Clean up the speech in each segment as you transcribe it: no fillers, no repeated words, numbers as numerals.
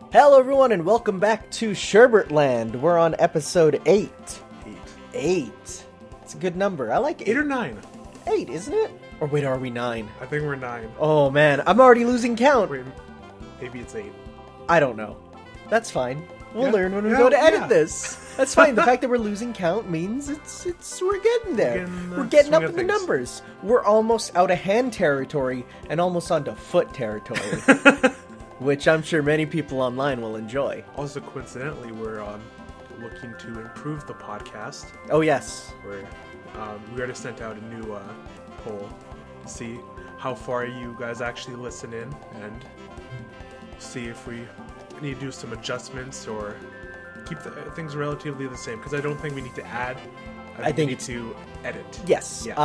Hello everyone and welcome back to SherbertLand. We're on episode 8. 8. It's a good number. I like 8. 8 or 9? 8, isn't it? Or wait, are we 9? I think we're 9. Oh man, I'm already losing count. Wait, maybe it's 8. I don't know. That's fine. We'll Yeah. learn when we Yeah, go to edit yeah. this. That's fine. The fact that we're losing count means we're getting there. We're getting up in the numbers. We're almost out of hand territory and almost onto foot territory. Which I'm sure many people online will enjoy. Also, coincidentally, we're looking to improve the podcast. Oh, yes. We already sent out a new poll to see how far you guys actually listen in and see if we need to do some adjustments or keep things relatively the same. Because I don't think we need to add. I think we need to edit. Yes. Yeah.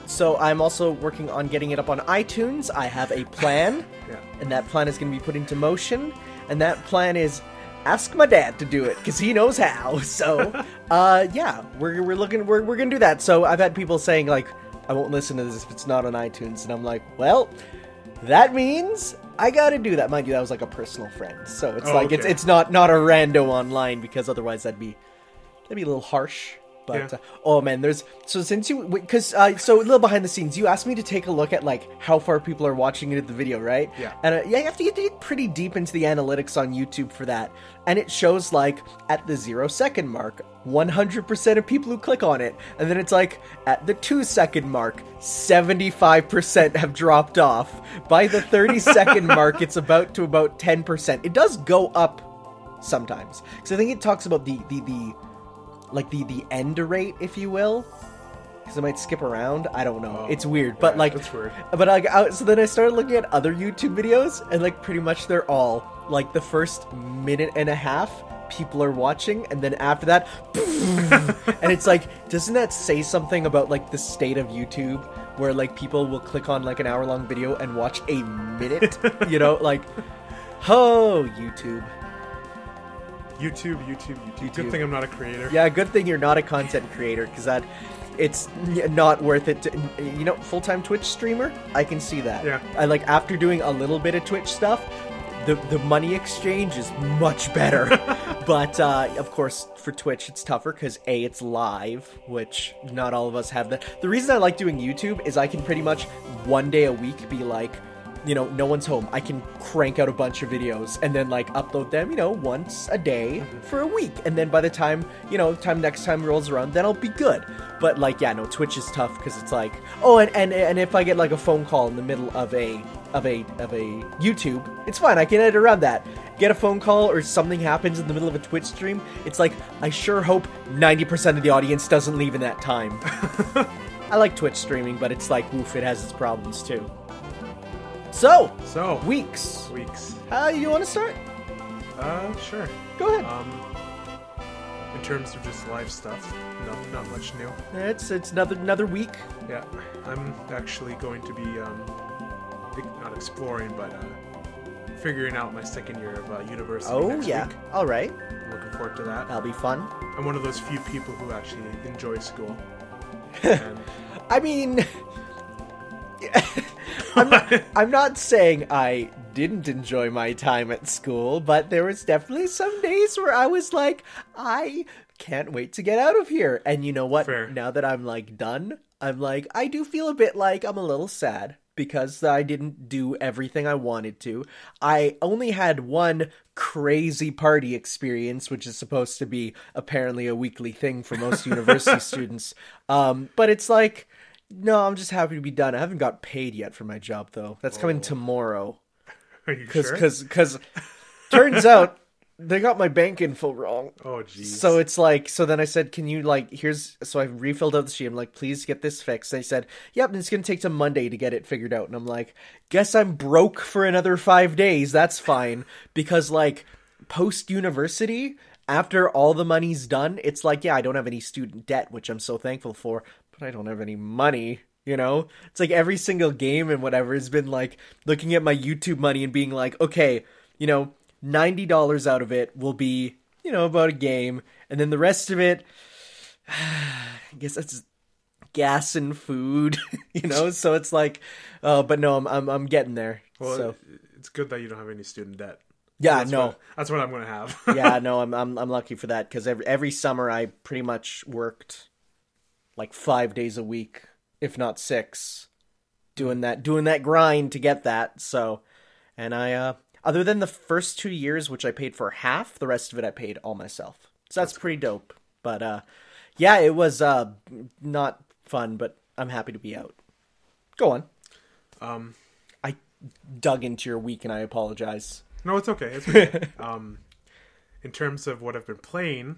So I'm also working on getting it up on iTunes. I have a plan. Yeah. And that plan is going to be put into motion. And that plan is ask my dad to do it because he knows how. So, yeah, we're going to do that. So I've had people saying like, I won't listen to this if it's not on iTunes. And I'm like, well, that means I got to do that. Mind you, that was like a personal friend. So it's it's not a rando online because otherwise that'd be a little harsh. But, yeah. Oh man, so a little behind the scenes, you asked me to take a look at like how far people are watching it at the video, right? Yeah. And you have to get pretty deep into the analytics on YouTube for that. And it shows like at the 0-second mark, 100% of people who click on it. And then it's like at the 2-second mark, 75% have dropped off. By the 30-second mark, it's about 10%. It does go up sometimes. Because I think it talks about the end rate, if you will, because it might skip around. I don't know. It's weird, but like, it's weird. But like, so then I started looking at other YouTube videos, and like, pretty much they're all like the first minute and a half people are watching, and then after that, and it's like, doesn't that say something about like the state of YouTube, where like people will click on like an hour-long video and watch a minute, you know, like, oh, YouTube. YouTube. Good thing I'm not a creator. Yeah, good thing you're not a content creator, because it's not worth it to, full-time Twitch streamer, I can see that. Yeah. I like, after doing a little bit of Twitch stuff, the money exchange is much better. But, of course, for Twitch, it's tougher, because A, it's live, which not all of us have that. The reason I like doing YouTube is I can pretty much one day a week be like, no one's home. I can crank out a bunch of videos and then like upload them, once a day for a week. And then by the time, next time rolls around, then I'll be good. But like, yeah, no, Twitch is tough because it's like, oh, and if I get like a phone call in the middle of a YouTube, it's fine. I can edit around that. Get a phone call or something happens in the middle of a Twitch stream. It's like, I sure hope 90% of the audience doesn't leave in that time. I like Twitch streaming, but it's like, oof, it has its problems too. So, weeks. You want to start? Sure. Go ahead. In terms of just live stuff, not much new. It's another week. Yeah, I'm actually going to be not exploring, but figuring out my second year of university next week. All right. I'm looking forward to that. That'll be fun. I'm one of those few people who actually enjoy school. And I mean, I'm not saying I didn't enjoy my time at school, but there was definitely some days where I was like, I can't wait to get out of here. And you know what? Fair. Now that I'm like done, I'm like, I do feel a bit like I'm a little sad because I didn't do everything I wanted to. I only had one crazy party experience, which is supposed to be apparently a weekly thing for most university students. But it's like, no, I'm just happy to be done. I haven't got paid yet for my job, though. That's coming tomorrow. Are you sure? Because turns out they got my bank info wrong. Oh, jeez. So it's like, so then I said, can you like, so I refilled out the sheet. I'm like, please get this fixed. They said, yep, it's going to take till Monday to get it figured out. And I'm like, guess I'm broke for another 5 days. That's fine. Because like post-university, after all the money's done, it's like, yeah, I don't have any student debt, which I'm so thankful for, but I don't have any money. You know, it's like every single game and whatever has been like looking at my YouTube money and being like, okay, you know, $90 out of it will be, you know, about a game. And then the rest of it, I guess that's gas and food, you know? So it's like, but no, I'm getting there. Well, so it's good that you don't have any student debt. yeah, That's what I'm going to have. yeah, no, I'm lucky for that. Cause every summer I pretty much worked like 5 days a week, if not 6, doing that grind to get that. So, and other than the first 2 years, which I paid for half, the rest of it I paid all myself. So that's pretty dope. But yeah, it was not fun, but I'm happy to be out. Go on. I dug into your week and I apologize. No, it's okay. It's okay. In terms of what I've been playing,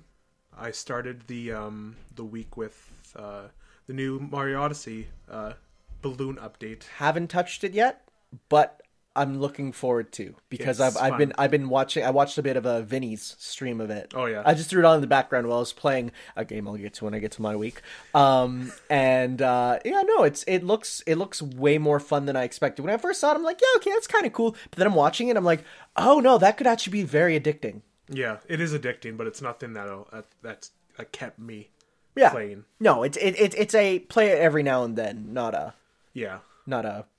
I started the week with the new Mario Odyssey balloon update. Haven't touched it yet, but I'm looking forward to, because It's I've been watching. I watched a bit of a Vinny's stream of it. Oh, yeah. I just threw it on in the background while I was playing a game I'll get to when I get to my week. Yeah, no, it looks way more fun than I expected. When I first saw it, I'm like, yeah, okay, that's kind of cool. But then I'm watching it, I'm like, oh no, that could actually be very addicting. Yeah, it is addicting, but it's nothing that kept me playing. No, it's a play it every now and then, not a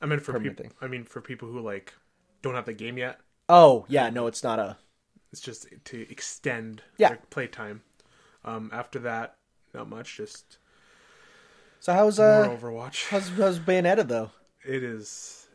I mean, for permanent thing. I mean, for people who like don't have the game yet. Oh yeah, no, it's not a. It's just to extend Yeah. their playtime. After that, not much. Just So how's more Overwatch. how's Bayonetta though? It is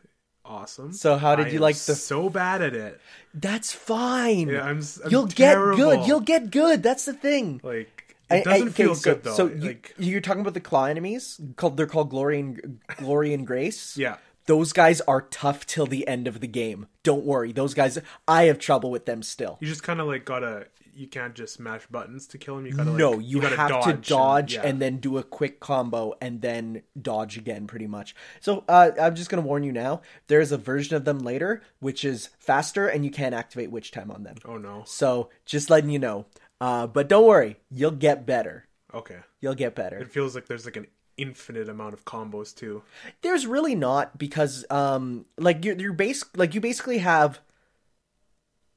awesome. So how did you like the? So bad at it. That's fine. Yeah, I'm You'll terrible. get good. You'll get good. That's the thing. Like. It doesn't feel good though. So like you're talking about the claw enemies? They're called Glory and Grace. yeah, Those guys are tough till the end of the game. Don't worry, those guys. I have trouble with them still. you just kind of like gotta. You can't just mash buttons to kill him. You gotta like, No, you gotta have to dodge and, and then do a quick combo and then dodge again, pretty much. So I'm just gonna warn you now. There is a version of them later which is faster, and you can't activate witch time on them. Oh no. So just letting you know. But don't worry, you'll get better. Okay. You'll get better. It feels like there's like an infinite amount of combos too. There's really not, because like you basically have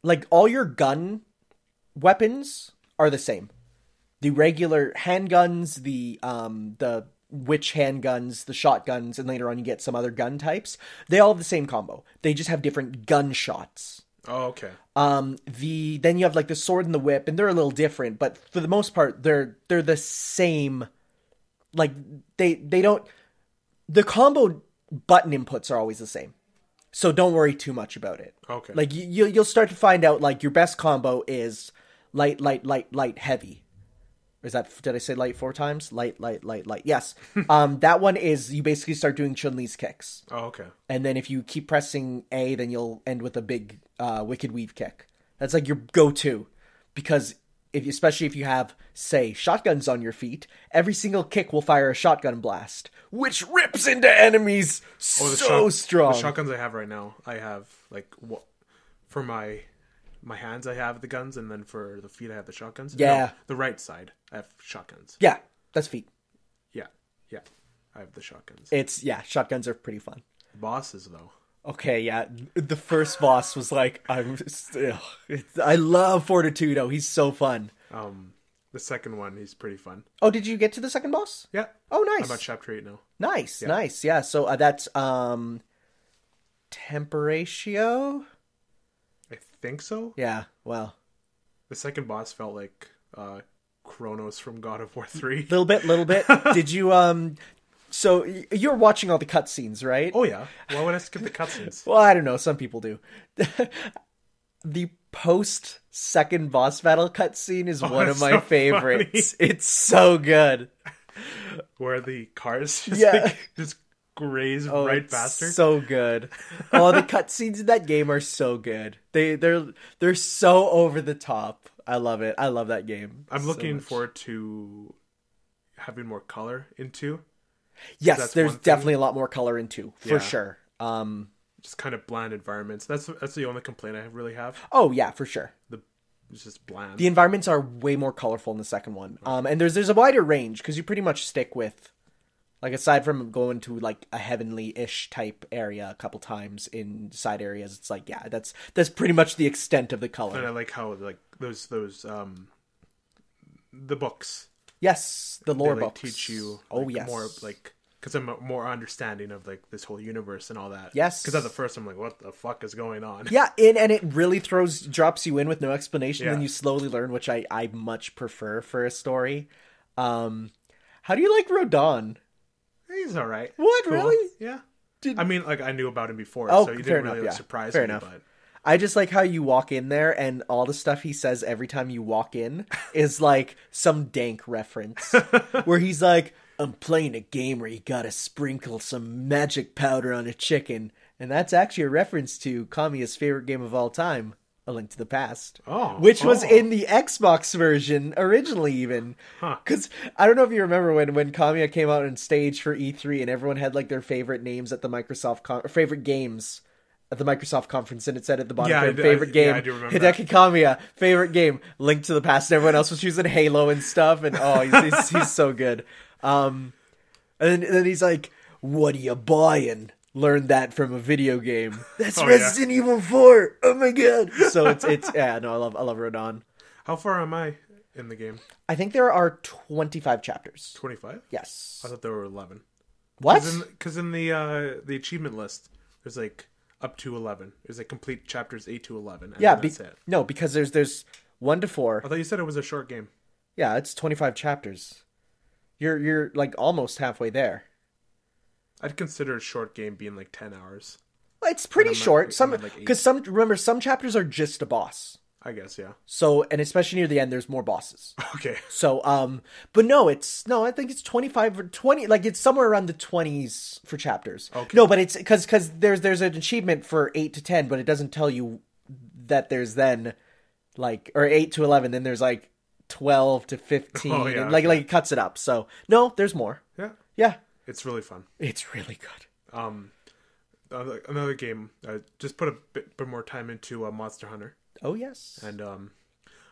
like all your gun weapons are the same. The regular handguns, the witch handguns, the shotguns, and later on you get some other gun types. They all have the same combo. They just have different gunshots. Oh, okay. Then you have like the sword and the whip, and they're a little different, but for the most part, they're the same. Like they don't. The combo button inputs are always the same, so don't worry too much about it. Okay. Like you'll start to find out like your best combo is light, heavy. Is that, did I say light 4 times? Light. Yes. That one is, you basically start doing Chun-Li's kicks. Oh, okay. And then if you keep pressing A, then you'll end with a big Wicked Weave kick. That's like your go-to. Because especially if you have, say, shotguns on your feet, every single kick will fire a shotgun blast, which rips into enemies strong. The shotguns I have right now, I have like for my hands I have the guns, and then for the feet I have the shotguns. Yeah. No, the right side I have shotguns. Yeah, that's feet. Yeah. I have the shotguns. Shotguns are pretty fun. Bosses though. Okay, yeah. The first boss was like, I love Fortitudo. He's so fun. The second one, he's pretty fun. Oh, did you get to the second boss? Yeah. Oh, nice. I'm at chapter 8 now. Nice. Yeah. So that's Temperatio. I think so. Yeah. Well, the second boss felt like Kronos from God of War 3. Little bit. Did you So you're watching all the cutscenes, right? Oh yeah. Why would I skip the cutscenes? Well, I don't know. Some people do. The post second boss battle cutscene is one of my favorites. Funny. It's so good. Where the cars just graze right past her. So good. Oh, the cutscenes in that game are so good. They're so over the top. I love it. I love that game. I'm looking forward to having more color in 2. Yes, there's definitely a lot more color in 2, for sure. Just kind of bland environments. That's the only complaint I really have. Oh yeah, for sure. It's just bland. The environments are way more colorful in the second one. And there's a wider range because you pretty much stick with, like, aside from going to like a heavenly-ish type area a couple times in side areas, it's like, yeah, that's pretty much the extent of the color. And I like how like those the books. Yes, the lore they, like, books teach you. Like, yes, more like. Because I'm more understanding of like this whole universe and all that. Yes. Because at the first I'm like, what the fuck is going on? Yeah, and it really drops you in with no explanation, Yeah. and you slowly learn, which I much prefer for a story. How do you like Rodon? He's all right. What, Cool. really? Yeah. I mean, like, I knew about him before, Oh, so he fair didn't really enough, yeah. surprise Fair me. enough. But I just like how you walk in there and all the stuff he says every time you walk in is like some dank reference where he's like, I'm playing a game where you gotta sprinkle some magic powder on a chicken. And that's actually a reference to Kamiya's favorite game of all time, A Link to the Past. Which was in the Xbox version originally even. Because I don't know if you remember when Kamiya came out on stage for E3 and everyone had like their favorite names at the Microsoft, favorite games at the Microsoft conference, and it said at the bottom, favorite game, I do remember Hideki Kamiya, favorite game, Link to the Past, and everyone else was choosing Halo and stuff, and he's so good. And then he's like, what are you buying? Learned that from a video game. That's Resident Evil 4. Oh my god. So it's yeah, no, I love Rodon. How far am I in the game? I think there are 25 chapters. 25? Yes. I thought there were 11. What? Because in the achievement list, there's like up to 11. There's like complete chapters 8 to 11. And that's it. No, because there's 1 to 4. I thought you said it was a short game. Yeah, it's 25 chapters. You're like almost halfway there. I'd consider a short game being like 10 hours. Well, it's pretty short. Like Because some chapters are just a boss. I guess, yeah. So, and especially near the end, there's more bosses. Okay. So, but no, I think it's 25 or 20, like it's somewhere around the 20s for chapters. Okay. No, but it's because there's an achievement for 8 to 10, but it doesn't tell you that there's then like, or 8 to 11, then there's like 12 to 15, and like it cuts it up. So, no, there's more. Yeah. Yeah. It's really fun. It's really good. Another game, I just put a bit more time into Monster Hunter. Oh, yes. And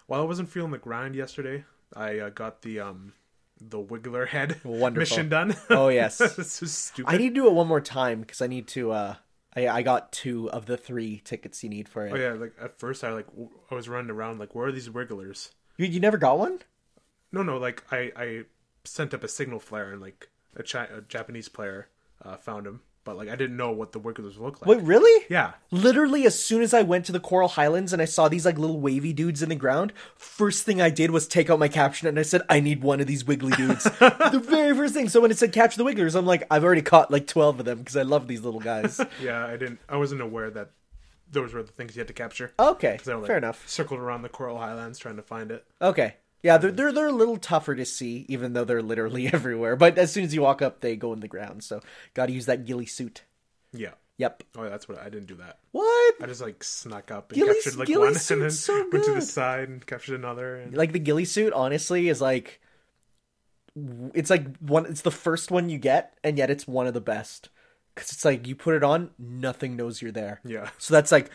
while I wasn't feeling the grind yesterday, I got the Wiggler head mission done. Oh, yes. This is stupid. I need to do it one more time because I need to, I got 2 of the 3 tickets you need for it. Oh, yeah, like at first I was running around like, where are these Wigglers? You never got one? No, like I sent up a signal flare and like a Japanese player found him, but like I didn't know what the Wigglers look like. Wait, really? Yeah. Literally, as soon as I went to the Coral Highlands and I saw these like little wavy dudes in the ground, first thing I did was take out my caption and I said, I need one of these wiggly dudes. The very first thing. So when it said capture the Wigglers, I'm like, I've already caught like 12 of them because I love these little guys. Yeah, I wasn't aware that those were the things you had to capture. Okay, I, like, fair enough. Circled around the Coral Highlands trying to find it. Okay. Yeah, they're a little tougher to see, even though they're literally everywhere. But as soon as you walk up, they go in the ground. So, got to use that ghillie suit. Yeah. Yep. Oh, that's what I didn't do that. What? I just like snuck up and captured like one, and then so went to the side and captured another. And... Like the ghillie suit, honestly, is like it's the first one you get, and yet it's one of the best. Because it's like, you put it on, nothing knows you're there. Yeah. So that's like,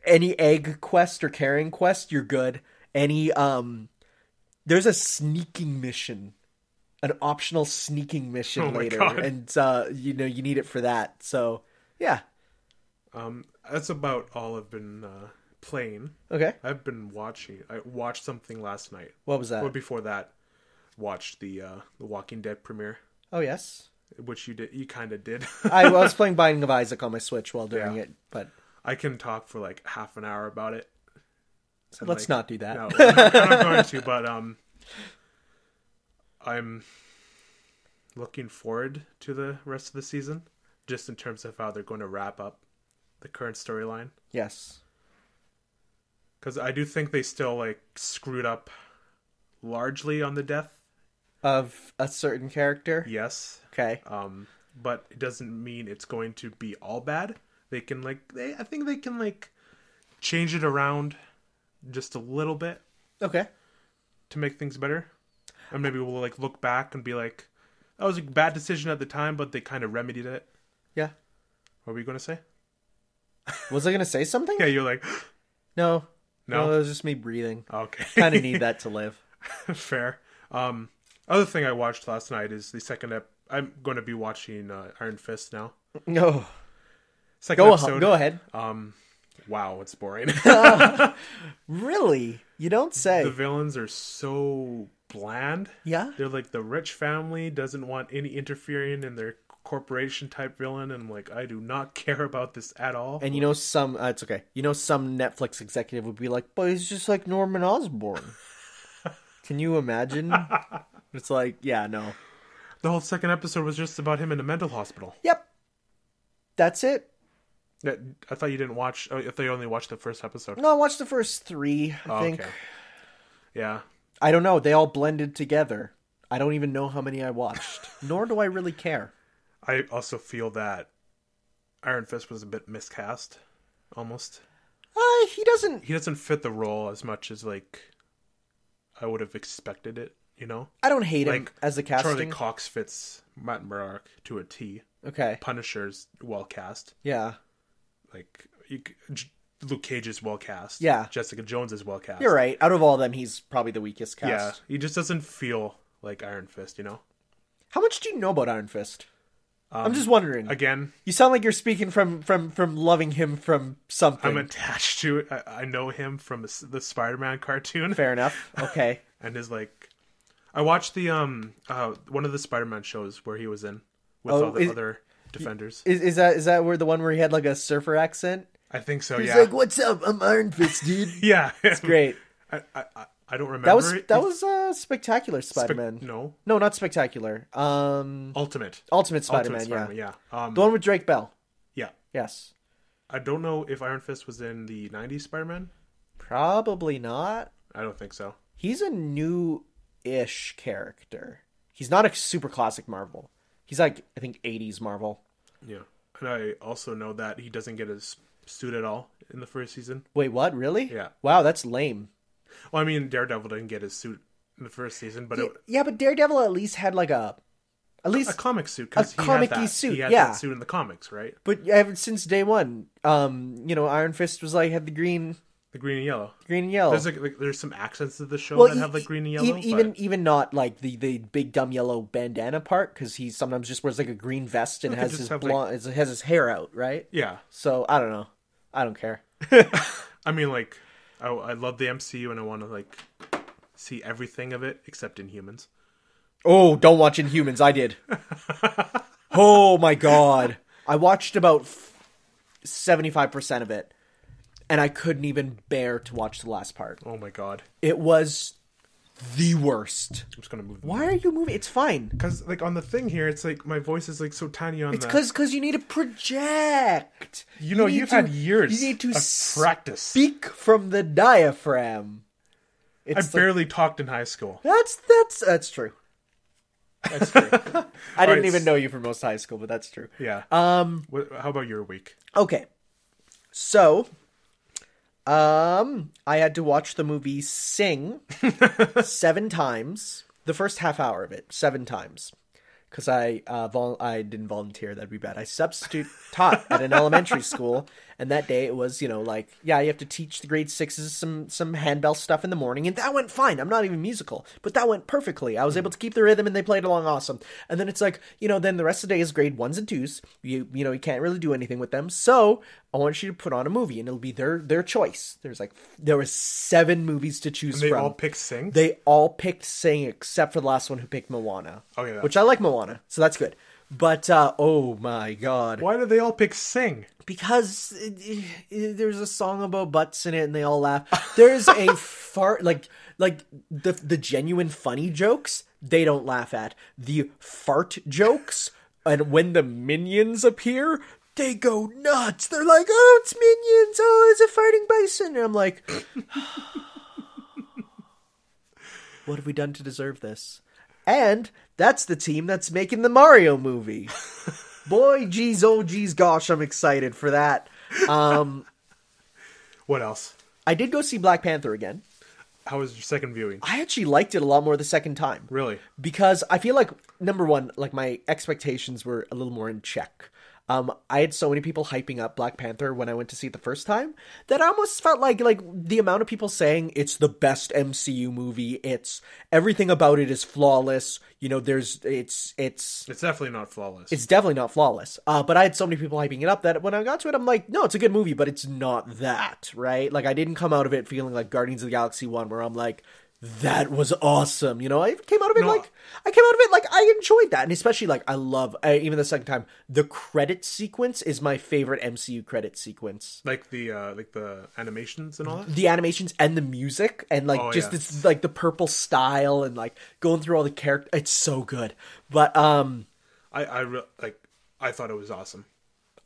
any egg quest or carrying quest, you're good. Any, there's a sneaking mission. An optional sneaking mission later. God. And, you need it for that. So, yeah. That's about all I've been playing. Okay. I've been watching. I watched something last night. What was that? Or before that, watched the Walking Dead premiere. Oh, yes. Which you did. You kind of did. I was playing Binding of Isaac on my Switch while doing it, but I can talk for like half an hour about it. So let's not do that. No, I'm not going to. But I'm looking forward to the rest of the season, just in terms of how they're going to wrap up the current storyline. Yes, because I do think they still like screwed up largely on the death of a certain character. Yes. Okay. but it doesn't mean it's going to be all bad. They can I think they can change it around just a little bit. Okay. To make things better. And maybe we'll look back and be like, that was a bad decision at the time, but they kind of remedied it. Yeah. What were you going to say? Was I going to say something? Yeah, you're like... No. No? It was just me breathing. Okay. Kind of need that to live. Fair. Other thing I watched last night is the second I'm going to be watching Iron Fist now. No. Second episode. Go ahead. Wow, it's boring. Really? You don't say. The villains are so bland. Yeah? They're like the rich family doesn't want any interfering in their corporation type villain, and I do not care about this at all. And some it's okay. Some Netflix executive would be like, but he's just like Norman Osborn. Can you imagine? It's like, yeah, no. The whole second episode was just about him in a mental hospital. Yep. That's it. I thought you didn't watch. I thought you only watched the first episode. No, I watched the first 3, I think. Okay. Yeah. I don't know. They all blended together. I don't even know how many I watched. Nor do I really care. I also feel that Iron Fist was a bit miscast, almost. He doesn't fit the role as much as I would have expected it. I don't hate him as a casting. Charlie Cox fits Matt Murdock to a T. Okay. Punisher's well cast. Yeah. Luke Cage is well cast. Yeah. Jessica Jones is well cast. You're right. Out of all of them, he's probably the weakest cast. Yeah. He just doesn't feel like Iron Fist, How much do you know about Iron Fist? I'm just wondering. Again, you sound like you're speaking from loving him from something. I'm attached to it. I know him from the Spider-Man cartoon. Fair enough. Okay. And I watched the one of the Spider-Man shows where he was in with all the other Defenders. Is that where the one where he had a surfer accent? I think so. He's yeah. like, "What's up? I'm Iron Fist, dude." Yeah, it's great. I don't remember. That was Spectacular Spider-Man. No, not Spectacular. Ultimate Spider-Man. Yeah. The one with Drake Bell. Yeah. Yes. I don't know if Iron Fist was in the 90s Spider-Man. Probably not. I don't think so. He's a new-ish character. He's not a super classic Marvel. He's I think 80s Marvel. Yeah. And I also know that he doesn't get his suit at all in the first season. Wait, what? Really? Yeah. Wow, that's lame. Well, I mean, Daredevil didn't get his suit in the first season, but but Daredevil at least had a comic suit, because he had that suit in the comics, right? But ever since day one, Iron Fist was had the green and yellow. Green and yellow. There's some accents of the show that have green and yellow. Even not the big dumb yellow bandana part, because he sometimes just wears a green vest and has his blonde, has his hair out, right? Yeah. So I don't know. I don't care. I mean, I love the MCU and I want to see everything of it except Inhumans. Oh, don't watch Inhumans. I did. Oh my god. I watched about 75% of it, and I couldn't even bear to watch the last part. Oh my god. It was the worst. I'm just gonna move. Why are you moving? It's fine. Because on the thing here, it's my voice is so tiny on. It's because you need to project. You've had years. You need to practice. Speak from the diaphragm. I barely talked in high school. That's true. That's true. I didn't even know you for most of high school, but that's true. Yeah. How about your week? Okay. So, I had to watch the movie Sing 7 times. The first half hour of it, 7 times. Because I didn't volunteer, that'd be bad. I substitute taught at an elementary school, and that day it was, you have to teach the grade 6s some handbell stuff in the morning, and that went fine. I'm not even musical, but that went perfectly. I was able to keep the rhythm, and they played along awesome. And then it's then the rest of the day is grade 1s and 2s. You can't really do anything with them, so I want you to put on a movie, and it'll be their choice. There was 7 movies to choose from. They all picked Sing? They all picked Sing, except for the last one who picked Moana. Oh, yeah. Which I like Moana, so that's good. But, oh my god. Why did they all pick Sing? Because there's a song about butts in it and they all laugh. There's a fart, the genuine funny jokes, they don't laugh at. The fart jokes, and when the minions appear, they go nuts. They're like, oh, it's minions. Oh, it's a farting bison. And I'm like, what have we done to deserve this? And that's the team that's making the Mario movie. Boy, geez, oh, geez, gosh, I'm excited for that. What else? I did go see Black Panther again. How was your second viewing? I actually liked it a lot more the second time. Really? Because I feel like, number one, like my expectations were a little more in check. I had so many people hyping up Black Panther when I went to see it the first time that I almost felt like the amount of people saying it's the best MCU movie, it's everything about it is flawless. You know, it's definitely not flawless. It's definitely not flawless. But I had so many people hyping it up that when I got to it, I'm like, no, it's a good movie, but it's not that, right? Like I didn't come out of it feeling like Guardians of the Galaxy 1 where I'm like, that was awesome. You know, I came out of it like I enjoyed that. And especially like I love, even the second time, the credit sequence is my favorite MCU credit sequence. Like the animations and all that? The animations and the music and it's like the purple style and like going through all the characters. It's so good. But I thought it was awesome.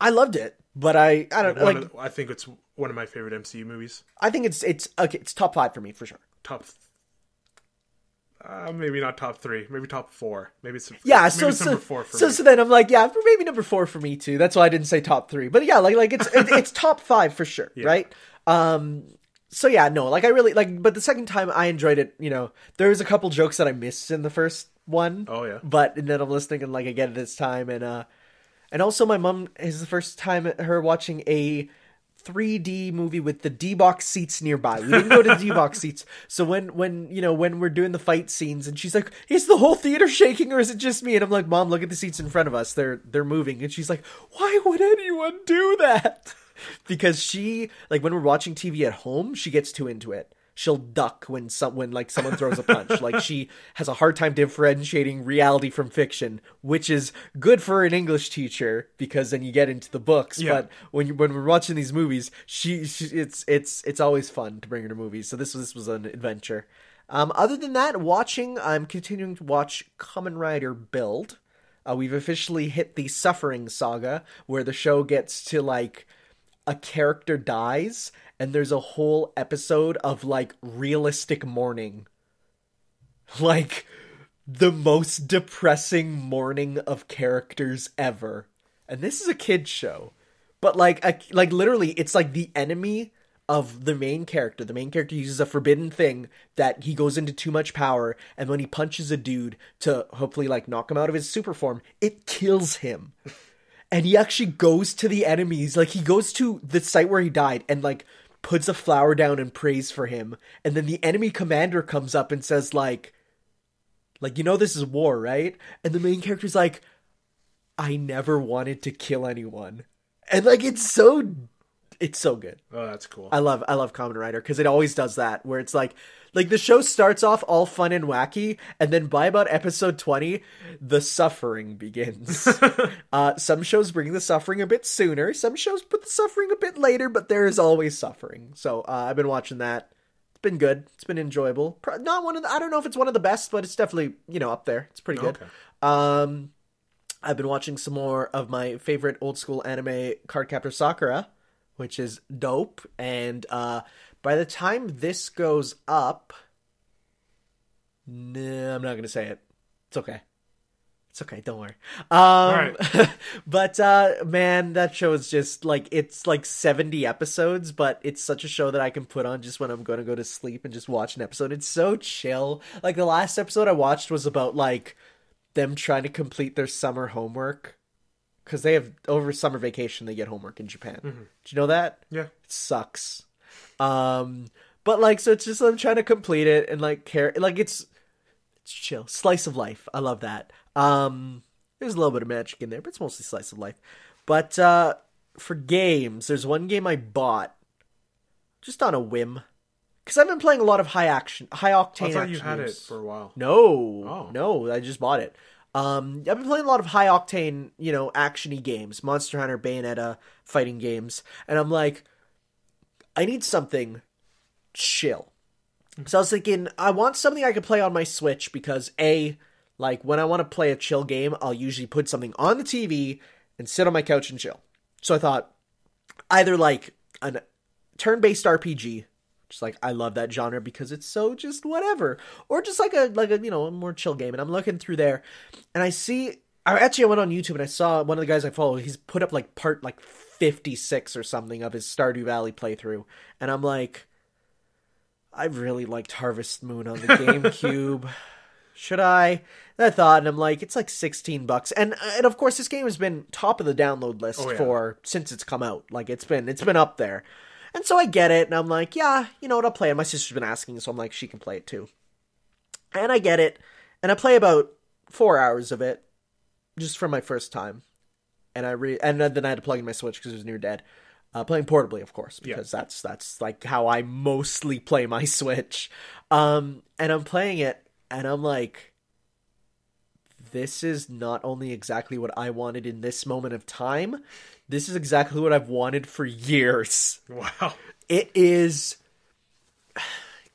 I loved it, but I don't like. I think it's one of my favorite MCU movies. I think it's okay. It's top 5 for me for sure. Maybe not top 3, maybe top 4, maybe it's number 4 for me. So then I'm like, yeah, maybe number 4 for me too. That's why I didn't say top 3, but yeah, like it's top 5 for sure, yeah. Right? So yeah, no, like I really like, but the second time I enjoyed it. You know, there was a couple jokes that I missed in the first one. Oh yeah, and then I'm listening and like I get it this time, and also my mom is the first time her watching a 3D movie with the D-box seats nearby. We didn't go to the D-box seats. So when we're doing the fight scenes and she's like, is the whole theater shaking or is it just me? And I'm like, Mom, look at the seats in front of us. They're moving. And she's like, why would anyone do that? Because she, like when we're watching TV at home, she gets too into it. She'll duck when someone throws a punch. Like she has a hard time differentiating reality from fiction, which is good for an English teacher because then you get into the books. Yeah. But when we're watching these movies, it's always fun to bring her to movies. So this was an adventure. Other than that, I'm continuing to watch Kamen Rider Build. We've officially hit the Suffering Saga where the show gets to like a character dies and there's a whole episode of like realistic mourning. Like the most depressing mourning of characters ever. And this is a kid's show. But like literally it's like the enemy of the main character. The main character uses a forbidden thing that he goes into too much power, and when he punches a dude to hopefully like knock him out of his super form, it kills him. And he actually goes to the enemies. Like, he goes to the site where he died and, like, puts a flower down and prays for him. And then the enemy commander comes up and says, like, you know this is war, right? And the main character's like, I never wanted to kill anyone. And, like, it's so good. Oh, that's cool. I love Kamen Rider because it always does that, where it's like the show starts off all fun and wacky, and then by about episode 20, the suffering begins. Some shows bring the suffering a bit sooner. Some shows put the suffering a bit later, but there is always suffering. So I've been watching that. It's been good. It's been enjoyable. Not one of I don't know if it's one of the best, but it's definitely, up there. It's pretty good. Okay. I've been watching some more of my favorite old school anime, Cardcaptor Sakura, which is dope. And by the time this goes up, nah, I'm not going to say it. It's okay. It's okay. Don't worry. All right. But man, that show is just like, it's like 70 episodes, but it's such a show that I can put on just when I'm going to go to sleep and just watch an episode. It's so chill. Like the last episode I watched was about like them trying to complete their summer homework. Because they have, over summer vacation, they get homework in Japan. Mm-hmm. Did you know that? Yeah. It sucks. But, like, so it's just them trying to complete it and, like, care. Like, it's chill. Slice of life. I love that. There's a little bit of magic in there, but it's mostly slice of life. But, for games, there's one game I bought just on a whim. Because I've been playing a lot of high octane action. I thought you had it for a while. No, I just bought it. I've been playing a lot of high octane, action-y games, Monster Hunter, Bayonetta, fighting games, and I'm like, I need something chill. So I was thinking, I want something I can play on my Switch because like when I want to play a chill game, I'll usually put something on the TV and sit on my couch and chill. So I thought either like a turn-based RPG. Just like, I love that genre because it's so just whatever. Or just like a more chill game. And I'm looking through there and I see I went on YouTube and I saw one of the guys I follow. He's put up like part like 56 or something of his Stardew Valley playthrough, and I'm like, I really liked Harvest Moon on the GameCube. Should I? And I thought, and I'm like, it's like $16, and of course this game has been top of the download list since it's come out. Like it's been up there, and so I get it, and I'm like, yeah, you know what, I'll play it. My sister's been asking, so I'm like, she can play it too, and I get it, and I play about 4 hours of it, just for my first time, and and then I had to plug in my Switch because it was near dead. Playing portably, of course, because that's like how I mostly play my Switch. And I'm playing it, and I'm like, this is not only exactly what I wanted in this moment of time, this is exactly what I've wanted for years. Wow. It is...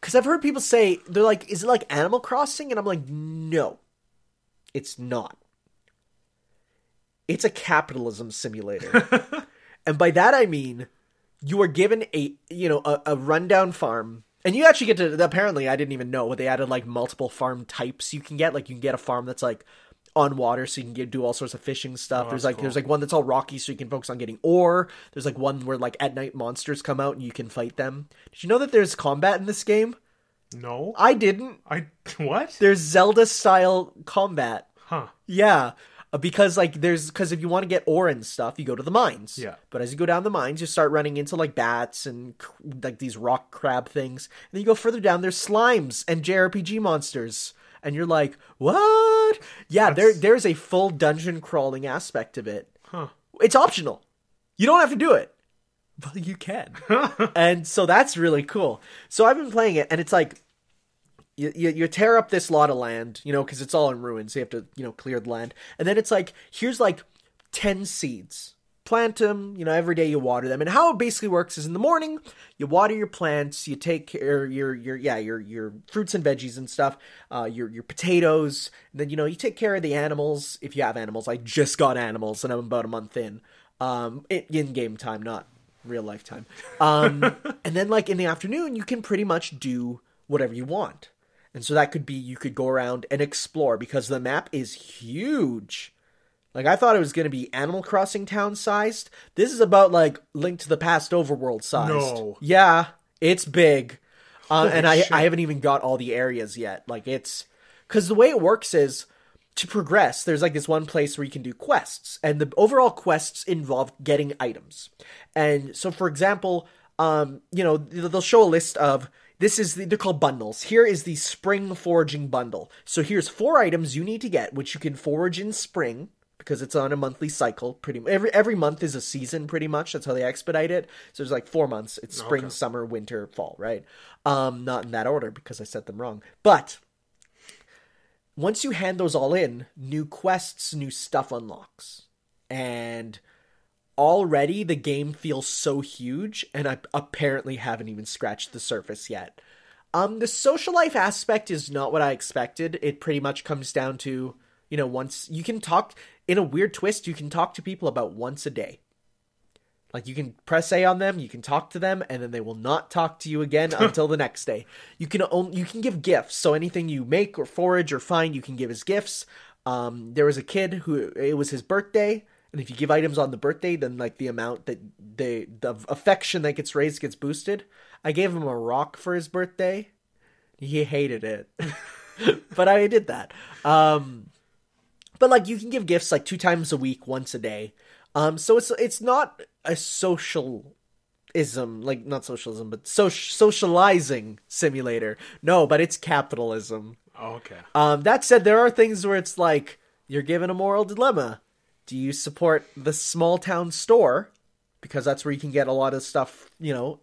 Because I've heard people say, they're like, is it like Animal Crossing? And I'm like, no, it's not. It's a capitalism simulator. And by that I mean, you are given a rundown farm, and you actually get to, apparently I didn't even know, but they added like multiple farm types you can get. Like you can get a farm that's like on water, so you can do all sorts of fishing stuff. There's like one that's all rocky, so you can focus on getting ore. There's like one where like at night monsters come out and you can fight them. Did you know that there's combat in this game? No. I didn't. What? There's Zelda style combat. Huh. Yeah. Because if you want to get ore and stuff, you go to the mines. Yeah. But as you go down the mines, you start running into like bats and like these rock crab things. And then you go further down, there's slimes and JRPG monsters. And you're like, what? Yeah, there's a full dungeon crawling aspect of it. Huh. It's optional. You don't have to do it. But you can. And so that's really cool. So I've been playing it, and it's like, You tear up this lot of land, because it's all in ruins. So you have to, clear the land. And then it's like, here's like 10 seeds. Plant them, every day you water them. And how it basically works is in the morning, you water your plants, you take care of your fruits and veggies and stuff, your potatoes. And then, you take care of the animals, if you have animals. I just got animals, and I'm about a month in game time, not real life time. And then like in the afternoon, you can pretty much do whatever you want. And so that could be, you could go around and explore, because the map is huge. Like, I thought it was going to be Animal Crossing town sized. This is about, like, Link to the Past overworld sized. No. Yeah, it's big. And I haven't even got all the areas yet. Like, it's... Because the way it works is, to progress, there's, like, this one place where you can do quests. And the overall quests involve getting items. And so, for example, they'll show a list of... they're called bundles. Here is the spring foraging bundle. So here's 4 items you need to get, which you can forage in spring, because it's on a monthly cycle. Every month is a season, pretty much. That's how they expedite it. So there's like 4 months. It's spring, summer, winter, fall, right? Not in that order, because I said them wrong. But once you hand those all in, new quests, new stuff unlocks. And... already the game feels so huge, and I apparently haven't even scratched the surface yet. The social life aspect is not what I expected. It pretty much comes down to, once you can talk, in a weird twist, you can talk to people about once a day. Like, you can press A on them, you can talk to them, and then they will not talk to you again until the next day. You can give gifts, so anything you make or forage or find, you can give as gifts. There was a kid who, it was his birthday, and if you give items on the birthday, then like the amount that the affection that gets raised gets boosted. I gave him a rock for his birthday. He hated it, but I did that. But like, you can give gifts like 2 times a week, once a day. So it's not a socialism, like not socialism, but socializing simulator. No, but it's capitalism. Oh, okay. That said, there are things where it's like, you're given a moral dilemma. Do you support the small town store? Because that's where you can get a lot of stuff,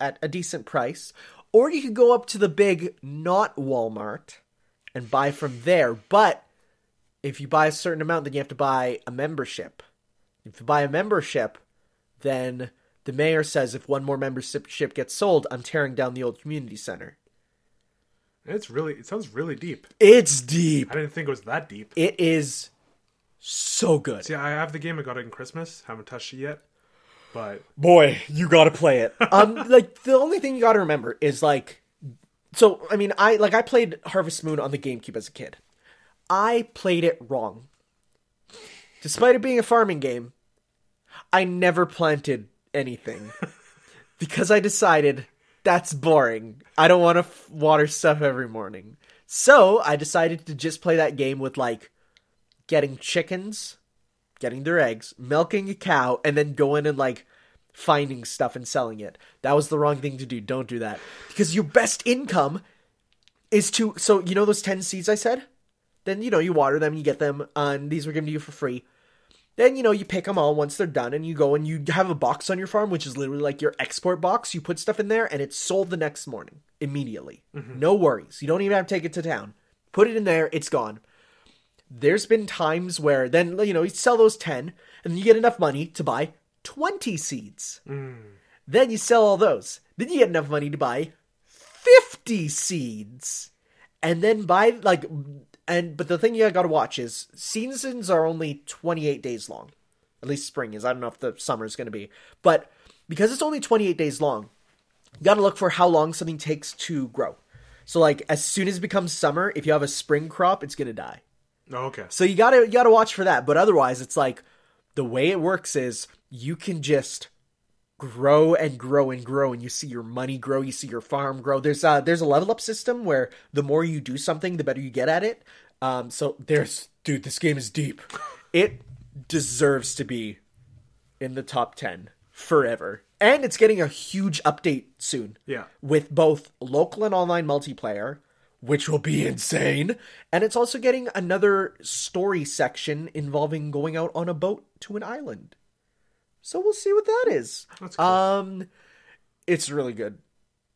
at a decent price. Or you could go up to the big, not Walmart, and buy from there. But if you buy a certain amount, then you have to buy a membership. If you buy a membership, then the mayor says if one more membership gets sold, I'm tearing down the old community center. It sounds really deep. It's deep. I didn't think it was that deep. It is so good. See, I have the game. I got it in Christmas. Haven't touched it yet. But boy, you gotta play it. Like, the only thing you gotta remember is like, so I mean, I played Harvest Moon on the GameCube as a kid. I played it wrong. despite it being a farming game, I never planted anything because I decided that's boring. I don't want to water stuff every morning. So I decided to just play that game with like getting chickens, getting their eggs, milking a cow, and then going and like finding stuff and selling it. That was the wrong thing to do. Don't do that. Because your best income is to... So, you know those 10 seeds I said? Then, you know, you water them, you get them, and these were given to you for free. Then, you know, you pick them all once they're done, and you go and you have a box on your farm, which is literally like your export box. You put stuff in there, and it's sold the next morning, immediately. Mm-hmm. No worries. You don't even have to take it to town. Put it in there, it's gone. There's been times where then, you know, you sell those 10, and you get enough money to buy 20 seeds. Then you sell all those. Then you get enough money to buy 50 seeds. And then buy, like... But the thing you gotta watch is seasons are only 28 days long. At least spring is. I don't know if the summer is gonna be. But because it's only 28 days long, you gotta look for how long something takes to grow. So like as soon as it becomes summer, if you have a spring crop, it's gonna die. Oh, okay. So you gotta watch for that. But otherwise, it's like the way it works is you can just grow and grow and grow, and you see your money grow, you see your farm grow. There's a level up system where the more you do something, the better you get at it. Dude, this game is deep. It deserves to be in the top 10 forever. And it's getting a huge update soon. Yeah. With both local and online multiplayer, which will be insane. And it's also getting another story section involving going out on a boat to an island. So we'll see what that is. That's cool. It's really good.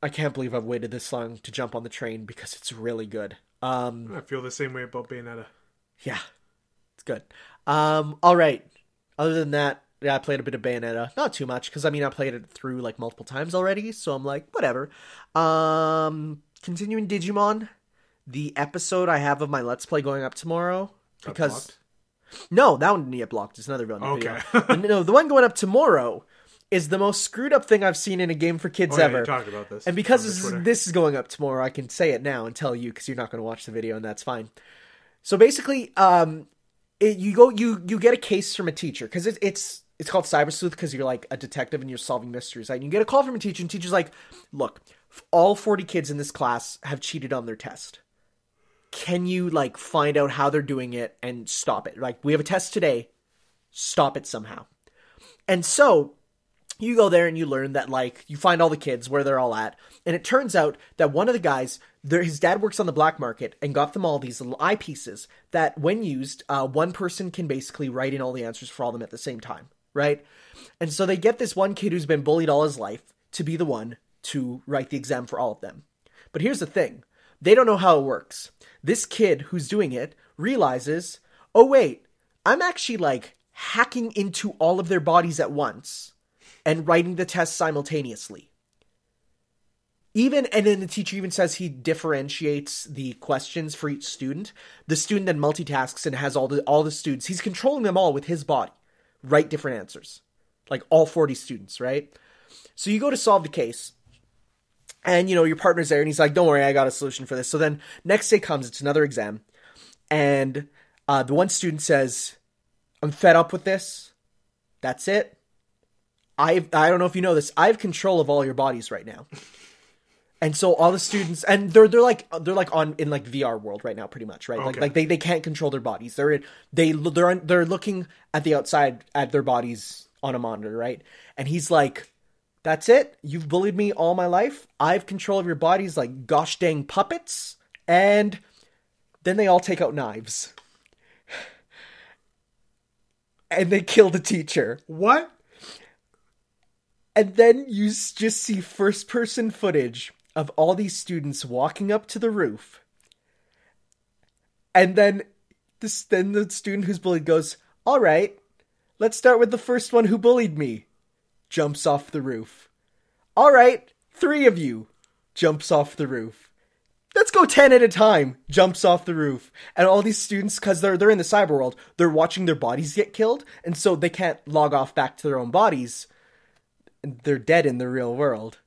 I can't believe I've waited this long to jump on the train because it's really good. I feel the same way about Bayonetta. Yeah, it's good. All right. Other than that, yeah, I played a bit of Bayonetta. Not too much, because I mean, I played it through like multiple times already, so I'm like, whatever. Continuing Digimon, the episode I have of my Let's Play going up tomorrow, because... No, that one didn't get blocked. It's another video. No, the one going up tomorrow is the most screwed up thing I've seen in a game for kids ever. You talked about this. And because this is going up tomorrow, I can say it now and tell you because you're not going to watch the video, and that's fine. So basically, you get a case from a teacher because it's called Cyber Sleuth because you're like a detective and you're solving mysteries. Right? And you get a call from a teacher, and the teacher's like, "Look, all 40 kids in this class have cheated on their test. Can you, like, find out how they're doing it and stop it? Like, we have a test today. Stop it somehow." And so, you go there and you learn that, like, you find all the kids, where they're all at. And it turns out that one of the guys, his dad works on the black market and got them all these little eyepieces that, when used, one person can basically write in all the answers for all of them at the same time, right? And so they get this one kid who's been bullied all his life to be the one to write the exam for all of them. But here's the thing. They don't know how it works. This kid who's doing it realizes, oh wait, I'm actually like hacking into all of their bodies at once and writing the test simultaneously. And then the teacher even says he differentiates the questions for each student. The student then multitasks and has all the students. He's controlling them all with his body. Write different answers. Like all 40 students, right? So you go to solve the case. And, you know, your partner's there, and he's like, don't worry, I got a solution for this. So then, next day comes, it's another exam. And the one student says, I'm fed up with this. That's it. I don't know if you know this. I have control of all your bodies right now. And so all the students, and they're like in like VR world right now, pretty much, right? Okay. Like they can't control their bodies. They're looking at the outside at their bodies on a monitor, right? And he's like, that's it? You've bullied me all my life? I have control of your bodies like gosh dang puppets? And then they all take out knives. And they kill the teacher. What? And then you just see first-person footage of all these students walking up to the roof. And then the student who's bullied goes, all right, let's start with the first one who bullied me. Jumps off the roof. All right, 3 of you. Jumps off the roof. Let's go 10 at a time. Jumps off the roof. And all these students, because they're in the cyber world, they're watching their bodies get killed. And so they can't log off back to their own bodies. And they're dead in the real world.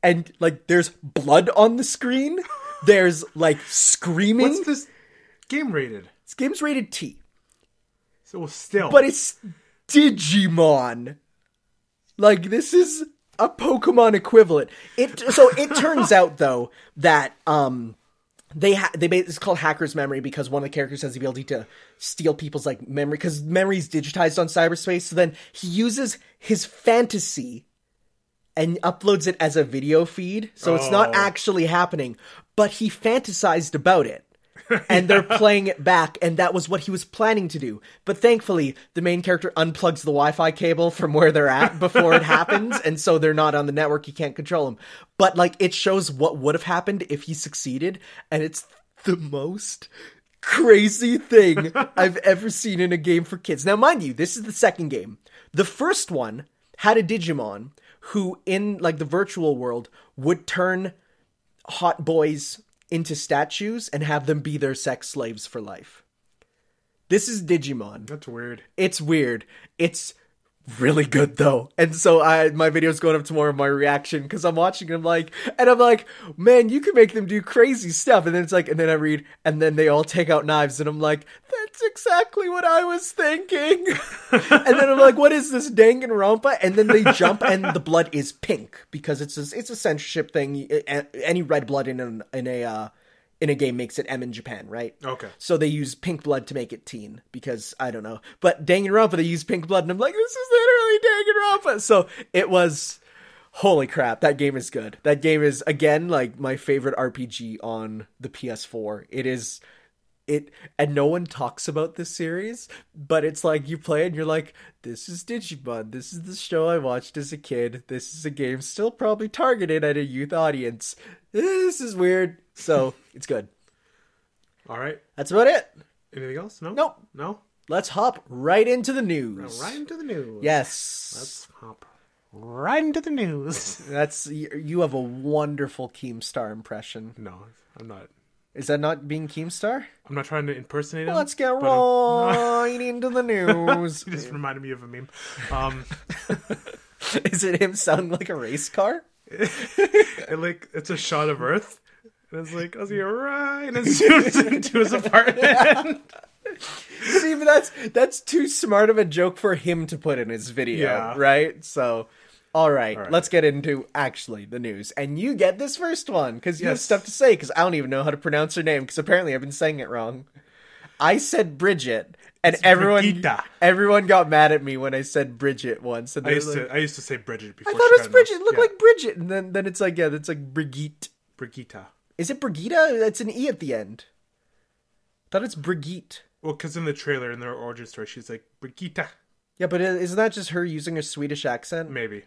And, like, there's blood on the screen. There's, like, screaming. What's this game rated? This game's rated T. So still. But it's Digimon. Like, this is a Pokemon equivalent. So it turns out, though, that it's called hacker's memory because one of the characters has the ability to steal people's like memory because memory's digitized on cyberspace. So then he uses his fantasy and uploads it as a video feed. So it's not actually happening, but he fantasized about it. And they're playing it back, and that was what he was planning to do. But thankfully, the main character unplugs the Wi-Fi cable from where they're at before it happens, and so they're not on the network, you can't control them. But, like, it shows what would have happened if he succeeded, and it's the most crazy thing I've ever seen in a game for kids. Now, mind you, this is the second game. The first one had a Digimon who, in, like, the virtual world, would turn hot boys into statues and have them be their sex slaves for life. This is Digimon. That's weird. It's weird. It's really good though. And so my video's going up tomorrow of my reaction because I'm watching and I'm like, man, you can make them do crazy stuff. And then it's like, and then I read, and then they all take out knives and I'm like, that's exactly what I was thinking. And then I'm like, what is this Danganronpa? And then they jump and the blood is pink because it's a censorship thing. Any red blood in a game makes it M in Japan, right? Okay. So they use pink blood to make it teen because I don't know. But Danganronpa, they use pink blood and I'm like, this is literally Danganronpa. So it was, holy crap, that game is good. That game is, again, like my favorite RPG on the PS4. And no one talks about this series, but it's like you play and you're like, this is Digimon. This is the show I watched as a kid. This is a game still probably targeted at a youth audience. This is weird. So it's good. All right. That's about it. Anything else? No? Nope. No? Let's hop right into the news. Right into the news. Yes. Let's hop right into the news. You have a wonderful Keemstar impression. No, I'm not. Is that not being Keemstar? I'm not trying to impersonate him. Let's get right into the news. You just reminded me of a meme. Is it him sounding like a race car? It's a shot of Earth. And it's like, I'll see you right. And it zooms into his apartment. See, but that's too smart of a joke for him to put in his video, right? So, all right, let's get into actually the news. And you get this first one because you have stuff to say because I don't even know how to pronounce her name because apparently I've been saying it wrong. I said Bridget, and everyone got mad at me when I said Bridget once. And I used to say Bridget before. I thought it was Bridget. It looked like Bridget, and then it's like it's like Brigitte. Brigitta. Is it Brigitta? That's an E at the end. I thought it's Brigitte. Well, because in the trailer, in their origin story, she's like, Brigitta. Yeah, but isn't that just her using a Swedish accent?Maybe.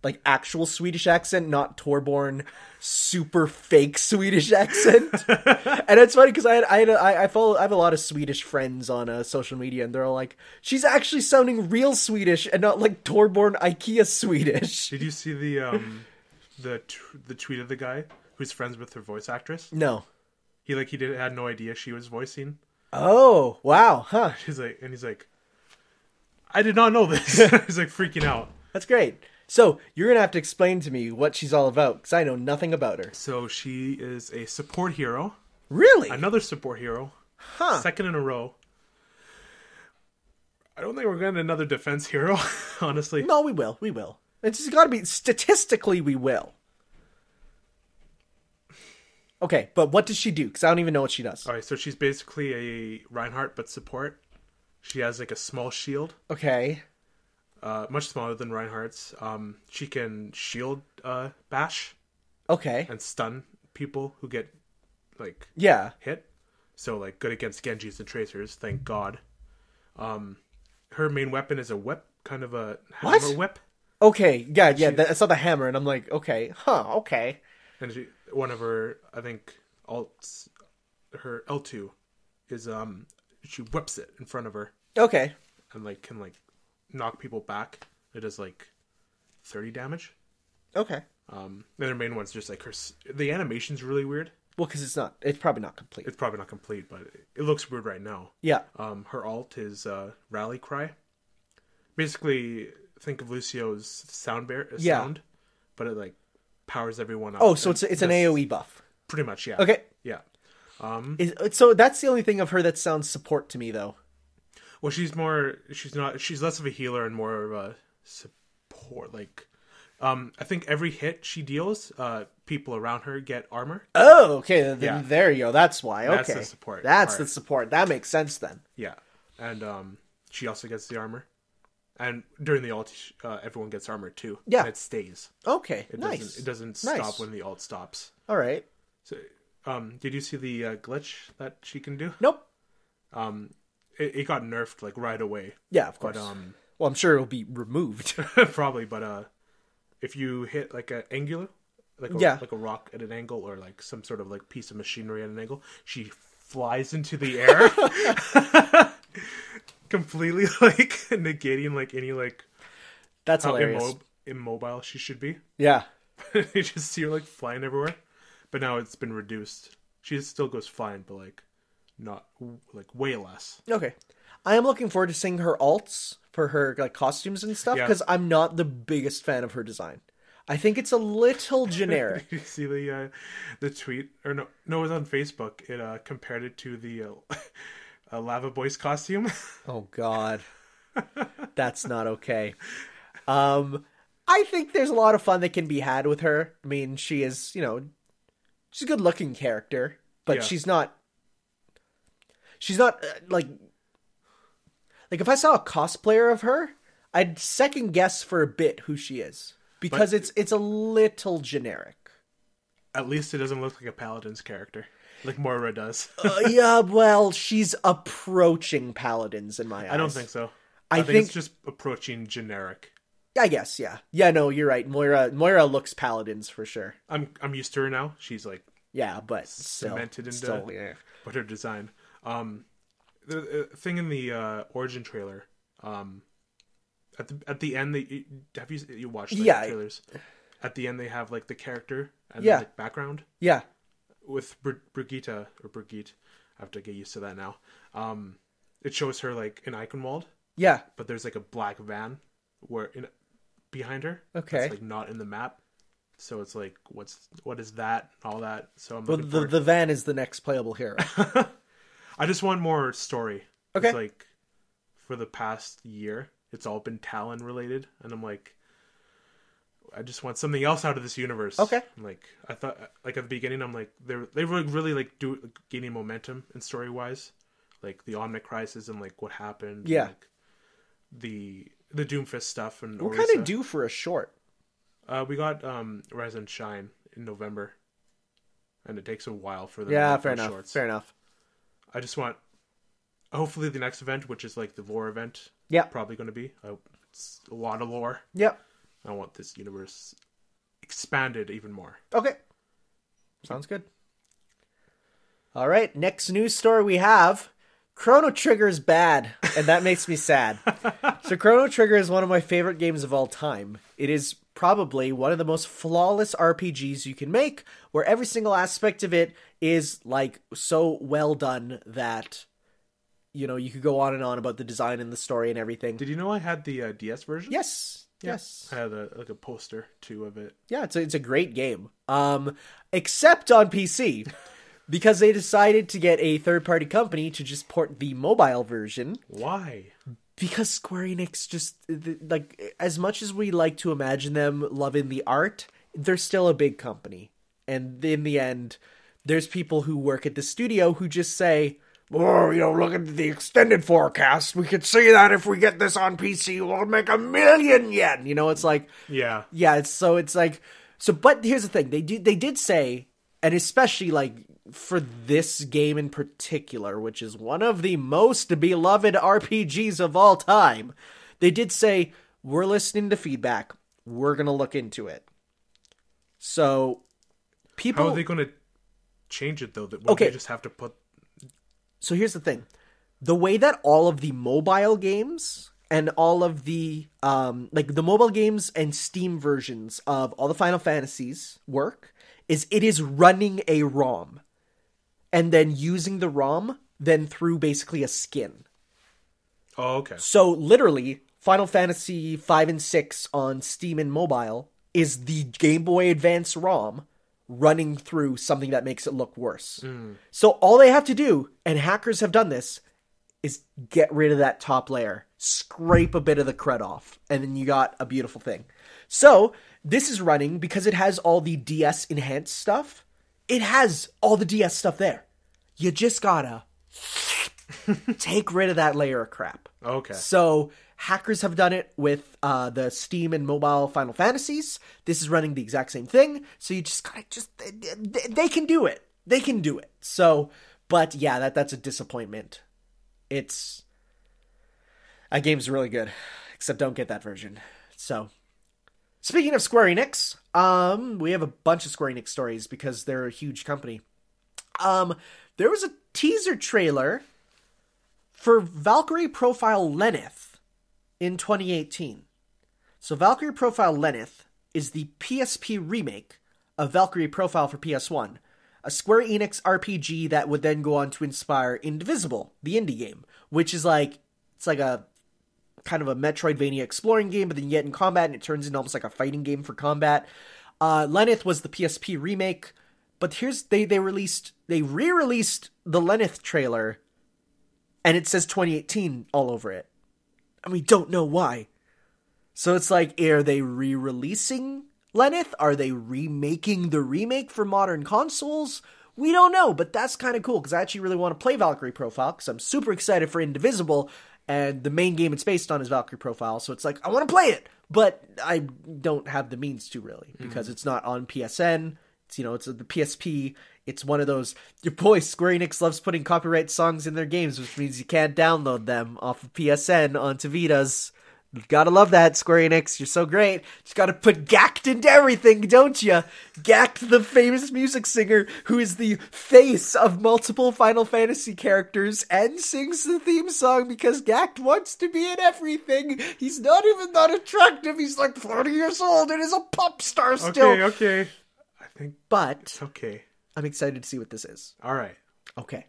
Like actual Swedish accent, not Torborn super fake Swedish accent. And it's funny because I have a lot of Swedish friends on social media, and they're all like, she's actually sounding real Swedish and not like Torborn IKEA Swedish. Did you see the tweet of the guy who's friends with her voice actress? No. He had no idea she was voicing. Oh, wow, huh. He's like, I did not know this. He's like freaking out. That's great. So, you're going to have to explain to me what she's all about, because I know nothing about her. So, she is a support hero. Really? Another support hero. Huh. Second in a row. I don't think we're getting another defense hero, honestly. No, we will. We will. It's just got to be, statistically, we will. Okay, but what does she do? Because I don't even know what she does. Alright, so she's basically a Reinhardt, but support. She has like a small shield. Okay. Much smaller than Reinhardt's. She can shield bash. Okay. And stun people who get hit. So like good against Genjis and Tracers, thank God. Her main weapon is a whip, kind of a hammer whip. Okay, yeah, I saw the hammer and I'm like, okay, okay. And one of her, I think, alts, her L2 is she whips it in front of her. Okay. And can knock people back. It does 30 damage. Okay. And her main one's just the animation's really weird. Well, because it's probably not complete. It's probably not complete, but it looks weird right now. Yeah. Her alt is Rally Cry. Basically, think of Lucio's sound, but it powers everyone up. Oh, so it's an AoE buff. Pretty much, yeah. Okay. Yeah. So that's the only thing of her that sounds support to me, though. Well, she's less of a healer and more of a support. Like, I think every hit she deals, people around her get armor. Oh, okay. Then there you go. That's why. Okay. That's the support. That's the support. That makes sense then. Yeah. And she also gets the armor. And during the ult, everyone gets armor too. Yeah. And it stays. Okay. It doesn't stop when the ult stops. All right. So, did you see the glitch that she can do? Nope. It got nerfed like right away. Yeah, of course. But, well, I'm sure it'll be removed. Probably, but if you hit like an angular, like a rock at an angle, or like some sort of like piece of machinery at an angle, she flies into the air, completely like negating like any like that's hilarious. Immobile she should be. Yeah, you just see her like flying everywhere, but now it's been reduced. She still goes flying, but like not like way less. Okay, I am looking forward to seeing her alts for her like costumes and stuff because I'm not the biggest fan of her design. I think it's a little generic. You see the tweet, or no, it was on Facebook. It compared it to the Lava Boy's costume. Oh God, that's not okay. I think there's a lot of fun that can be had with her. I mean, she is, she's a good-looking character, but she's not like if I saw a cosplayer of her, I'd second guess for a bit who she is because it's a little generic. At least it doesn't look like a paladin's character, like Moira does. Yeah, well, she's approaching paladins in my eyes. I don't think so. I think it's just approaching generic. I guess, yeah. Yeah, no, you're right. Moira looks paladins for sure. I'm used to her now. She's like but cemented into but her design. The thing in the origin trailer, at the end you watched the trailers? At the end they have like the character and the like, background. Yeah. With Brigitte. I have to get used to that now. It shows her like in Eichenwald. Yeah. But there's like a black van behind her. Okay. It's like not in the map. So it's like what is that? All that. So I'm the van is the next playable hero. I just want more story. Okay. It's like for the past year, it's all been Talon related, and I'm like, I just want something else out of this universe. Okay. Like I thought, like at the beginning, I'm like they were really like gaining momentum in story wise, like the Omnic Crisis and like what happened. Yeah. And, like, the Doomfist stuff and we're kind of due for a short. We got Rise and Shine in November, and it takes a while for them. Yeah, fair enough. Shorts. Fair enough. I just want, hopefully, the next event, which is like the lore event. Yeah, probably going to be. It's a lot of lore. Yep. I want this universe expanded even more. Okay. Sounds good. All right, next news story we have. Chrono Trigger is bad, and that makes me sad. So Chrono Trigger is one of my favorite games of all time. It is probably one of the most flawless RPGs you can make, where every single aspect of it is like so well done that you could go on and on about the design and the story and everything. Did you know I had the DS version? Yes. Yeah. Yes. I had a poster too of it. Yeah, it's a great game. Except on PC. Because they decided to get a third-party company to just port the mobile version. Why? Because Square Enix just, like, as much as we like to imagine them loving the art, they're still a big company. And in the end, there's people who work at the studio who just say, oh, look at the extended forecast. We could see that if we get this on PC, we'll make 1 million yen. It's like... Yeah. Yeah, it's like... So, but here's the thing. They did say, and especially, like... for this game in particular, which is one of the most beloved RPGs of all time, they did say, we're listening to feedback. We're going to look into it. So, people... How are they going to change it, though? They just have to put... So here's the thing. The way that all of the mobile games and all of the... like, the mobile games and Steam versions of all the Final Fantasies work is it is running a ROM. And then using the ROM then through basically a skin. Oh, okay. So literally, Final Fantasy 5 and 6 on Steam and mobile is the Game Boy Advance ROM running through something that makes it look worse. So all they have to do, and hackers have done this, is get rid of that top layer, scrape a bit of the crud off, and then you got a beautiful thing. So this is running because it has all the DS enhanced stuff. It has all the DS stuff there. You just gotta take rid of that layer of crap. Okay. So hackers have done it with the Steam and mobile Final Fantasies. This is running the exact same thing. So you just gotta they can do it. They can do it. So, but yeah, that's a disappointment. That game's really good, except don't get that version. So, speaking of Square Enix, we have a bunch of Square Enix stories because they're a huge company. There was a teaser trailer for Valkyrie Profile Lenneth in 2018. So Valkyrie Profile Lenneth is the PSP remake of Valkyrie Profile for PS1, a Square Enix RPG that would then go on to inspire Indivisible, the indie game, which is it's like a kind of a Metroidvania exploring game, but then you get in combat and it turns into almost like a fighting game for combat. Lenneth was the PSP remake, but they re-released the Lenneth trailer, and it says 2018 all over it, and we don't know why. So it's like, are they re-releasing Lenneth? Are they remaking the remake for modern consoles? We don't know, but that's kind of cool, because I actually really want to play Valkyrie Profile, because I'm super excited for Indivisible, and the main game it's based on is Valkyrie Profile, so it's like, I want to play it, but I don't have the means to, really, because it's not on PSN, it's the PSP, it's one of those, your boy Square Enix loves putting copyright songs in their games, which means you can't download them off of PSN onto Vitas. You gotta love that, Square Enix. You're so great. Just gotta put Gact into everything, don't you? Gact, the famous music singer who is the face of multiple Final Fantasy characters and sings the theme song because Gact wants to be in everything. He's not even that attractive. He's like 40 years old and is a pop star still. Okay. I think it's okay. I'm excited to see what this is. All right. Okay.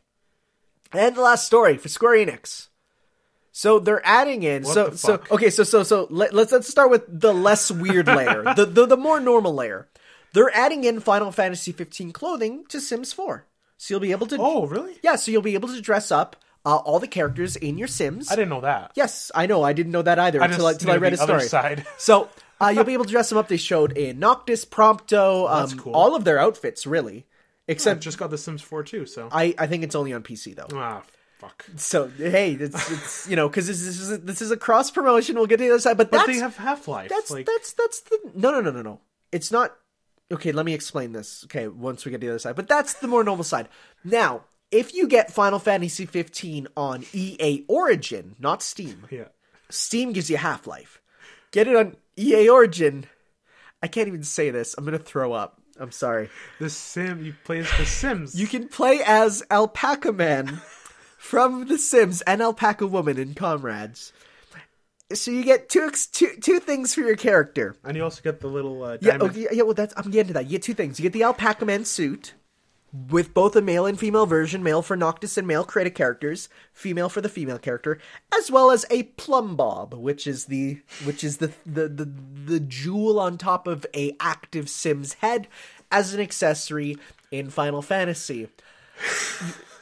And the last story for Square Enix. So they're adding in. Let's start with the less weird layer, the more normal layer. They're adding in Final Fantasy 15 clothing to Sims 4. So you'll be able to. Oh, really? Yeah. So you'll be able to dress up all the characters in your Sims. I didn't know that. Yes, I know. I didn't know that either until I read a story. Other side. So you'll be able to dress them up. They showed in Noctis, Prompto, That's cool. all of their outfits really, except I just got the Sims 4 too. So I think it's only on PC though. Ah. Fuck. So hey, it's because this is a cross promotion. We'll get to the other side, but they have Half-Life. That's the no. It's not. Okay, let me explain this. Okay, once we get to the other side, but that's the more normal side. Now, if you get Final Fantasy 15 on EA Origin, not Steam. Yeah. Steam gives you Half-Life. Get it on EA Origin. I can't even say this. I'm gonna throw up. I'm sorry. You play as the Sims. You can play as Alpaca Man. From The Sims and Alpaca Woman in Comrades. So you get two things for your character. And you also get the little diamond. I'm getting to that. You get two things. You get the Alpaca Man suit with both a male and female version, male for Noctis and male creative characters, female for the female character, as well as a plumb bob, which is the jewel on top of a active Sim's head as an accessory in Final Fantasy.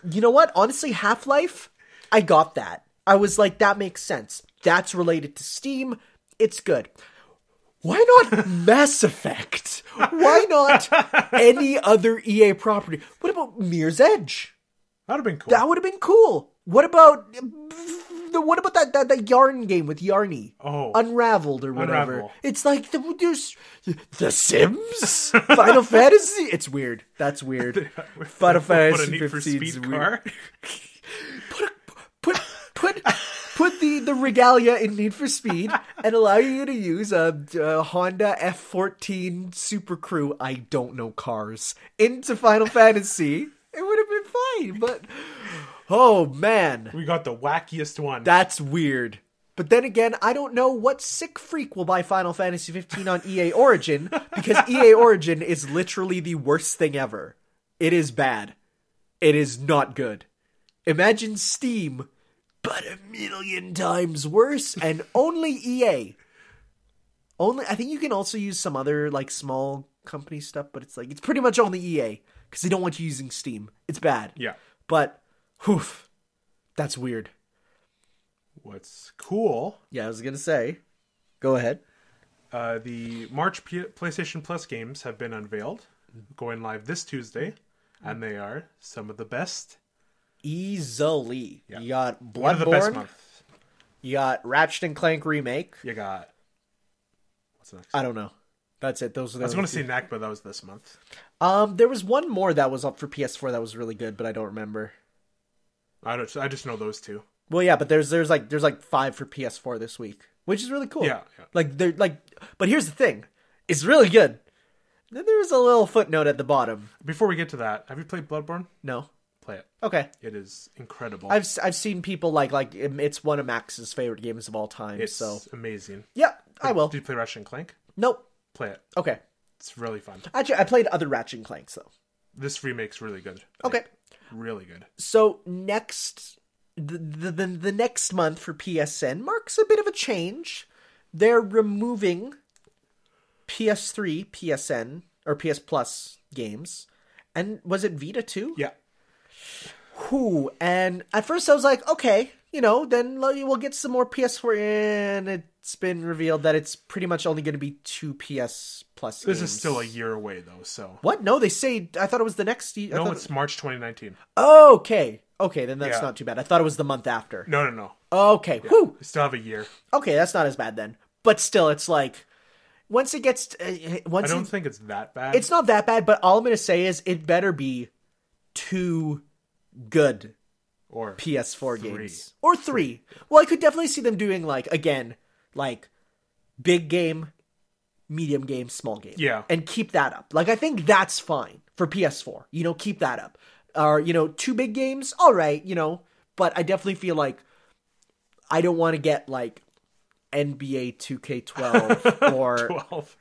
You know what? Honestly, Half-Life, I got that. I was like, that makes sense. That's related to Steam. It's good. Why not Mass Effect? Why not any other EA property? What about Mirror's Edge? That would have been cool. That would have been cool. What about that yarn game with Yarny? Oh. Unraveled or whatever. Unravel. It's like there's The Sims? Final Fantasy? It's weird. That's weird. Final Fantasy 15 is weird. Put the regalia in Need for Speed and allow you to use a Honda F14 Super Crew, I don't know cars, into Final Fantasy. It would have been fine, but oh man. We got the wackiest one. That's weird. But then again, I don't know what sick freak will buy Final Fantasy 15 on EA Origin, because EA Origin is literally the worst thing ever. It is bad. It is not good. Imagine Steam, but 1,000,000 times worse, and only EA. I think you can also use some other like small company stuff, but it's pretty much only EA, because they don't want you using Steam. It's bad. Yeah. But, that's weird. what's cool. Yeah, I was going to say. Go ahead. The March PlayStation Plus games have been unveiled, going live this Tuesday, and they are some of the best. Easily. Yeah. You got Bloodborne. One of the best months. You got Ratchet and Clank Remake. You got... What's next? I don't know. That's it. Those are the I was going to say NAC, but that was this month. There was one more that was up for PS4 that was really good, but I don't remember. I just know those two. Well, yeah, but there's like 5 for PS4 this week, which is really cool. Yeah. But here's the thing, it's really good. Then there's a little footnote at the bottom. Before we get to that, have you played Bloodborne? No. Play it. Okay. It is incredible. I've seen people like it's one of Max's favorite games of all time. It's so amazing. Yeah, I will. Did you play Ratchet and Clank? Nope. Play it. Okay. It's really fun. Actually, I played other Ratchet and Clanks though. This remake's really good. Okay. Really good. So the next month for PSN marks a bit of a change. They're removing PS3, PSN, or PS Plus games. And was it Vita too? Yeah. Whew. And at first I was like, okay, then we'll get some more PS4. And it's been revealed that it's pretty much only going to be 2 PS Plus games. This is still a year away though, so. What? No, they say, I thought it was the next year. No, it's March 2019. Okay. Okay, then that's not too bad. I thought it was the month after. No. Okay. Yeah. Whew. We still have a year. Okay, that's not as bad then. But still, it's like, once it gets... I don't think it's that bad. It's not that bad, but all I'm going to say is it better be 2 good or PS4 3. games. Or 3. Well, I could definitely see them doing, big game, medium game, small game. Yeah. And keep that up. I think that's fine for PS4. Keep that up. Or, 2 big games, all right, but I definitely feel like I don't want to get, NBA 2K12 or 12.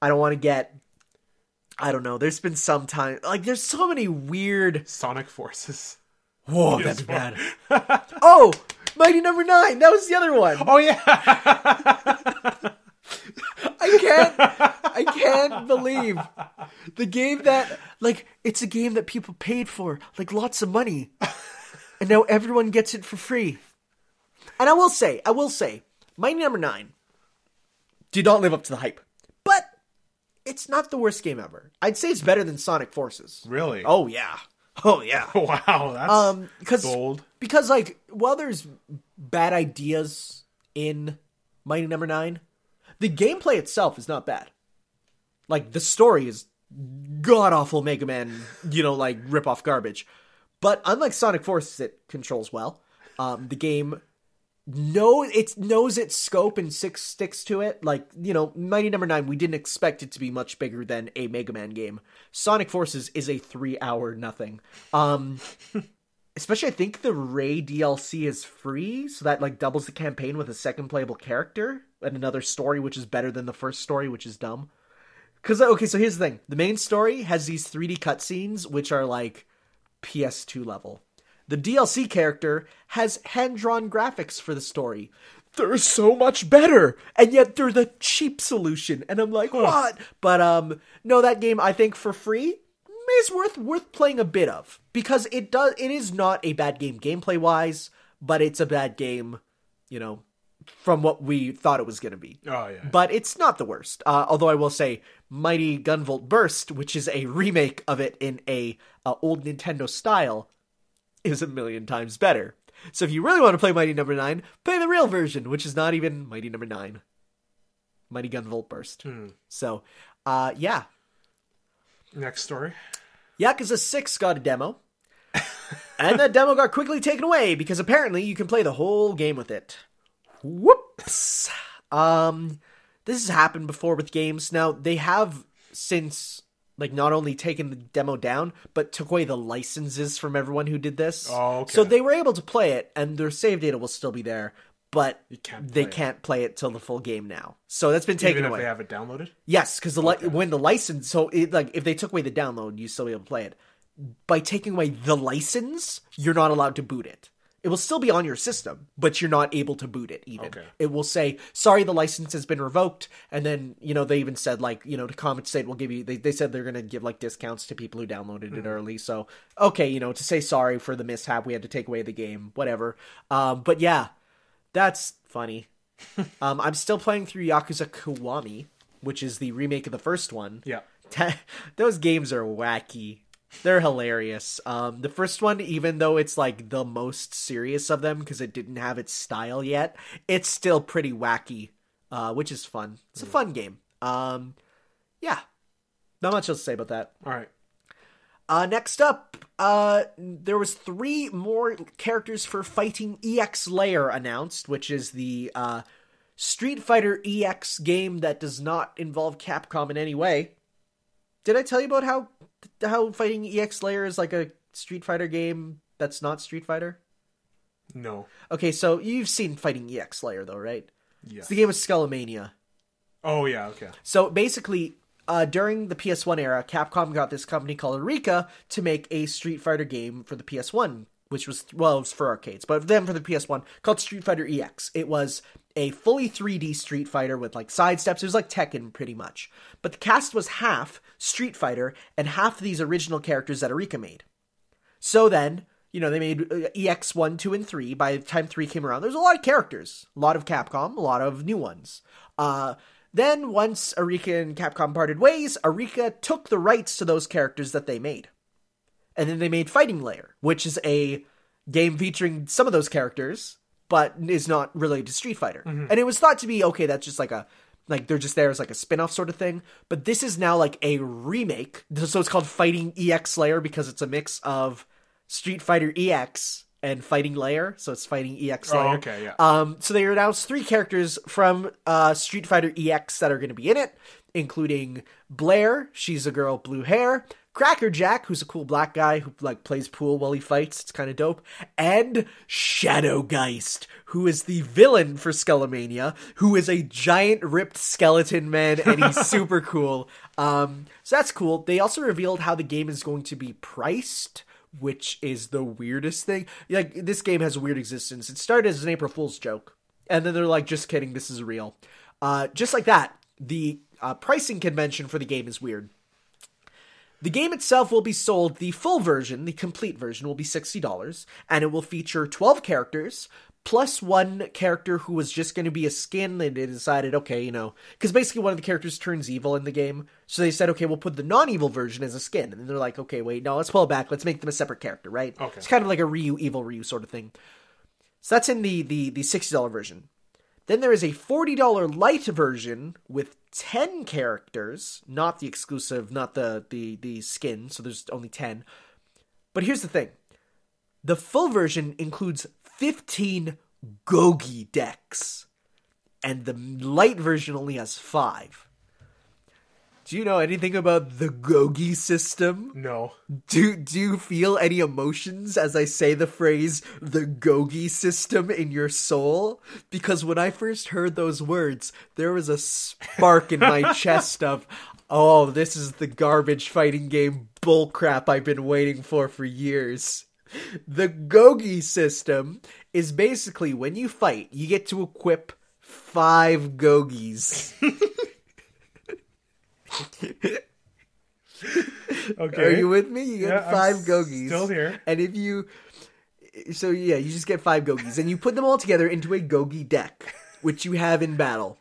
I don't want to get, I don't know, there's been some time, there's so many weird... Sonic Forces. Whoa, that's bad. Oh, Mighty Number 9, that was the other one. Oh, yeah. I can't believe the game that, it's a game that people paid for, lots of money. And now everyone gets it for free. And I will say, Mighty Number 9 did not live up to the hype. But it's not the worst game ever. I'd say it's better than Sonic Forces. Really? Oh, yeah. Wow, that's bold. Because, while there's bad ideas in Mighty Number 9, the gameplay itself is not bad. The story is god-awful Mega Man, rip-off garbage. But unlike Sonic Forces, it controls well. The game knows its scope and sticks to it. Mighty Number 9, we didn't expect it to be much bigger than a Mega Man game. Sonic Forces is a 3-hour nothing. Especially, I think the Ray DLC is free, so that, doubles the campaign with a second playable character and another story, which is better than the first story, which is dumb. Because, okay, so here's the thing. The main story has these 3D cutscenes, which are, PS2 level. The DLC character has hand-drawn graphics for the story. They're so much better, and yet they're the cheap solution. And I'm like, what? But, no, that game, I think, for free, is worth playing a bit of. Because it is not a bad game gameplay-wise, but it's a bad game, from what we thought it was going to be. Oh, yeah. But it's not the worst. Although I will say, Mighty Gunvolt Burst, which is a remake of it in a old Nintendo style, is a million times better. So if you really want to play Mighty Number 9, play the real version, which is not even Mighty Number 9. Mighty Gunvolt Burst. So, yeah. Next story. Yakuza 6 got a demo. And that demo got quickly taken away, because apparently you can play the whole game with it. Whoops. This has happened before with games. Now, they have since, not only taken the demo down, but took away the licenses from everyone who did this. Oh, okay. So they were able to play it, and their save data will still be there, but they can't play it till the full game now. So that's been taken away. Even if they have it downloaded? Yes, because when the license, if they took away the download, you still be able to play it. By taking away the license, you're not allowed to boot it. It will still be on your system, but you're not able to boot it even. Okay. It will say, sorry, the license has been revoked. And then, they even said, to compensate, we'll give you, they said they're going to give, discounts to people who downloaded it early. So, okay, to say sorry for the mishap, we had to take away the game, whatever. But yeah, That's funny. I'm still playing through Yakuza Kiwami, which is the remake of the first one. Yeah. Those games are wacky. They're hilarious. The first one, even though it's like the most serious of them because it didn't have its style yet, it's still pretty wacky, which is fun. It's a fun game. Yeah. Not much else to say about that. All right. Next up, there was 3 more characters for Fighting EX Layer announced, which is the Street Fighter EX game that does not involve Capcom in any way. Did I tell you about how Fighting EX Layer is like a Street Fighter game that's not Street Fighter? No. Okay, so you've seen Fighting EX Layer though, right? Yeah. It's the game with Skullomania. Oh, yeah, okay. So basically, during the PS1 era, Capcom got this company called Eureka to make a Street Fighter game for the PS1, which was, well, it was for arcades, but then for the PS1, called Street Fighter EX. It was a fully 3D Street Fighter with, like, side steps. It was like Tekken, pretty much. But the cast was half Street Fighter and half these original characters that Eureka made. So then, you know, they made EX 1, 2, and 3. By the time 3 came around, there's a lot of characters. A lot of Capcom, a lot of new ones. Then, once Eureka and Capcom parted ways, Eureka took the rights to those characters that they made. And then they made Fighting Layer, which is a game featuring some of those characters, but is not related to Street Fighter. Mm-hmm. And it was thought to be, okay, that's just like they're just there as like a spin-off sort of thing. But this is now like a remake. So it's called Fighting EX Layer because it's a mix of Street Fighter EX and Fighting Layer, so it's Fighting EX Layer. Oh, okay, yeah. So they announced 3 characters from Street Fighter EX that are going to be in it, including Blair, she's a girl, blue hair, Cracker Jack, who's a cool black guy who like plays pool while he fights, it's kind of dope, and Shadowgeist, who is the villain for Skullomania, who is a giant ripped skeleton man, and he's super cool. So that's cool. They also revealed how the game is going to be priced, which is the weirdest thing. Like, this game has a weird existence. It started as an April Fool's joke, and then they're like, just kidding, this is real. Just like that, the pricing convention for the game is weird. The game itself will be sold, the full version, the complete version, will be $60, and it will feature 12 characters, plus 1 character who was just going to be a skin, and they decided, okay, you know, because basically one of the characters turns evil in the game, so they said, okay, we'll put the non-evil version as a skin, and then they're like, okay, wait, no, let's pull it back, let's make them a separate character, right? Okay. It's kind of like a Ryu, evil Ryu sort of thing. So that's in the $60 version. Then there is a $40 light version with 10 characters, not the exclusive, not the skin, so there's only 10. But here's the thing. The full version includes 15 Gogi decks, and the light version only has 5. Do you know anything about the Gogi system? No. Do you feel any emotions as I say the phrase, the Gogi system, in your soul? Because when I first heard those words, there was a spark in my chest of, oh, this is the garbage fighting game bullcrap I've been waiting for years. The Gogi system is basically when you fight, you get to equip 5 Gogis. Okay. Are you with me? You get 5 Gogis. Still here. And if you... So yeah, you just get 5 Gogis. And you put them all together into a Gogi deck, which you have in battle.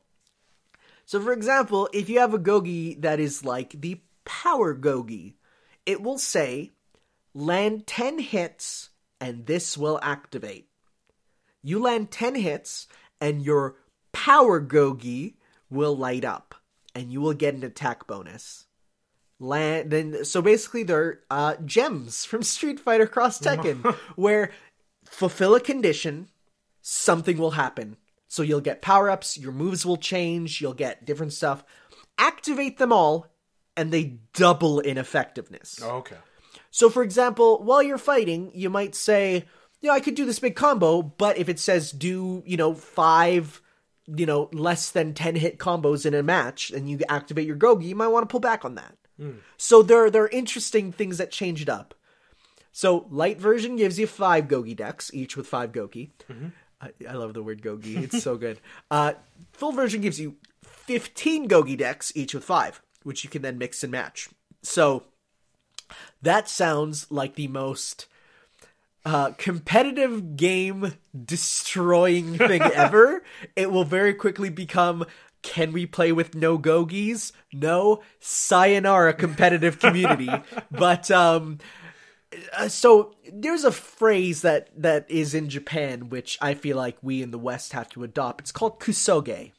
So for example, if you have a Gogi that is like the Power Gogi, it will say, land 10 hits and this will activate. You land 10 hits and your Power Gogi will light up. And you will get an attack bonus. So basically they're gems from Street Fighter Cross Tekken, where fulfill a condition, something will happen. So you'll get power-ups, your moves will change, you'll get different stuff. Activate them all, and they double in effectiveness. Oh, okay. So for example, while you're fighting, you might say, I could do this big combo, but if it says do, 5... less than 10 hit combos in a match, and you activate your Gogi, you might want to pull back on that. So there are interesting things that change it up. So light version gives you 5 Gogi decks, each with 5 Gogi. Mm-hmm. I love the word Gogi. It's so good. Full version gives you 15 Gogi decks, each with 5, which you can then mix and match. So that sounds like the most competitive game destroying thing ever, it will very quickly become, can we play with no gogies? No, sayonara competitive community. But so there's a phrase that is in Japan, which I feel like we in the West have to adopt. It's called kusoge.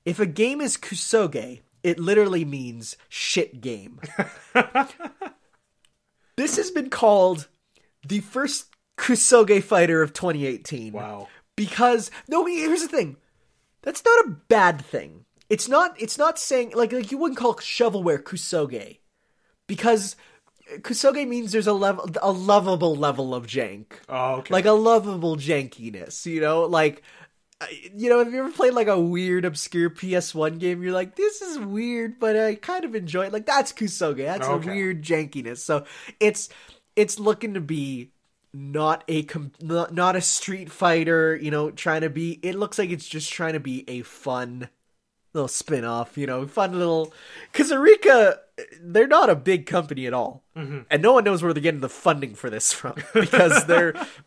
If a game is kusoge, it literally means shit game. This has been called the first kusoge fighter of 2018. Wow. Because, no, here's the thing. That's not a bad thing. It's not saying, like you wouldn't call shovelware kusoge. Because kusoge means there's a lovable level of jank. Oh, okay. Like a lovable jankiness, you know? Like, you know, have you ever played like a weird, obscure PS1 game? You're like, this is weird, but I kind of enjoy it. Like, that's kusoge. That's a weird jankiness. So it's looking to be not a Street Fighter, you know, trying to be, it looks like it's just trying to be a fun little spin-off, you know, fun little, because Eureka, they're not a big company at all. Mm-hmm. And no one knows where they're getting the funding for this from, because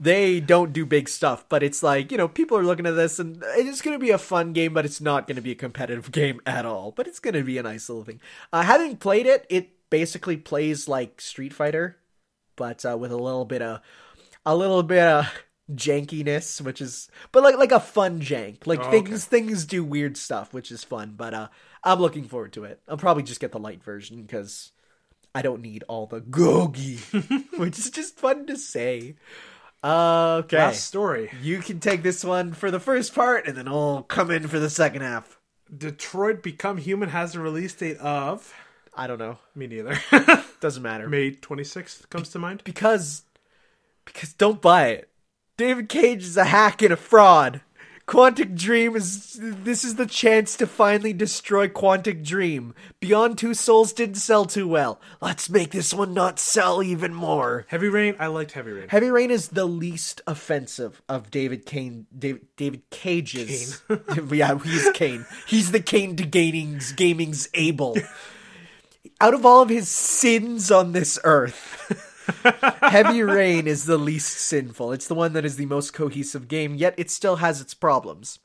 they don't do big stuff. But it's like, you know, people are looking at this and it's going to be a fun game, but it's not going to be a competitive game at all. But it's going to be a nice little thing. Having played it, it basically plays like Street Fighter, but with a little bit of jankiness, which is, but like a fun jank. Like things do weird stuff, which is fun. But I'm looking forward to it. I'll probably just get the light version because I don't need all the gogi, which is just fun to say. Okay, last story. You can take this one for the first part, and then I'll come in for the second half. Detroit Become Human has a release date of, I don't know. Me neither. Doesn't matter. May 26th comes to mind. Because don't buy it. David Cage is a hack and a fraud. Quantic Dream this is the chance to finally destroy Quantic Dream. Beyond Two Souls didn't sell too well. Let's make this one not sell even more. Heavy Rain, I liked Heavy Rain. Heavy Rain is the least offensive of David Cage's. Yeah, he's Kane. He's the Kane to gaming's Abel. Out of all of his sins on this earth, Heavy Rain is the least sinful. It's the one that is the most cohesive game, yet it still has its problems.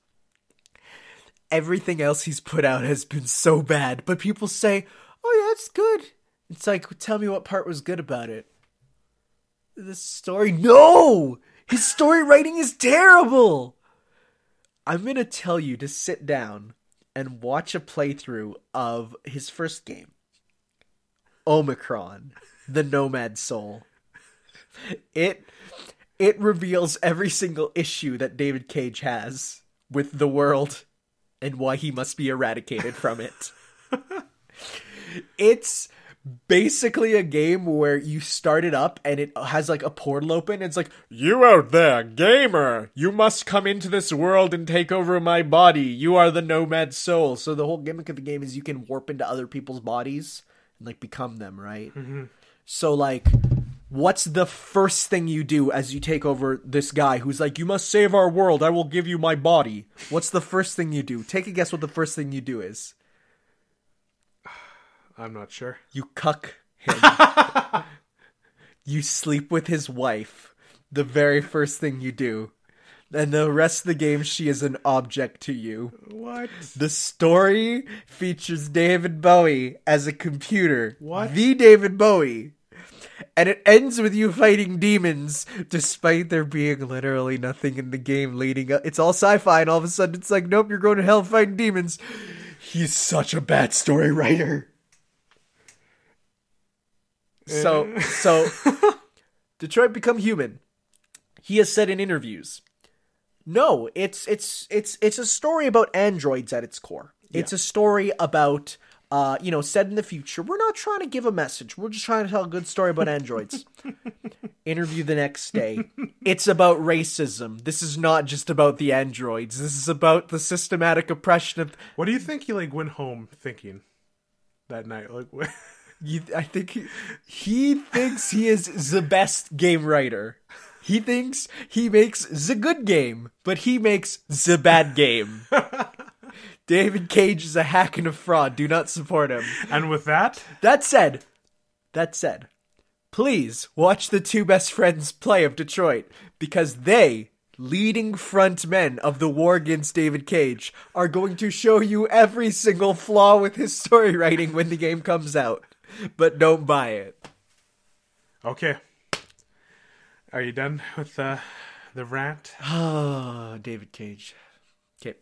Everything else he's put out has been so bad, but people say, oh yeah, it's good. It's like, tell me what part was good about it. The story? No! His story writing is terrible! I'm gonna tell you to sit down and watch a playthrough of his first game. Omicron. The Nomad Soul. It reveals every single issue that David Cage has with the world and why he must be eradicated from it. It's basically a game where you start it up and it has like a portal open. It's like, you out there, gamer, you must come into this world and take over my body. You are the Nomad Soul. So the whole gimmick of the game is you can warp into other people's bodies and like become them, right? Mm-hmm. So, like, what's the first thing you do as you take over this guy who's like, you must save our world, I will give you my body? What's the first thing you do? Take a guess what the first thing you do is. I'm not sure. You cuck him. You sleep with his wife. The very first thing you do. And the rest of the game, she is an object to you. What? The story features David Bowie as a computer. What? The David Bowie. And it ends with you fighting demons, despite there being literally nothing in the game leading up. It's all sci-fi, and all of a sudden it's like, nope, you're going to hell fighting demons. He's such a bad story writer. So Detroit Become Human. He has said in interviews, no, it's a story about androids at its core. Yeah. It's a story about, set in the future. We're not trying to give a message. We're just trying to tell a good story about androids. Interview the next day. It's about racism. This is not just about the androids. This is about the systematic oppression of... What do you think he, went home thinking that night? I think he thinks he is the best game writer. He thinks he makes the good game, but he makes the bad game. David Cage is a hack and a fraud. Do not support him. And with that? That said, please watch the two best friends play of Detroit, because they, leading front men of the war against David Cage, are going to show you every single flaw with his story writing when the game comes out. But don't buy it. Okay. Are you done with the rant? Oh, David Cage. Okay.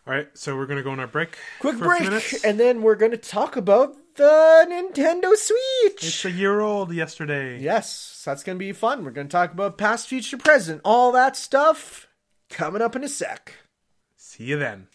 All right, so we're going to go on our break. Quick for a few break, minutes. and then we're going to talk about the Nintendo Switch. It's a year old yesterday. Yes, that's going to be fun. We're going to talk about past, future, present, all that stuff coming up in a sec. See you then.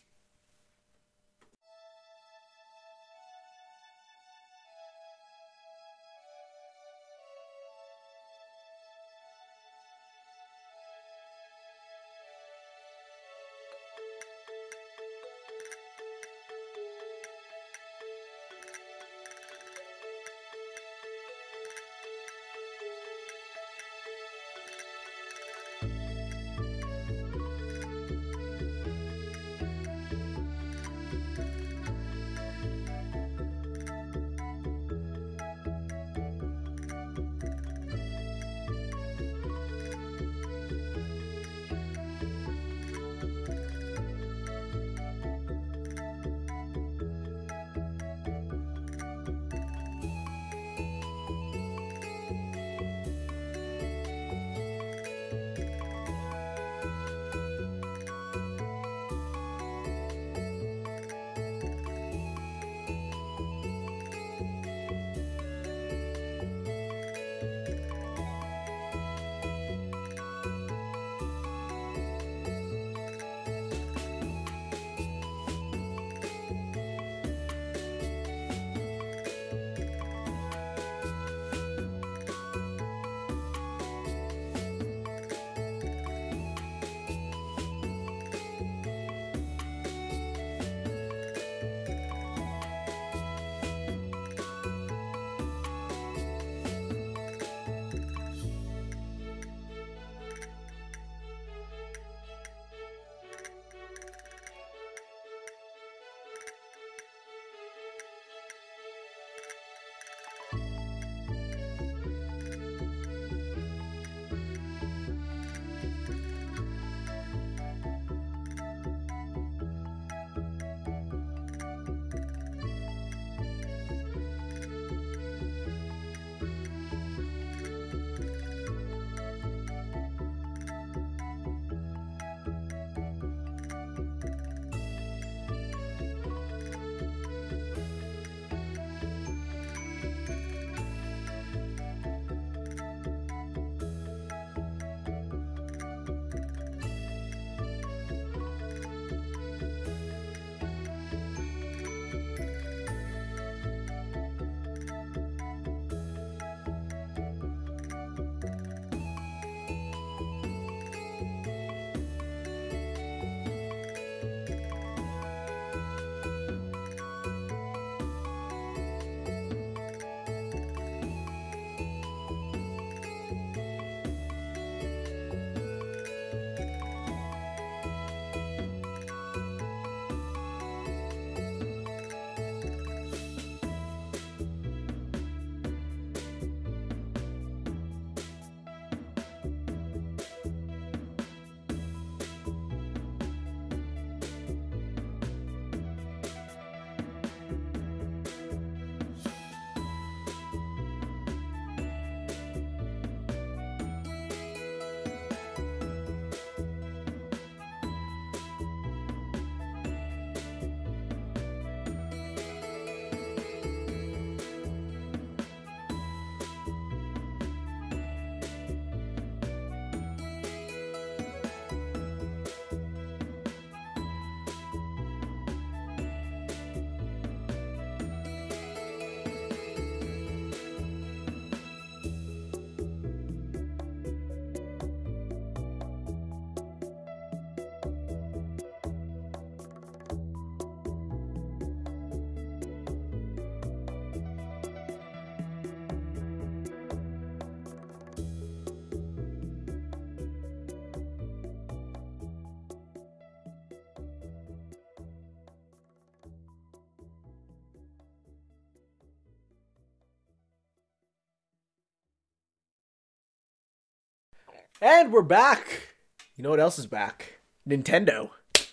And we're back. You know what else is back? Nintendo.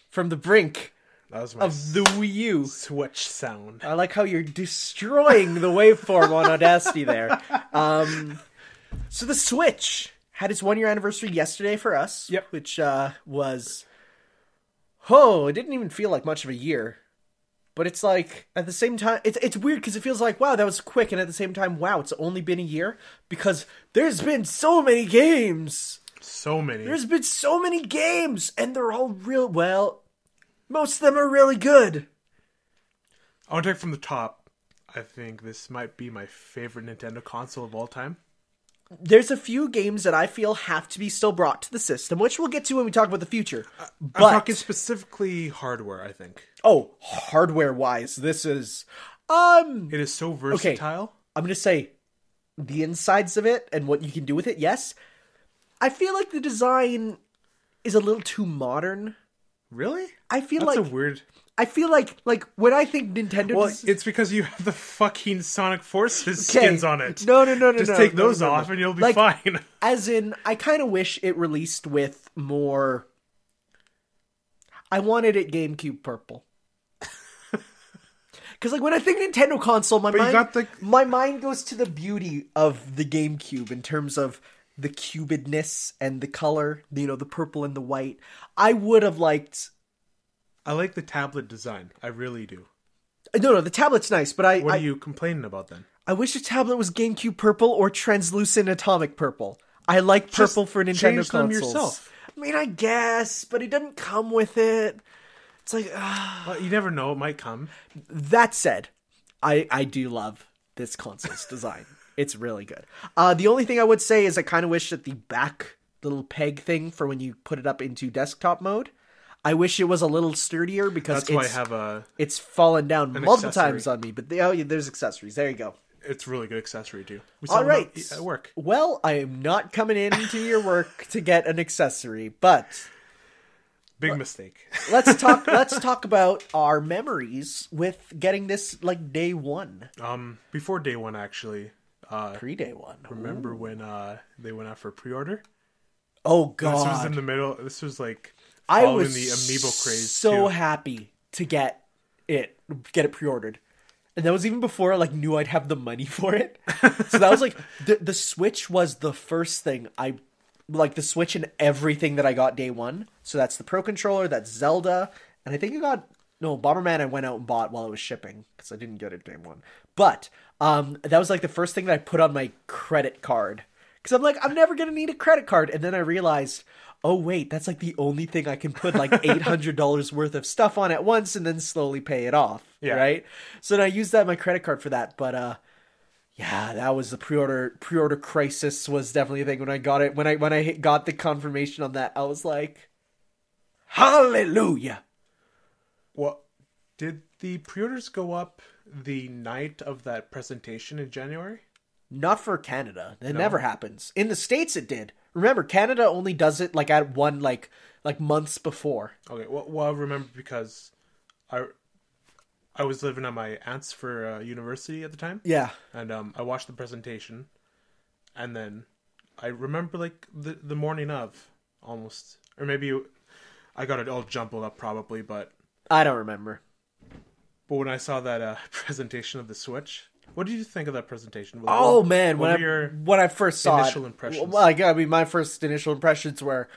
From the brink That was my of the Wii U. Switch sound. I like how you're destroying the waveform on Audacity there. So the Switch had its 1-year anniversary yesterday for us. Yep. Which was... Oh, it didn't even feel like much of a year. But it's like, at the same time, it's weird because it feels like, wow, that was quick. And at the same time, wow, it's only been a year. Because there's been so many games. So many. There's been so many games. And they're all real, well, most of them are really good. I want to take from the top. I think this might be my favorite Nintendo console of all time. There's a few games that I feel have to be still brought to the system, which we'll get to when we talk about the future. I'm talking specifically hardware, I think. Oh, hardware-wise, this is... It is so versatile. Okay, I'm going to say the insides of it and what you can do with it, yes. I feel like the design is a little too modern. Really? I feel That's like... a weird... I feel like when I think Nintendo... Well, it's because you have the fucking Sonic Forces skins on it. No. Just take those off and you'll be fine. As in, I kind of wish it released with more... I wanted it GameCube purple. Because like when I think Nintendo console, my mind goes to the beauty of the GameCube in terms of the cubedness and the color, the purple and the white. I would have liked... I like the tablet design. I really do. No, the tablet's nice, but What are you complaining about then? I wish the tablet was GameCube purple or translucent atomic purple. I like purple for Nintendo change consoles. them yourself. I mean, I guess, but it doesn't come with it. It's like, Well, you never know. It might come. That said, I do love this console's design. It's really good. The only thing I would say is I kind of wish that the back little peg thing for when you put it up into desktop mode, I wish it was a little sturdier because that's why I have it's fallen down multiple accessory. times on me. But there's accessories. There you go. It's a really good accessory too. All right, at work. Well, I am not coming into your work to get an accessory, but big mistake. Let's talk about our memories with getting this like day one. Before day one, actually. Pre-day one. Remember when they went out for pre-order? Oh God! This was in the middle. This was like following the amiibo craze. So happy to get it pre-ordered, and that was even before I knew I'd have the money for it. So that was like the Switch was the first thing the Switch and everything that I got day one. So that's the Pro Controller, that's Zelda, and I think Bomberman I went out and bought while it was shipping because I didn't get it day one. But that was the first thing that I put on my credit card. Because I'm like, I'm never going to need a credit card. And then I realized, oh, wait, that's the only thing I can put $800 worth of stuff on at once and then slowly pay it off. Yeah. Right? So then I used my credit card for that. But yeah, that was the pre-order crisis was definitely a thing when I got it. When I got the confirmation on that, I was like, hallelujah. Well, did the pre-orders go up the night of that presentation in January? Not for Canada. It never happens. In the States it did. Remember, Canada only does it at one months before. Okay, well I remember because I was living at my aunt's for university at the time. Yeah. And I watched the presentation, and then I remember the morning of almost, or maybe I got it all jumbled up probably, but I don't remember. But when I saw that presentation of the Switch. What did you think of that presentation? Man, when I first saw initial impressions? Well, my first initial impressions were,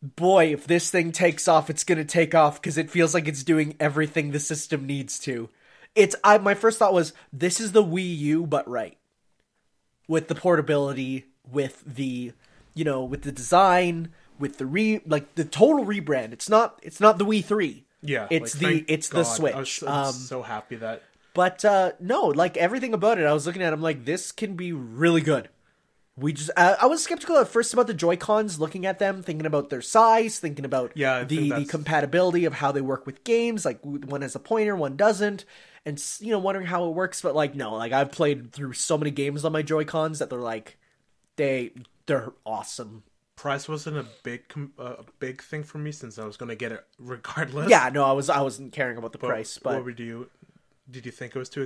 boy, if this thing takes off, it's going to take off because it feels like it's doing everything the system needs to. My first thought was, this is the Wii U, but right. With the portability, with the, with the design, with the total rebrand. It's not the Wii 3. Yeah. It's the Switch. I was so happy that. But, no, everything about it, I was looking at it, I'm like, this can be really good. I was skeptical at first about the Joy-Cons, looking at them, thinking about their size, thinking about the compatibility of how they work with games, one has a pointer, one doesn't, and, wondering how it works, but, no, I've played through so many games on my Joy-Cons that they're awesome. Price wasn't a big thing for me since I was going to get it regardless. Yeah, no, I wasn't caring about the price, but... What would you... Did you think it was too No,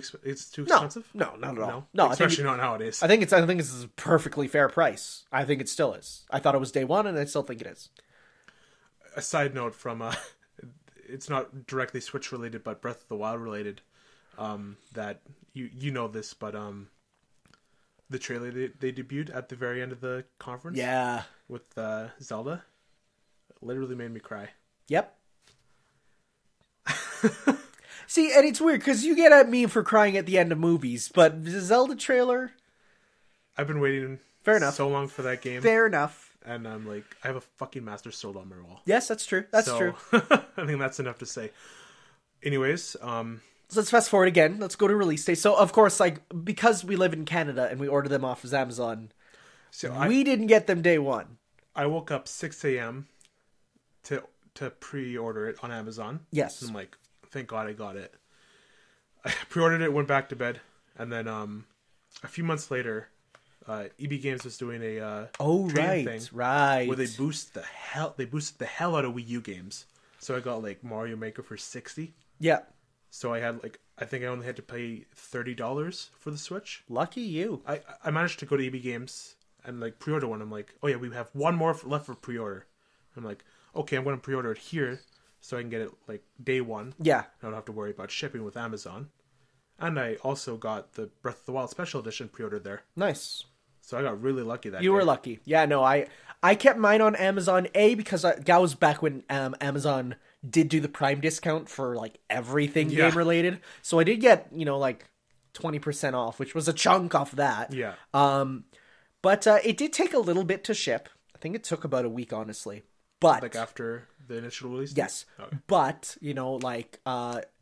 expensive? no, not at all. No, No, especially not nowadays. I think it's a perfectly fair price. I think it still is. I thought it was day one, and I still think it is. A side note from it's not directly Switch related, but Breath of the Wild related. That you know this, but the trailer they debuted at the very end of the conference, Yeah. with Zelda, it literally made me cry. Yep. See, and it's weird because you get at me for crying at the end of movies, but the Zelda trailer. I've been waiting Fair enough. so long for that game, Fair enough. and I'm like, I have a fucking Master Sword on my wall. Yes, that's true. That's true. I think that's enough to say. Anyways, So let's fast forward again. Let's go to release day. So, of course, like, because we live in Canada and we order them off of Amazon, we didn't get them day one. I woke up 6 a.m. to pre-order it on Amazon. Yes. And I'm like, thank God I got it. I pre-ordered it, went back to bed, and then a few months later, EB Games was doing a trading thing right. where they boosted the hell out of Wii U games. So I got like Mario Maker for $60. Yeah. So I had I think I only had to pay $30 for the Switch. Lucky you. I managed to go to EB Games and like pre-order one. I'm like, oh yeah, we have one more left for pre-order. I'm like, okay, I'm going to pre-order it here so I can get it like day one. Yeah. I don't have to worry about shipping with Amazon. And I also got the Breath of the Wild Special Edition pre-ordered there. Nice. So I got really lucky that You were lucky. Yeah, no, I kept mine on Amazon, because that was back when Amazon did do the Prime discount for like everything game related. So I did get, like 20% off, which was a chunk off that. Yeah. But it did take a little bit to ship. I think it took about a week, honestly. But like after the initial release? Yes. Okay. But,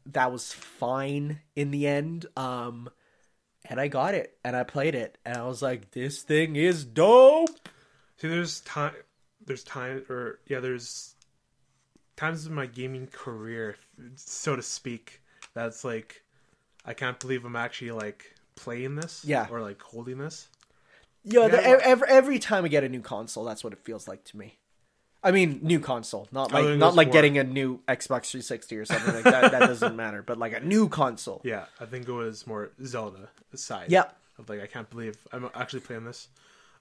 that was fine in the end. And I got it, and I played it, and I was like, this thing is dope! See, there's times in my gaming career, so to speak, that's like, I can't believe I'm actually like playing this, or like holding this. Yeah, every time I get a new console, that's what it feels like to me. I mean, new console, not like getting a new Xbox 360 or something like that. That doesn't matter, but like a new console. Yeah, I think it was more Zelda side. Yeah, of like, I can't believe I'm actually playing this.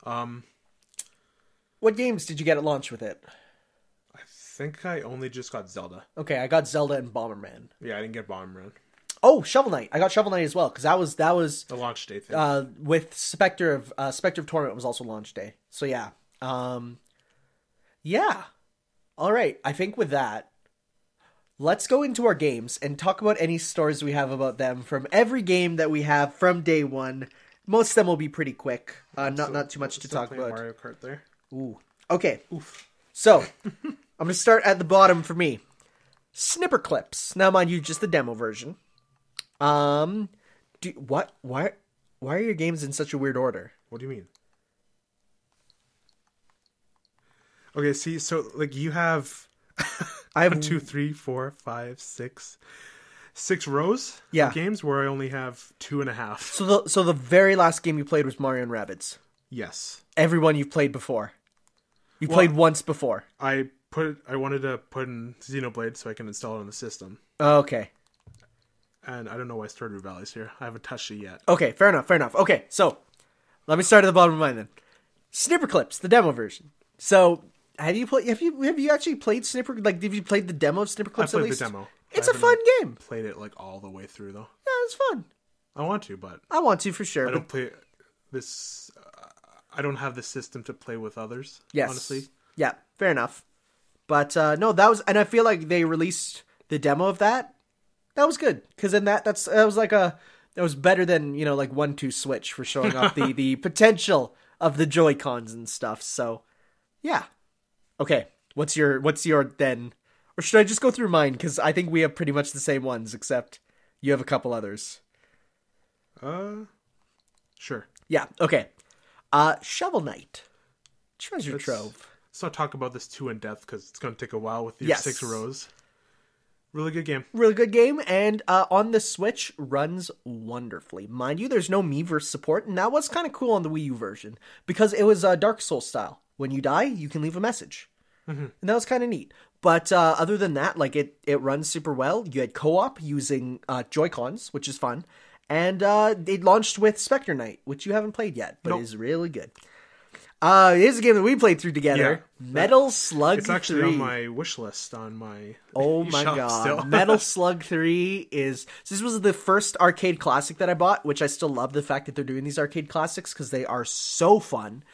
What games did you get at launch with it? I think I only just got Zelda. Okay, I got Zelda and Bomberman. Yeah, I didn't get Bomberman. Oh, Shovel Knight. I got Shovel Knight as well, because that was the launch day thing. With Spectre of Torment was also launch day. So yeah. Yeah. All right. I think with that, let's go into our games and talk about any stories we have about them from every game that we have from day one. Most of them will be pretty quick. Not too much to talk about. Mario Kart there. Ooh. Okay. Oof. So, I'm going to start at the bottom for me. Snipper clips. Now, mind you, just the demo version. Why are your games in such a weird order? What do you mean? Okay, see, so like you have I have 1, 2, 3, 4, 5, 6 rows of games where I only have 2.5. So the very last game you played was Mario and Rabbids. Yes. Everyone you've played before. You played once before. I wanted to put in Xenoblade so I can install it on the system. Oh, okay. And I don't know why Stardew Valley's here. I haven't touched it yet. Okay, fair enough. Okay, so let me start at the bottom of mine then. Snipper clips, the demo version. So have you actually played Snipper? Like, have you played the demo of Snipper clips? I played at least? the demo. It's a fun game. Played it like all the way through though. Yeah, it's fun. I want to, but I want to for sure. I don't play this. I don't have the system to play with others. Yes. Honestly. Yeah, fair enough. But no, that was, and I feel like they released the demo of that. That was good because then that was better than like 1-2 Switch for showing off the potential of the Joy-Cons and stuff. So yeah. Okay, what's your then? Or should I just go through mine? Because I think we have pretty much the same ones, except you have a couple others. Sure. Yeah, okay. Shovel Knight. Treasure Trove. Let's not talk about this too in depth, because it's going to take a while with your 6 rows. Really good game. Really good game, and on the Switch, runs wonderfully. Mind you, there's no Miiverse support, and that was kind of cool on the Wii U version, because it was Dark Souls style. When you die, you can leave a message. and that was kind of neat. But other than that, like it runs super well. You had co-op using Joy-Cons, which is fun, and it launched with Spectre Knight, which you haven't played yet, but is really good. Here's a game that we played through together. Yeah. Metal Slug 3. It's actually on my wish list on my Oh my god. Still. Metal Slug 3 is... So this was the first arcade classic that I bought, which I still love the fact that they're doing these arcade classics because they are so fun.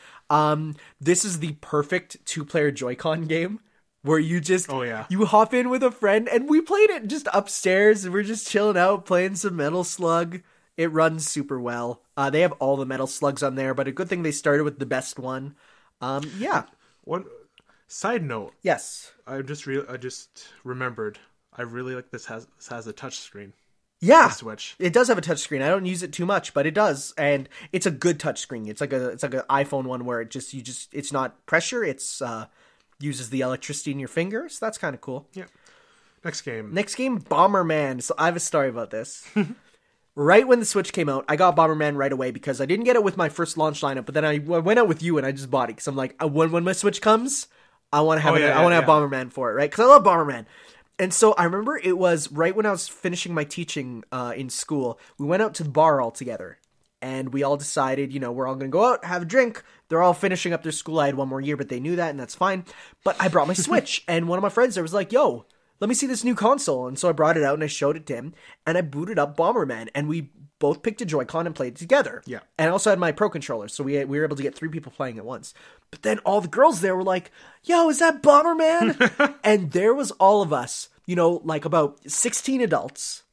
This is the perfect 2-player Joy-Con game where you just... You hop in with a friend, and we played it just upstairs, and we're just chilling out playing some Metal Slug. It runs super well. They have all the Metal Slugs on there, but a good thing they started with the best one. One side note. Yes. I just remembered. I really like this has a touch screen. Yeah. The Switch. It does have a touch screen. I don't use it too much, but it does, and it's a good touch screen. It's like an iPhone one where it's not pressure. It's uses the electricity in your fingers. That's kind of cool. Yeah. Next game, Bomberman. So I have a story about this. Right when the Switch came out, I got Bomberman right away because I didn't get it with my first launch lineup, but then I went out with you and I just bought it because I'm like, when my Switch comes, I want to have have Bomberman for it, right? Because I love Bomberman. And so I remember it was right when I was finishing my teaching in school. We went out to the bar all together, and we all decided, we're all going to go out, have a drink. They're all finishing up their school. I had one more year, but they knew that, and that's fine. But I brought my Switch, and one of my friends there was like, yo, let me see this new console. And so I brought it out and I showed it to him, and I booted up Bomberman, and we both picked a Joy-Con and played it together. Yeah. And I also had my Pro controller, so we were able to get 3 people playing at once. But then all the girls there were like, yo, is that Bomberman? And there was all of us, like about 16 adults,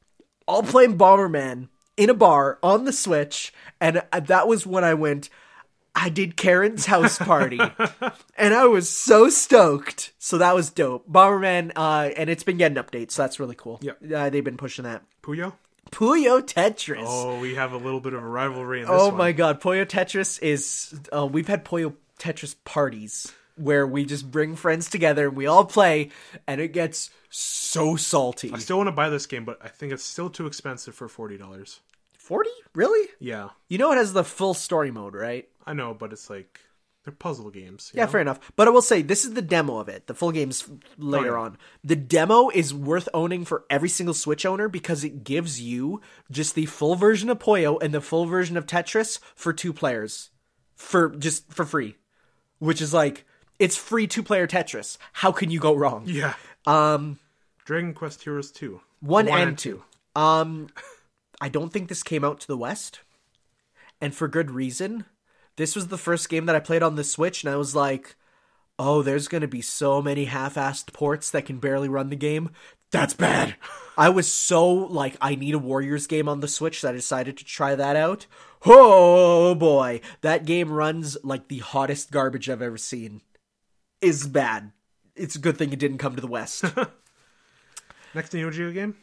all playing Bomberman in a bar on the Switch. And that was when I did Karen's house party, and I was so stoked. So that was dope. Bomberman, and it's been getting updates, so that's really cool. Yeah, they've been pushing that. Puyo Tetris. Oh, we have a little bit of a rivalry in this one. Oh my god, Puyo Tetris is... we've had Puyo Tetris parties where we just bring friends together and we all play, and it gets so salty. I still want to buy this game, but I think it's still too expensive for $40. 40? Really? Yeah. It has the full story mode, right? I know, but it's like, they're puzzle games. Yeah, fair enough. But I will say, this is the demo of it. The full game's later on. The demo is worth owning for every single Switch owner because it gives you just the full version of Puyo and the full version of Tetris for 2 players. For free. Which is like, it's free 2-player Tetris. How can you go wrong? Yeah. Dragon Quest Heroes 2. 1 and 2. I don't think this came out to the West. And for good reason. This was the first game that I played on the Switch, and I was like, oh, there's going to be so many half-assed ports that can barely run the game. That's bad. I was so like, I need a Warriors game on the Switch, that I decided to try that out. Oh boy, that game runs like the hottest garbage I've ever seen. Is bad. It's a good thing it didn't come to the West. Next Neo Geo game?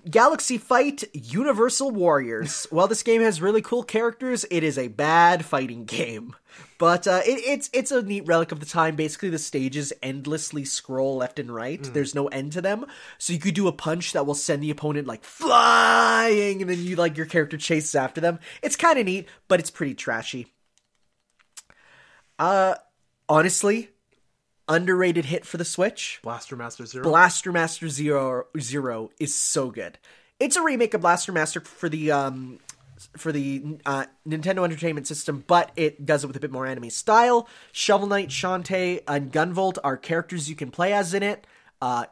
Galaxy Fight Universal Warriors. While this game has really cool characters, it is a bad fighting game. But it's a neat relic of the time. Basically, the stages endlessly scroll left and right. There's no end to them. So you could do a punch that will send the opponent like flying, and then your character chases after them. It's kind of neat, but it's pretty trashy. Honestly, underrated hit for the Switch. Blaster Master Zero. Blaster Master Zero is so good. It's a remake of Blaster Master for the Nintendo Entertainment System, but it does it with a bit more anime style. Shovel Knight, Shantae, and Gunvolt are characters you can play as in it.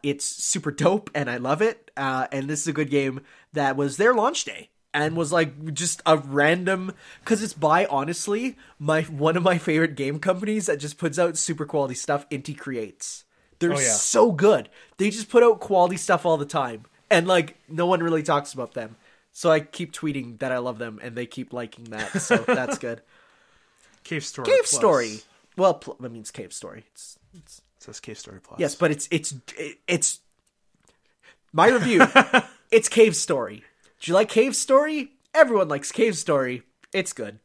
It's super dope, and I love it. And this is a good game that was their launch day. And was like just a random, because it's by, honestly, one of my favorite game companies that just puts out super quality stuff, Inti Creates. They're so good. They just put out quality stuff all the time. And like, no one really talks about them. So I keep tweeting that I love them, and they keep liking that. So that's good. Cave Story. Cave Story. Well, that means Cave Story. It says Cave Story Plus. Yes, but it's my review. It's Cave Story. Do you like Cave Story? Everyone likes Cave Story. It's good.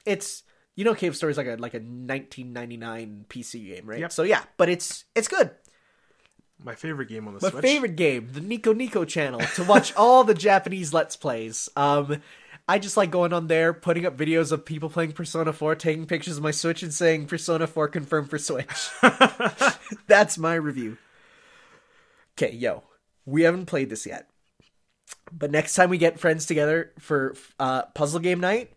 It's, Cave Story is like a 1999 PC game, right? Yep. So yeah, but it's good. My favorite game on the Switch. My Switch. favorite game, the Nico Nico channel, to watch all the Japanese Let's Plays. I just like going on there, putting up videos of people playing Persona 4, taking pictures of my Switch and saying Persona 4 confirmed for Switch. That's my review. Okay, yo. We haven't played this yet. But next time we get friends together for puzzle game night,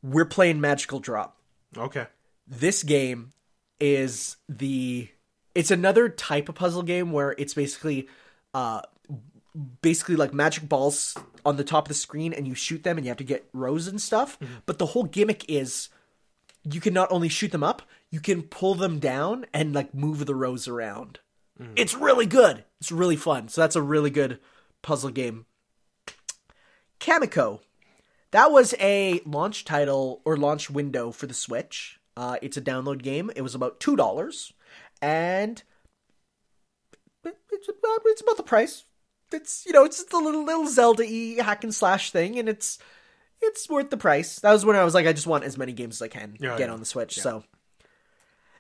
we're playing Magical Drop. Okay. This game is it's another type of puzzle game where it's basically like magic balls on the top of the screen and you shoot them and you have to get rows and stuff. Mm-hmm. But the whole gimmick is you can not only shoot them up, you can pull them down and like move the rows around. Mm-hmm. It's really good. It's really fun. So that's a really good puzzle game. Kamiko. That was a launch title or launch window for the Switch. It's a download game. It was about $2. And it's about the price. It's, it's the little Zelda-y hack and slash thing, and it's worth the price. That was when I was like, I just want as many games as I can get on the Switch. Yeah. So,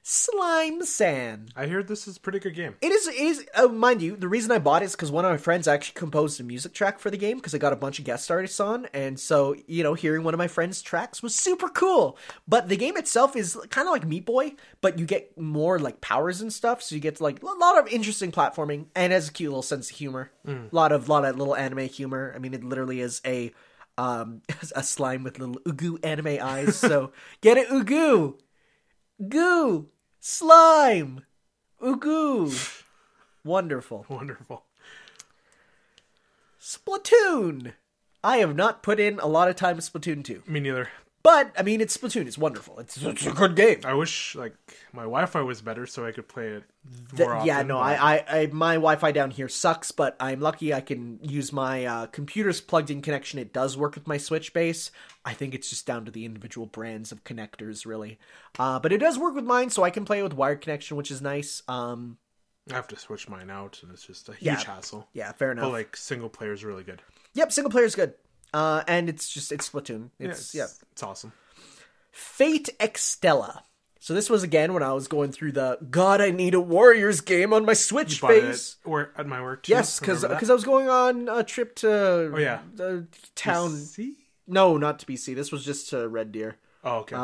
Slime Sand. I hear this is a pretty good game. It is. Mind you, the reason I bought it is because one of my friends actually composed a music track for the game because I got a bunch of guest artists on, and so hearing one of my friends' tracks was super cool. But the game itself is kind of like Meat Boy, but you get more like powers and stuff, so you get like a lot of interesting platforming, and it has a cute little sense of humor. A lot of little anime humor. I mean, it literally is a slime with little ugu anime eyes. So get it, ugu. Goo! Slime! Ugu! Wonderful. Wonderful. Splatoon! I have not put in a lot of time in Splatoon 2. Me neither. But, I mean, it's Splatoon. It's wonderful. It's a good game. I wish, my Wi-Fi was better so I could play it more often. Yeah, no, my Wi-Fi down here sucks, but I'm lucky I can use my computer's plugged-in connection. It does work with my Switch base. I think it's just down to the individual brands of connectors, really. But it does work with mine, so I can play with wired connection, which is nice. I have to switch mine out, and it's just a huge hassle. Yeah, fair enough. But, single player is really good. Yep, single player is good. And it's Splatoon. It's awesome. Fate Extella. So this was again when I was going through the God, I need a Warriors game on my Switch phase. Or at my work too. Yes, because I was going on a trip to the town. BC? No, not to BC. This was just to Red Deer. Oh, okay.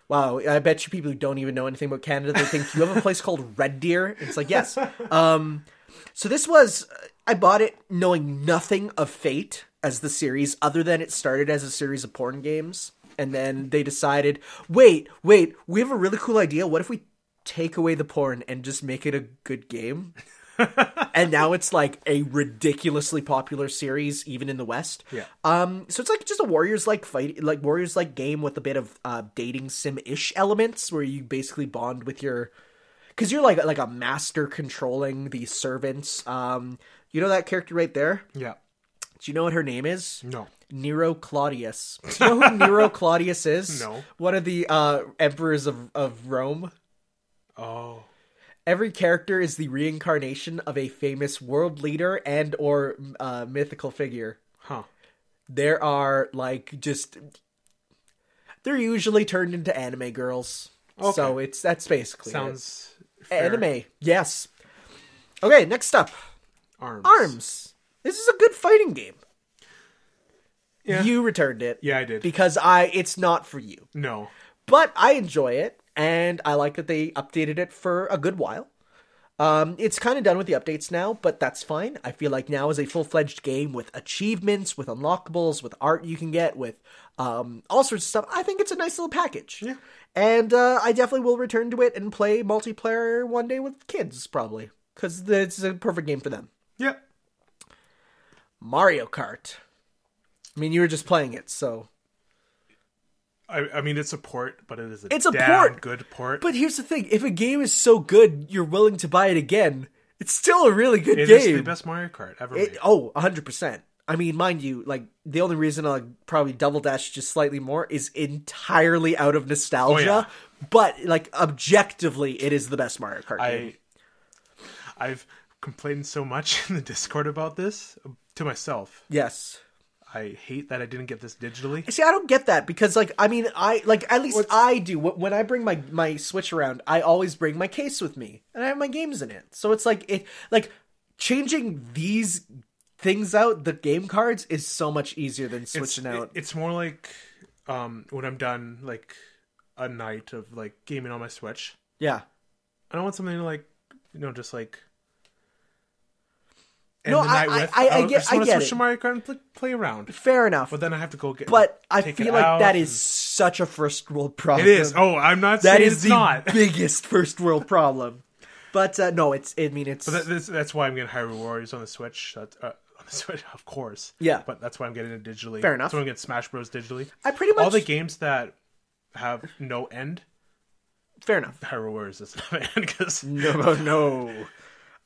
Wow, I bet you people who don't even know anything about Canada, they think you have a place called Red Deer. It's like, yes. So this was, I bought it knowing nothing of Fate as the series, other than it started as a series of porn games. And then they decided, wait, we have a really cool idea. What if we take away the porn and just make it a good game? And now it's like a ridiculously popular series, even in the West. Yeah. So it's like just a Warriors-like fight, like Warriors-like game with a bit of dating sim-ish elements, where you basically bond with your, because you're like a master controlling these servants. You know that character right there? Yeah. Do you know what her name is? No. Nero Claudius. Do you know who Nero Claudius is? No. One of the emperors of Rome. Oh. Every character is the reincarnation of a famous world leader and or mythical figure. Huh. There are they're usually turned into anime girls. Okay. So that's basically sounds it. Fair. Anime. Yes. Okay, next up. Arms. This is a good fighting game. Yeah. You returned it. Yeah, I did. Because it's not for you. No. But I enjoy it, and I like that they updated it for a good while. It's kind of done with the updates now, but that's fine. I feel like now is a full-fledged game with achievements, with unlockables, with art you can get, with all sorts of stuff. I think it's a nice little package. Yeah. And I definitely will return to it and play multiplayer one day with kids, probably. Because it's a perfect game for them. Yep. Mario Kart. I mean, you were just playing it, so... I mean, it's a port, but it is a good port. But here's the thing. If a game is so good, you're willing to buy it again, it's still a really good game. It is the best Mario Kart ever made. 100%. I mean, mind you, the only reason I'll probably double dash just slightly more is entirely out of nostalgia. Oh, yeah. But, objectively, it is the best Mario Kart game. I've complained so much in the Discord about this to myself. Yes. I hate that I didn't get this digitally. See, I don't get that because, at least I do. When I bring my Switch around, I always bring my case with me, and I have my games in it. So it's changing these things out, the game cards, is so much easier than switching out. It's more like when I'm done like a night of like gaming on my Switch. Yeah. I don't want something to like, just like No, I get switch to it. Mario Kart and play around. Fair enough. But then I have to go get. But I take feel it like out that is such a first world problem. It is. Oh, I'm not that saying is it's the not. biggest first world problem. But no, it's. But that's why I'm getting Hyrule Warriors on the Switch. On the Switch, of course. Yeah. But that's why I'm getting it digitally. Fair enough. So I'm getting Smash Bros. Digitally. I pretty much all the games that have no end. Fair enough. Hyrule Warriors doesn't have an end because no.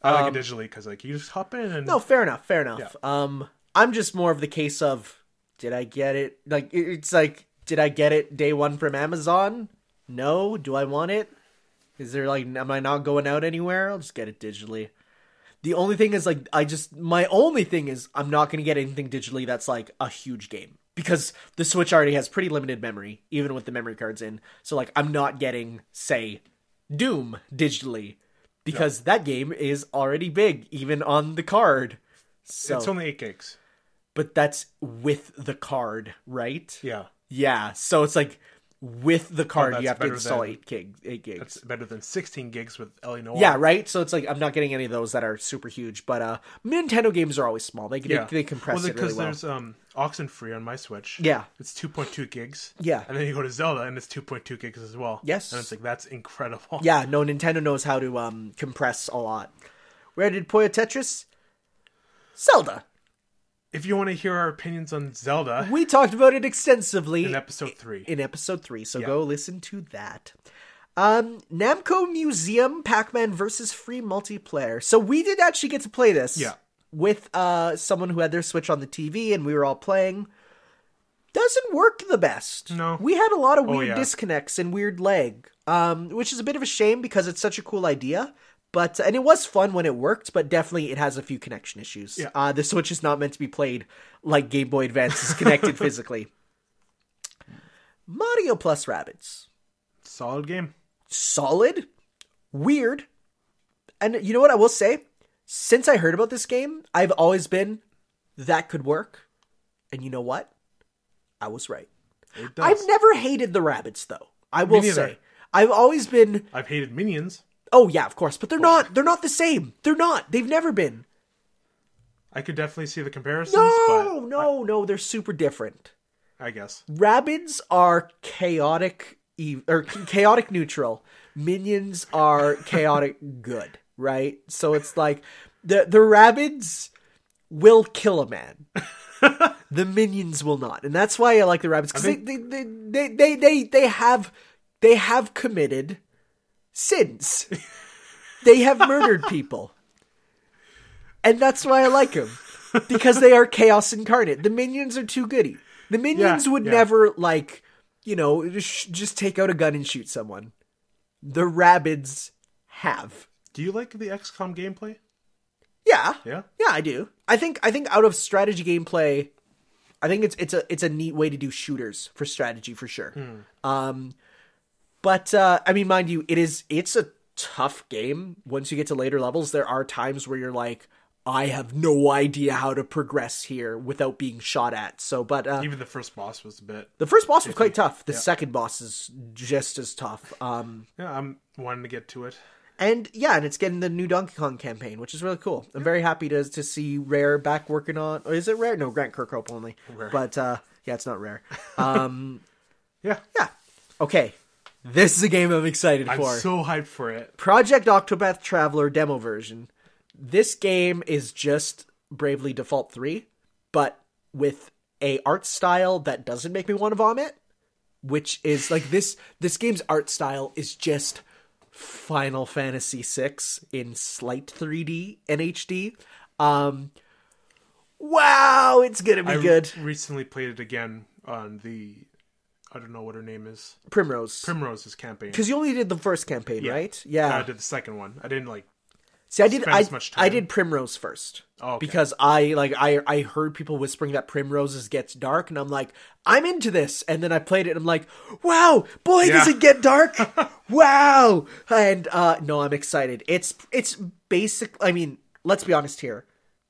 I like it digitally because like you just hop in and No, fair enough. Yeah. I'm just more of the case of, did I get it? Like, it's like, did I get it day one from Amazon? No. Do I want it? Is there like, am I not going out anywhere? I'll just get it digitally. The only thing is like, my only thing is I'm not going to get anything digitally that's like a huge game. Because the Switch already has pretty limited memory, even with the memory cards in. So like, I'm not getting, say, Doom digitally. Because that game is already big, even on the card. So, it's only 8 gigs. But that's with the card, right? Yeah. Yeah, so it's like, with the card, you have to install 8 gigs. That's better than 16 gigs with Ellie Noir. Yeah, right? So it's like, I'm not getting any of those that are super huge. But Nintendo games are always small. They compress it really well. Because there's Oxenfree on my Switch. Yeah. It's 2.2 gigs. Yeah. And then you go to Zelda, and it's 2.2 gigs as well. Yes. And it's like, that's incredible. Yeah, no, Nintendo knows how to compress a lot. Where did Puyo Tetris? Zelda. If you want to hear our opinions on Zelda, we talked about it extensively in episode 3. So go listen to that. Namco Museum Pac-Man versus Free multiplayer. So we did actually get to play this with someone who had their Switch on the TV, and we were all playing. Doesn't work the best. No. We had a lot of weird disconnects and weird lag, which is a bit of a shame because it's such a cool idea. And it was fun when it worked, but definitely it has a few connection issues. Yeah. The Switch is not meant to be played like Game Boy Advance is connected physically. Mario plus Rabbids. Solid game. Solid. Weird. And you know what I will say? Since I heard about this game, I've always been, that could work. And you know what? I was right. It does. I've never hated the Rabbids, though. I will say. I've always been... I've hated Minions. Oh, yeah, of course. But they're not the same. They're not. They've never been. I could definitely see the comparisons. No. They're super different. I guess. Rabbids are chaotic neutral. Minions are chaotic good, right? So it's like the Rabbids will kill a man. The Minions will not. And that's why I like the Rabbids, because they have committed sins. They have murdered people. And that's why I like them. Because they are chaos incarnate. The Minions are too goody. The Minions would never, just take out a gun and shoot someone. The Rabbids have. Do you like the XCOM gameplay? Yeah. Yeah? Yeah, I do. I think out of strategy gameplay, I think it's a neat way to do shooters for strategy for sure. But I mean, mind you, it's a tough game. Once you get to later levels, there are times where you're like, I have no idea how to progress here without being shot at. So, but even the first boss was a bit. The first boss was quite tough. The second boss is just as tough. I'm wanting to get to it. And it's getting the new Donkey Kong campaign, which is really cool. I'm very happy to see Rare back working on. Or is it Rare? No, Grant Kirkhope only. Rare. But it's not Rare. Yeah. Okay. This is a game I'm excited for. I'm so hyped for it. Project Octopath Traveler demo version. This game is just Bravely Default 3, but with a art style that doesn't make me want to vomit, which is like this game's art style is just Final Fantasy VI in slight 3D and HD. Wow, it's gonna be good. I recently played it again on the, I don't know what her name is. Primrose's campaign. Because you only did the first campaign, right? Yeah. I did the second one. I didn't See, I did Primrose first. Oh, okay. Because I heard people whispering that Primrose's gets dark, and I'm like, I'm into this. And then I played it, and I'm like, wow, boy, does it get dark! Wow! And no, I'm excited. It's basic. I mean, let's be honest here.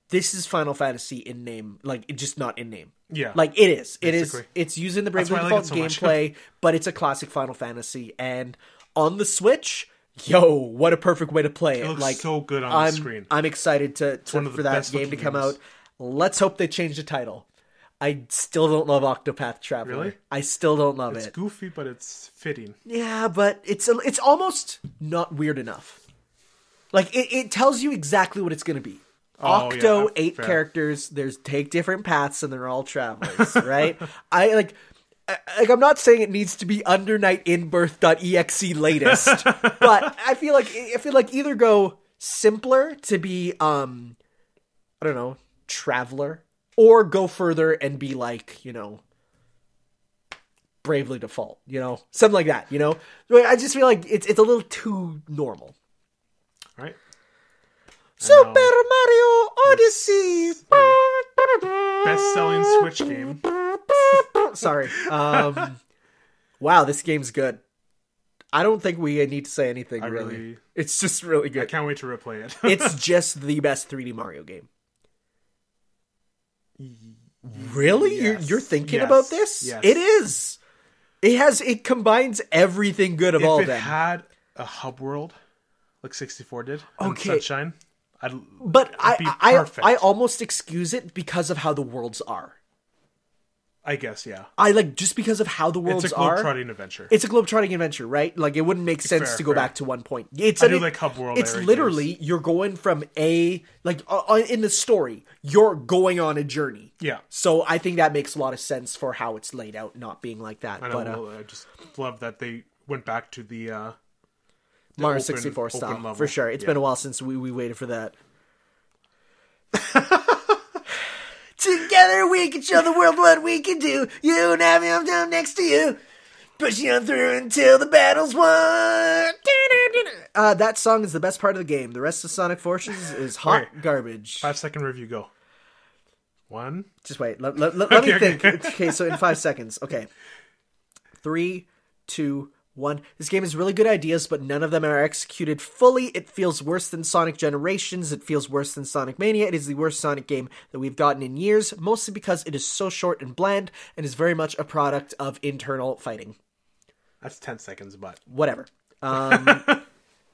this is Final Fantasy in name, like just not in name. Yeah. Like it is. It basically. is. It's using the Bravely That's why I Default like it so much. gameplay, but it's a classic Final Fantasy. And on the Switch, yo, what a perfect way to play it. It looks like, so good on the screen. I'm excited one of the for that best game to looking come games. out. Let's hope they change the title. I still don't love Octopath Traveler. Really? I still don't love It's it. goofy, but it's fitting. Yeah, but it's almost not weird enough. Like it tells you exactly what it's going to be. Oh, Octo, yeah, 8 fair. characters. There's take different paths, and they're all travelers, right? I'm not saying it needs to be under night in birth.exe latest, but I feel like either go simpler to be I don't know, traveler, or go further and be like, you know, Bravely Default, you know, something like that, you know. I just feel like it's a little too normal. All right. Super Mario Odyssey. Best-selling Switch game. Sorry. Wow, this game's good. I don't think we need to say anything, really. It's just really I good. can't wait to replay it. It's just the best 3D Mario game. Really? Yes. You're thinking Yes. about this? Yes. It is. It combines everything good of all If it them. had a hub world, like 64 did, and Okay. Sunshine, But it'd be I perfect. almost excuse it because of how the worlds are. I guess, yeah. I like just because of how the worlds It's a are. globetrotting adventure. It's a globetrotting adventure, right? Like it wouldn't make sense Fair, to go fair. back to one point. I do like hub world. It's Eric literally you're going from in the story, you're going on a journey. Yeah. So I think that makes a lot of sense for how it's laid out, not being like that. I But know. I just love that they went back to the Mario open- 64 open style level. for sure. It's Yeah. been a while since we waited for that. Together we can show the world what we can do. You and I'm down next to you. Pushing on through until the battle's won. That song is the best part of the game. The rest of Sonic Forces is hot Okay. garbage. 5-second review. Go. 1. Just wait. Let me Okay, think. okay. Okay, so in 5 seconds. Okay. 3, 2, 1. This game has really good ideas, but none of them are executed fully. It feels worse than Sonic Generations. It feels worse than Sonic Mania. It is the worst Sonic game that we've gotten in years, mostly because it is so short and bland and is very much a product of internal fighting. That's 10 seconds, but Whatever.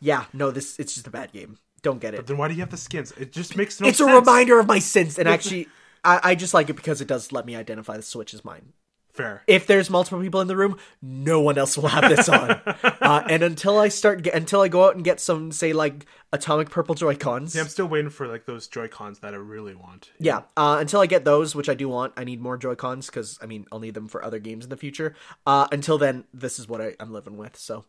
Yeah, no, it's just a bad game. Don't get it. then why do you have the skins? It just makes no It's sense. a reminder of my sins, and actually, I just like it because it does let me identify the Switch as mine. Fair. If there's multiple people in the room, no one else will have this on. And until I go out and get some, say, like atomic purple Joy-Cons. Yeah, I'm still waiting for like those Joy-Cons that I really want. Yeah, until I get those, which I do want, I need more Joy-Cons because I mean I'll need them for other games in the future. Until then, this is what I'm living with. So,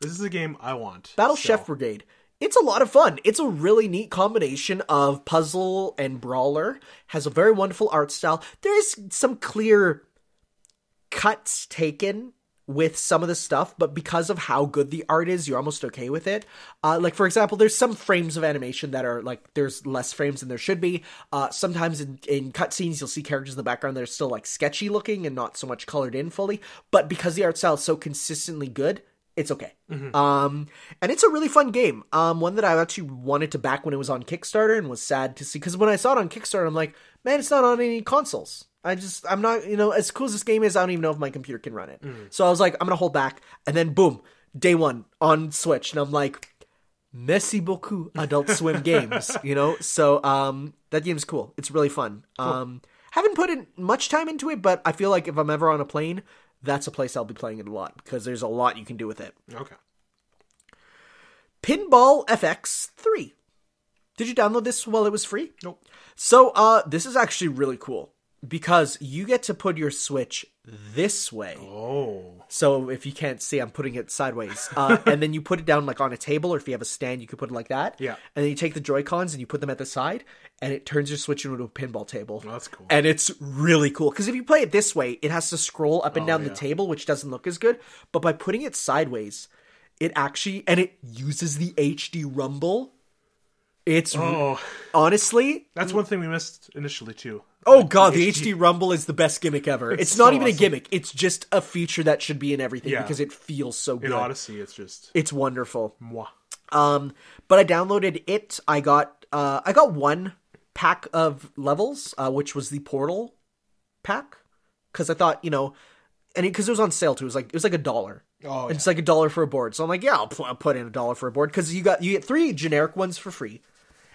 This is a game I want. Battle still. Chef Brigade. It's a lot of fun. It's a really neat combination of puzzle and brawler. Has a very wonderful art style. There is some clear cuts taken with some of the stuff, but because of how good the art is, you're almost okay with it. Like, for example, there's some frames of animation that are, like, there's less frames than there should be. Sometimes in cutscenes, you'll see characters in the background that are still, like, sketchy looking and not so much colored in fully. But because the art style is so consistently good, it's okay. And it's a really fun game. One that I actually wanted to back when it was on Kickstarter and was sad to see. Because when I saw it on Kickstarter, I'm like, man, it's not on any consoles. I'm not, as cool as this game is, I don't even know if my computer can run it. So I was like, I'm going to hold back. And then boom, day one on Switch. And I'm like, merci beaucoup, Adult Swim games, So that game's cool. It's really fun. Haven't put in much time into it, but I feel like if I'm ever on a plane, that's a place I'll be playing it a lot because there's a lot you can do with it. Okay. Pinball FX 3. Did you download this while it was free? Nope. So, this is actually really cool because you get to put your Switch this way. Oh. So, if you can't see, I'm putting it sideways. And then you put it down like on a table, or if you have a stand, you could put it like that. Yeah. And then you take the Joy-Cons and you put them at the side, and it turns your Switch into a pinball table. Oh, that's cool. And it's really cool. Because if you play it this way, it has to scroll up and down the yeah. table, which doesn't look as good. But by putting it sideways, it uses the HD rumble. It's honestly, That's one thing we missed initially too. oh god, the HD rumble is the best gimmick ever. It's not so even a awesome. gimmick. It's just a feature that should be in everything Yeah. because it feels so good. In Odyssey, it's just It's wonderful. moi. But I downloaded it. I got I got one pack of levels, which was the Portal pack, because I thought, and because it was on sale too. It was like $1. Oh, It's like $1 for a board. So I'm like, yeah, I'll put in $1 for a board, because you get 3 generic ones for free,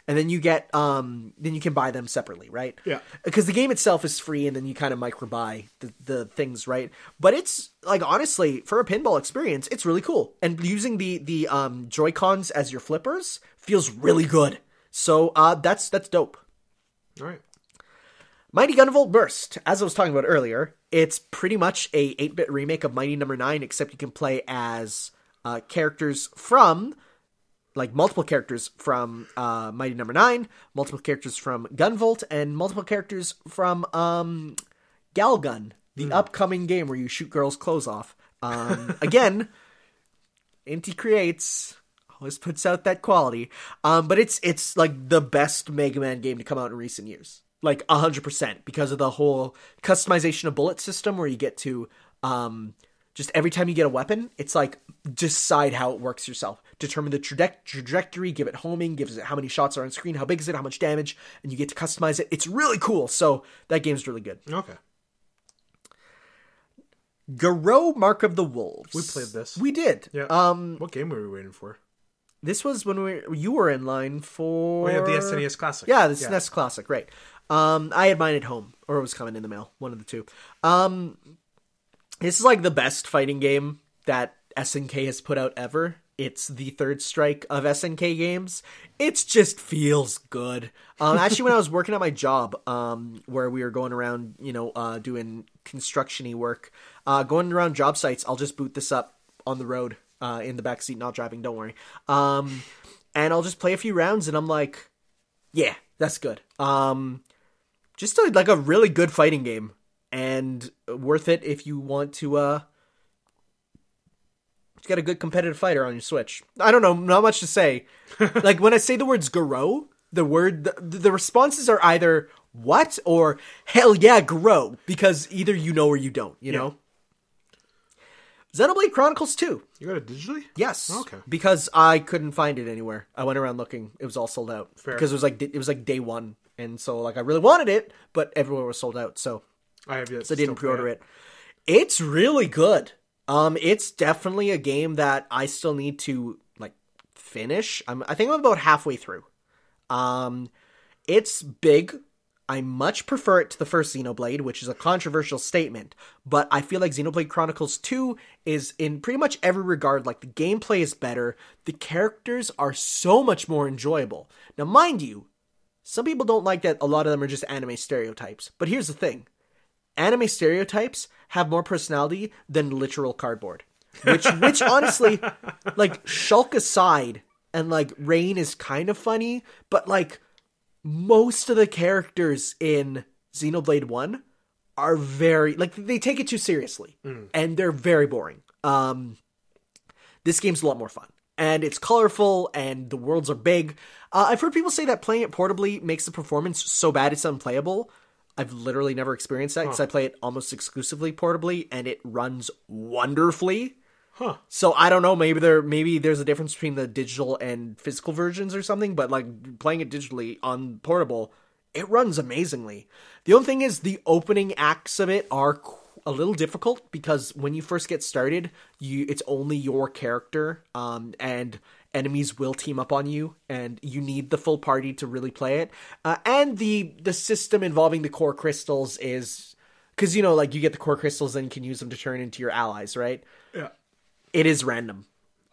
and then you get then you can buy them separately, right? Yeah. Because the game itself is free, and then you kind of micro buy the things, right? But it's like, honestly, for a pinball experience, it's really cool. And using the Joy-Cons as your flippers feels really good. So that's dope. All right. Mighty Gunvolt Burst, as I was talking about earlier, it's pretty much a 8-bit remake of Mighty Number 9, except you can play as characters from, like, multiple characters from Mighty Number 9, multiple characters from Gunvolt, and multiple characters from Galgun, the upcoming game where you shoot girls' clothes off. Again, Inti Creates always puts out that quality, but it's like the best Mega Man game to come out in recent years. Like 100%, because of the whole customization of bullet system, where you get to just every time you get a weapon, it's like decide how it works yourself, determine the trajectory, give it homing, gives it how many shots are on screen, how big is it, how much damage, and you get to customize it. It's really cool. So that game's really good. Okay. Garou Mark of the Wolves. We played this. We did. Yeah. What game were we waiting for? This was when you were in line for... Oh, yeah, the SNES Classic. Yeah, the SNES Classic, right. I had mine at home, or it was coming in the mail, one of the two. This is like the best fighting game that SNK has put out ever. It's the third strike of SNK games. It just feels good. Actually, when I was working at my job, where we were going around, doing construction-y work, going around job sites, I'll just boot this up on the road, in the backseat, not driving, don't worry. And I'll just play a few rounds, and I'm like, yeah, that's good. Just like a really good fighting game, and worth it if you want to get a good competitive fighter on your Switch. I don't know, not much to say. Like, when I say the words Garou, the responses are either what or hell yeah, Garou, because either you know or you don't, you know? Xenoblade Chronicles 2. You got it digitally? Yes. Okay. Because I couldn't find it anywhere. I went around looking. It was all sold out. Fair. Because it was like day one. And so, like, I really wanted it, but everywhere was sold out. So I have yet I didn't pre-order it. It's really good. It's definitely a game that I still need to, like, finish. I think I'm about halfway through. It's big. I much prefer it to the first Xenoblade, which is a controversial statement, but I feel like Xenoblade Chronicles 2 is, in pretty much every regard, like, the gameplay is better, the characters are so much more enjoyable. Now, mind you, some people don't like that a lot of them are just anime stereotypes, but here's the thing. Anime stereotypes have more personality than literal cardboard. Which honestly, like, Shulk aside, and, like, Rain is kind of funny, but, like, most of the characters in Xenoblade 1 are very, like, they take it too seriously. And they're very boring. This game's a lot more fun. And it's colorful, and the worlds are big. I've heard people say that playing it portably makes the performance so bad it's unplayable. I've literally never experienced that, because I play it almost exclusively portably, and it runs wonderfully. So I don't know, maybe there's a difference between the digital and physical versions or something, but, like, playing it digitally on portable, it runs amazingly. The only thing is the opening acts of it are a little difficult, because when you first get started, it's only your character, and enemies will team up on you, and you need the full party to really play it. And the system involving the core crystals is, because, like, you get the core crystals and you can use them to turn into your allies, right? Yeah. It is random.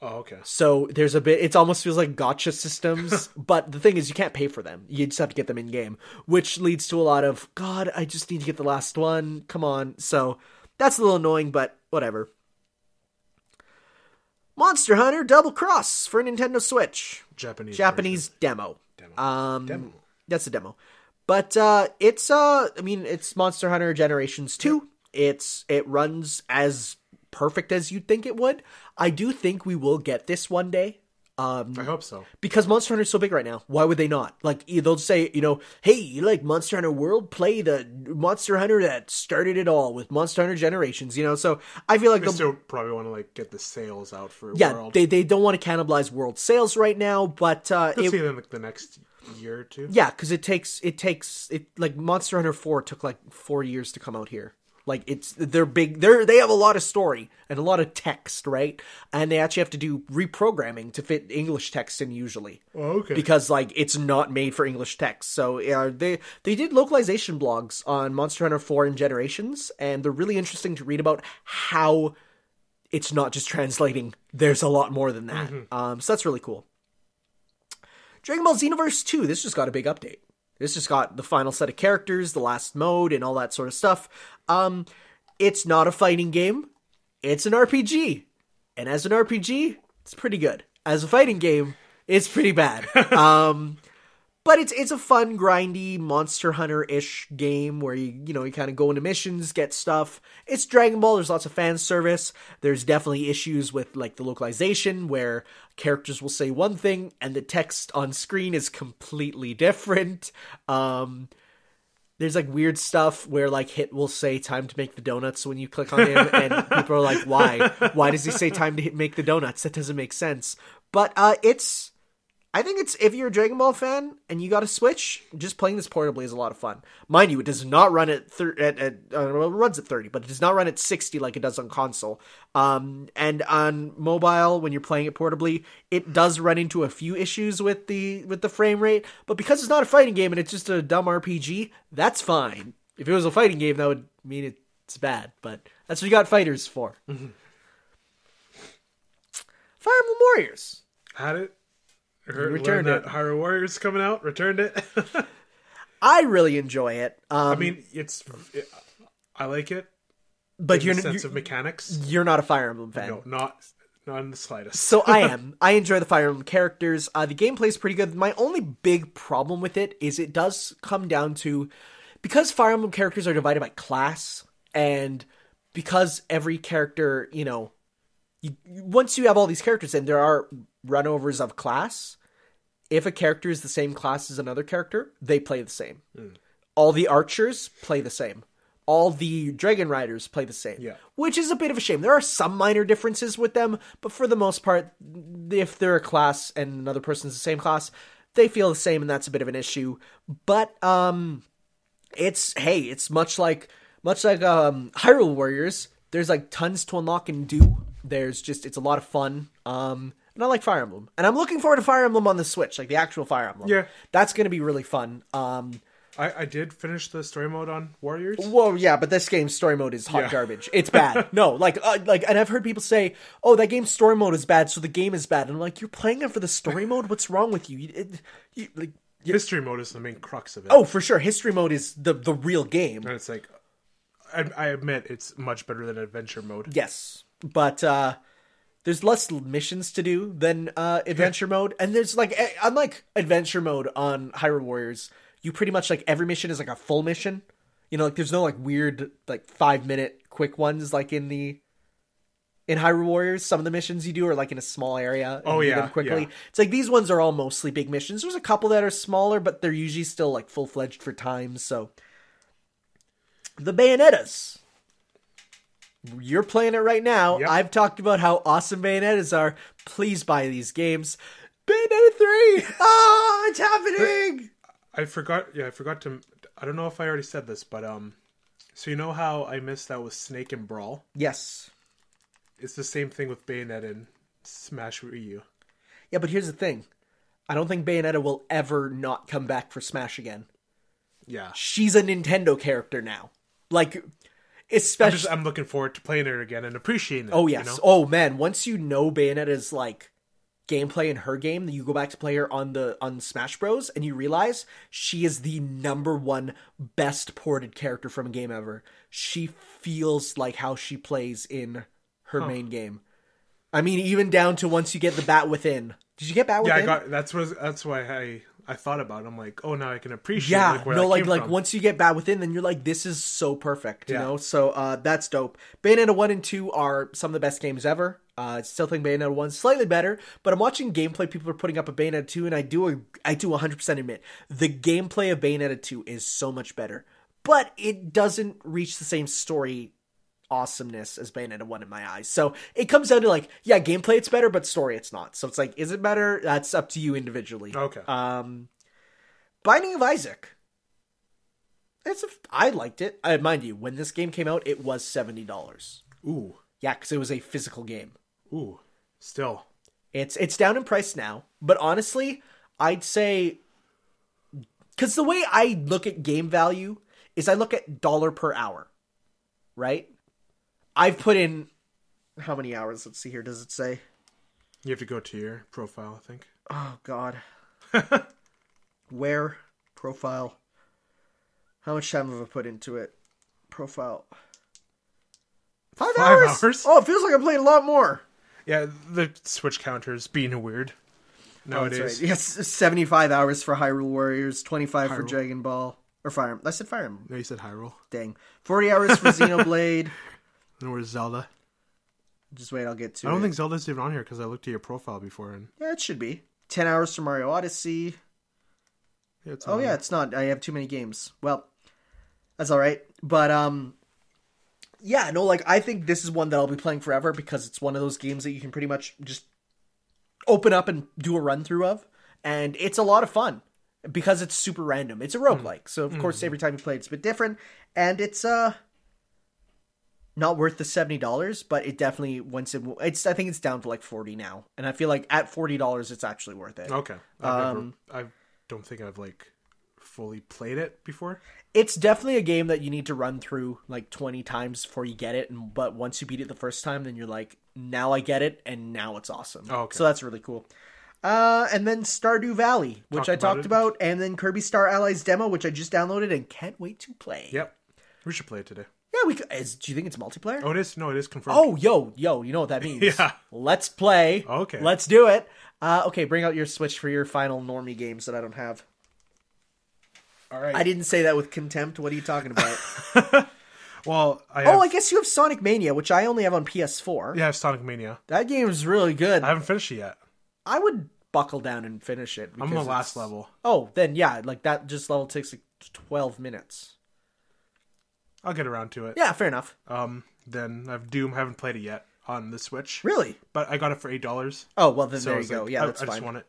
Oh, okay. So there's a bit, it almost feels like gacha systems, but the thing is you can't pay for them. You just have to get them in game, which leads to a lot of, God, I just need to get the last one. Come on. So that's a little annoying, but whatever. Monster Hunter Double Cross for Nintendo Switch. Japanese demo. Demo. That's a demo. But it's Monster Hunter Generations 2. It runs as perfect as you'd think it would. I do think we will get this one day. I hope so. Because Monster Hunter is so big right now. Why would they not? Like, they'll say, hey, you like Monster Hunter World? Play the Monster Hunter that started it all with Monster Hunter Generations, So I feel like they still probably want to, like, get the sales out for World. Yeah, they don't want to cannibalize World sales right now, but you'll see them, like, the next year or two. Yeah, because it takes like Monster Hunter 4 took like 4 years to come out here. Like they're big. They have a lot of story and a lot of text, right? And they actually have to do reprogramming to fit English text in usually. Oh, okay. Because like it's not made for English text. So they did localization blogs on Monster Hunter 4 and Generations, and they're really interesting to read about how it's not just translating. There's a lot more than that. So that's really cool. Dragon Ball Xenoverse 2. This just got a big update. This just got the final set of characters, the last mode, and all that sort of stuff. It's not a fighting game. It's an RPG. And as an RPG, it's pretty good. As a fighting game, it's pretty bad. But it's a fun, grindy, Monster Hunter-ish game where you kind of go into missions, get stuff. It's Dragon Ball. There's lots of fan service. There's definitely issues with like the localization where characters will say one thing and the text on screen is completely different. There's like weird stuff where like Hit will say time to make the donuts when you click on him, and people are like, why? Why does he say time to make the donuts? That doesn't make sense. But I think it's, if you're a Dragon Ball fan and you got a Switch, just playing this portably is a lot of fun. Mind you, it does not run at it runs at 30, but it does not run at 60 like it does on console. And on mobile, when you're playing it portably, it does run into a few issues with the frame rate, but because it's not a fighting game and it's just a dumb RPG, that's fine. If it was a fighting game, that would mean it's bad, but that's what you got fighters for. Mm-hmm. Fire Emblem Warriors. Had it. Returned it. Hyrule Warriors coming out. Returned it. I really enjoy it. I mean, I like it. But in you're the sense of mechanics. You're not a Fire Emblem fan. No, not in the slightest. So I am. I enjoy the Fire Emblem characters. The gameplay is pretty good. My only big problem with it is it does come down to, because Fire Emblem characters are divided by class, and because every character, once you have all these characters and there are runovers of class, if a character is the same class as another character, they play the same. All the archers play the same. All the dragon riders play the same. Yeah. Which is a bit of a shame. There are some minor differences with them, but for the most part, if they're a class and another person's the same class, they feel the same, and that's a bit of an issue. But it's much like Hyrule Warriors. There's like tons to unlock and do. It's a lot of fun. And I like Fire Emblem. And I'm looking forward to Fire Emblem on the Switch, like the actual Fire Emblem. Yeah. That's going to be really fun. I did finish the story mode on Warriors. Well, yeah, but this game's story mode is hot garbage. It's bad. No, and I've heard people say, "Oh, that game's story mode is bad, so the game is bad." And I'm like, "You're playing it for the story mode? What's wrong with you?" History mode is the main crux of it. Oh, for sure, history mode is the real game. And it's like, I admit it's much better than adventure mode. Yes, but there's less missions to do than adventure mode, and there's like, unlike adventure mode on Hyrule Warriors, you pretty much like every mission is like a full mission. Like there's no like weird like 5-minute quick ones like in Hyrule Warriors. Some of the missions you do are like in a small area. And you do them quickly. Yeah. It's like these ones are all mostly big missions. There's a couple that are smaller, but they're usually still like full-fledged for time. So the Bayonettas. You're playing it right now. Yep. I've talked about how awesome Bayonettas are. Please buy these games. Bayonetta 3! Oh, it's happening! I forgot to, I don't know if I already said this, but, so you know how I missed that with Snake and Brawl? Yes. It's the same thing with Bayonetta and Smash Wii U. Yeah, but here's the thing. I don't think Bayonetta will ever not come back for Smash again. Yeah. She's a Nintendo character now. Like, especially... I'm looking forward to playing her again and appreciating it. Oh, yes. Oh, man. Once you know Bayonetta's, like, gameplay in her game, you go back to play her on Smash Bros, and you realize she is the #1 best ported character from a game ever. She feels like how she plays in her main game. I mean, even down to once you get the Bat Within. Did you get Bat Within? Yeah, that's why I thought about it. I'm like, oh, now I can appreciate where that came from. Like once you get Bat Within, then you're like, this is so perfect, you know? So that's dope. Bayonetta 1 and 2 are some of the best games ever. I still think Bayonetta 1 is slightly better, but I'm watching gameplay people are putting up a Bayonetta 2, and I do 100% admit, the gameplay of Bayonetta 2 is so much better. But it doesn't reach the same story awesomeness as Bayonetta 1 in my eyes. So it comes down to like, yeah, gameplay it's better, but story it's not. So it's like, is it better? That's up to you individually. Okay. Binding of Isaac. I liked it. Mind you, when this game came out, it was $70. Ooh. Yeah, because it was a physical game. Ooh. Still. It's down in price now, but honestly, I'd say, because the way I look at game value is I look at dollar per hour, right? I've put in how many hours? Let's see here. Does it say? You have to go to your profile, I think. Oh God. Where profile? How much time have I put into it? Profile. 5 hours? Oh, it feels like I played a lot more. Yeah, the Switch counters being weird nowadays. Oh, that's right. Yes, 75 hours for Hyrule Warriors, 25 for Dragon Ball. Or Fire Emblem. I said Fire Emblem. No, you said Hyrule. Dang. 40 hours for Xenoblade. And where's Zelda? Just wait, I'll get to it. I don't think Zelda's even on here because I looked at your profile before. And yeah, it should be. 10 hours for Mario Odyssey. yeah, it's it's not. I have too many games. Well, that's all right. But, yeah, no, like, I think this is one that I'll be playing forever because it's one of those games that you can pretty much just open up and do a run-through of. And it's a lot of fun because it's super random. It's a roguelike. So, of course, every time you play, it's a bit different. And it's, not worth the $70, but it definitely, I think it's down to like $40 now. And I feel like at $40, it's actually worth it. Okay. I don't think I've like fully played it before. It's definitely a game that you need to run through like 20 times before you get it. But once you beat it the first time, then you're like, now I get it. And now it's awesome. Oh, okay. So that's really cool. And then Stardew Valley, which I talked about. And then Kirby Star Allies demo, which I just downloaded and can't wait to play. Yep. We should play it today. Yeah, we could. Do you think it's multiplayer? Oh, it is? No, it is confirmed. Oh, yo, you know what that means. Yeah. Let's play. Okay. Let's do it. Okay, bring out your Switch for your final normie games that I don't have. All right. I didn't say that with contempt. What are you talking about? Well, I guess you have Sonic Mania, which I only have on PS4. Yeah, I have Sonic Mania. That game is really good. I haven't finished it yet. I would buckle down and finish it. I'm on the last level. Oh, then yeah, like that just level takes like 12 minutes. I'll get around to it. Yeah, fair enough. Then I have Doom. Haven't played it yet on the Switch. Really? But I got it for $8. Oh, well, then So there you go. like, Yeah, that's I fine. just want it.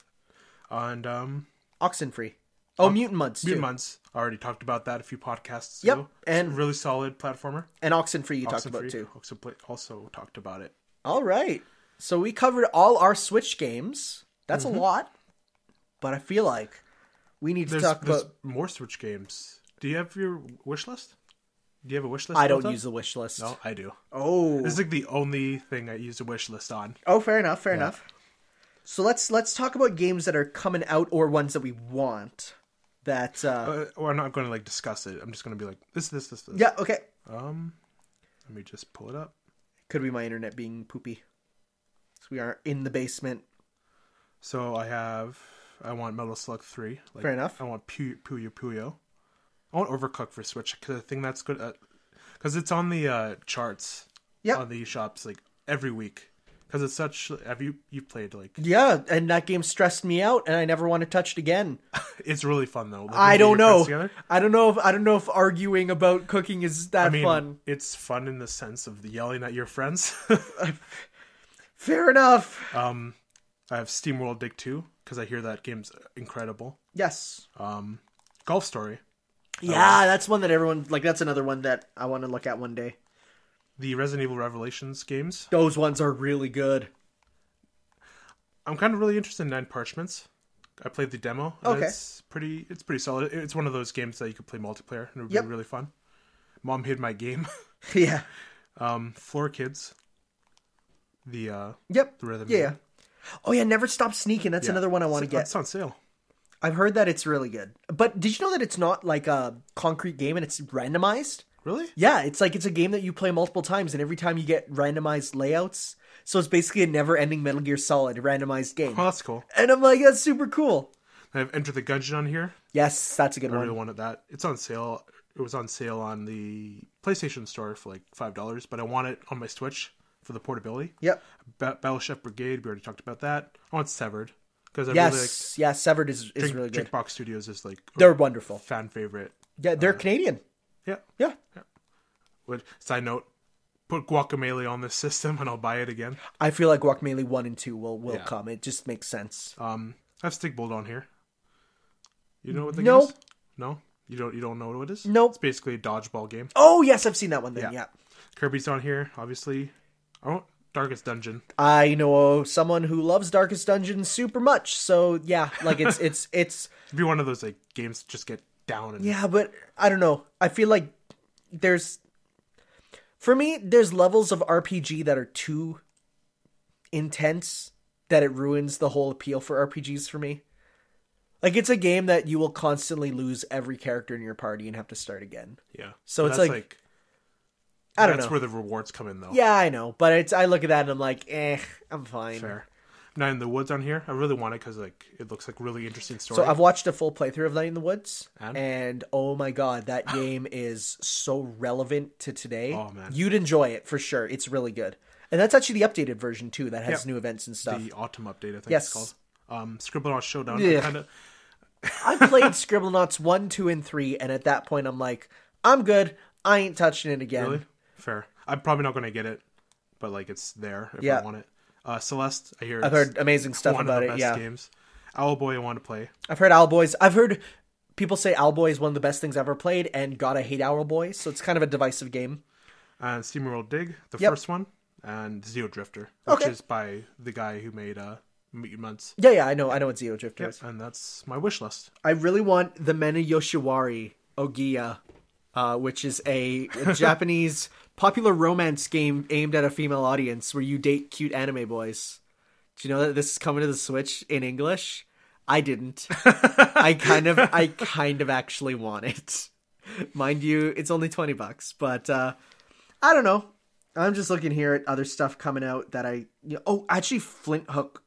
And Oxenfree. Oh, Mutant Mudds, too. Mutant Months. I already talked about that a few podcasts Yep, ago. and it's a really solid platformer. And Oxenfree you talked about, too. Also talked about it. All right. So we covered all our Switch games. That's a lot. But I feel like we need to talk about more Switch games. Do you have your wish list? Do you have a wish list? I don't use the wish list. No, I do. Oh. This is like the only thing I use a wish list on. Oh, fair enough, fair enough. So let's talk about games that are coming out or ones that we want. That Or I'm not going to like discuss it. I'm just going to be like this. Yeah, okay. Let me just pull it up. Could be my internet being poopy. So we are in the basement. So I want Metal Slug 3. Like, fair enough. I want Puyo Puyo. I want Overcooked for Switch because I think that's good. Because it's on the charts. Yep. On the eShops like every week. Because it's such. Have you played like? Yeah, and that game stressed me out, and I never want to touch it again. It's really fun though. Like, I don't know. I don't know if arguing about cooking is that fun. It's fun in the sense of yelling at your friends. Fair enough. I have SteamWorld Dig 2 because I hear that game's incredible. Yes. Golf Story. Yeah, that's one that everyone like. That's another one that I want to look at one day. The Resident Evil Revelations games. Those ones are really good. I'm kind of really interested in Nine Parchments. I played the demo. Okay. It's pretty solid. It's one of those games that you could play multiplayer and it would be really fun. Mom hid my game. Yeah. Floor Kids. The rhythm. Yeah. Oh yeah, Never Stop Sneaking. That's another one I want to get. It's on sale. I've heard that it's really good. But did you know that it's not like a concrete game and it's randomized? Really? Yeah, it's like it's a game that you play multiple times and every time you get randomized layouts. So it's basically a never-ending Metal Gear Solid randomized game. Oh, that's cool. And I'm like, that's super cool. I have Enter the Gungeon on here. Yes, that's a good one. I really wanted that. It's on sale. It was on sale on the PlayStation Store for like $5, but I want it on my Switch for the portability. Yep. Battleship Brigade, we already talked about that. I want Severed. Because Severed is really good. Drinkbox Studios is like... They're wonderful. Fan favorite. Yeah, they're Canadian. Yeah. Side note, put Guacamelee on this system and I'll buy it again. I feel like Guacamelee 1 and 2 will come. It just makes sense. I have Stickbolt on here. You know what the Nope. game is? No? You don't know what it is? Nope. It's basically a dodgeball game. Oh, yes, I've seen that one then, yeah. Kirby's on here, obviously. Oh, Darkest Dungeon. I know someone who loves Darkest Dungeon super much, so yeah, like it's It'd be one of those like games that just get down and yeah, but I don't know. I feel like for me, there's levels of RPG that are too intense that it ruins the whole appeal for RPGs for me. Like, it's a game that you will constantly lose every character in your party and have to start again. Yeah. So it's that's like I don't know. That's where the rewards come in, though. Yeah, I know. But I look at that and I'm like, I'm fine. Fair. Night in the Woods on here. I really want it because like it looks like a really interesting story. So I've watched a full playthrough of Night in the Woods. And oh my god, that game is so relevant to today. Oh, man. You'd enjoy it for sure. It's really good. And that's actually the updated version too that has new events and stuff. The autumn update, I think Yes. it's called. Scribblenauts Showdown. Yeah. I played Scribblenauts 1, 2, and 3, and at that point I'm like, I'm good. I ain't touching it again. Really? Fair. I'm probably not going to get it, but like it's there if I want it. Celeste, I've heard amazing stuff about it. One of the best games. Owlboy, I want to play. I've heard Owlboys. I've heard people say Owlboy is one of the best things I've ever played, and God, I hate Owlboy, so it's kind of a divisive game. And SteamWorld Dig, the first one, and Zero Drifter, which is by the guy who made Meat and Months. Yeah, I know what Zero Drifter is. And that's my wish list. I really want the Mena Yoshiwari Ogiya, which is a Japanese popular romance game aimed at a female audience where you date cute anime boys. Do you know that this is coming to the Switch in English? I didn't. I kind of actually want it. Mind you, it's only $20, but I don't know. I'm just looking here at other stuff coming out that actually Flint Hook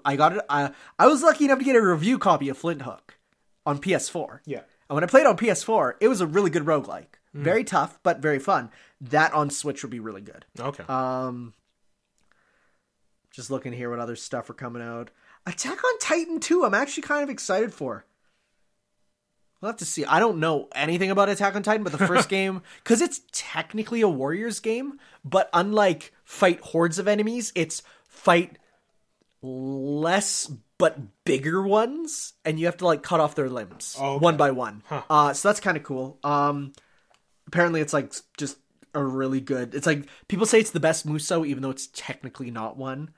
I got it. I was lucky enough to get a review copy of Flint Hook on PS4. Yeah. And when I played on PS4, it was a really good roguelike. Very tough, but very fun. That on Switch would be really good. Okay. Just looking here what other stuff are coming out. Attack on Titan 2, I'm actually kind of excited for. We'll have to see. I don't know anything about Attack on Titan, but the first game, because it's technically a Warriors game, but unlike fight hordes of enemies, it's fight less but bigger ones, and you have to like cut off their limbs one by one. Huh. So that's kind of cool. Apparently it's like just a really good, it's like people say it's the best Musou, even though it's technically not one.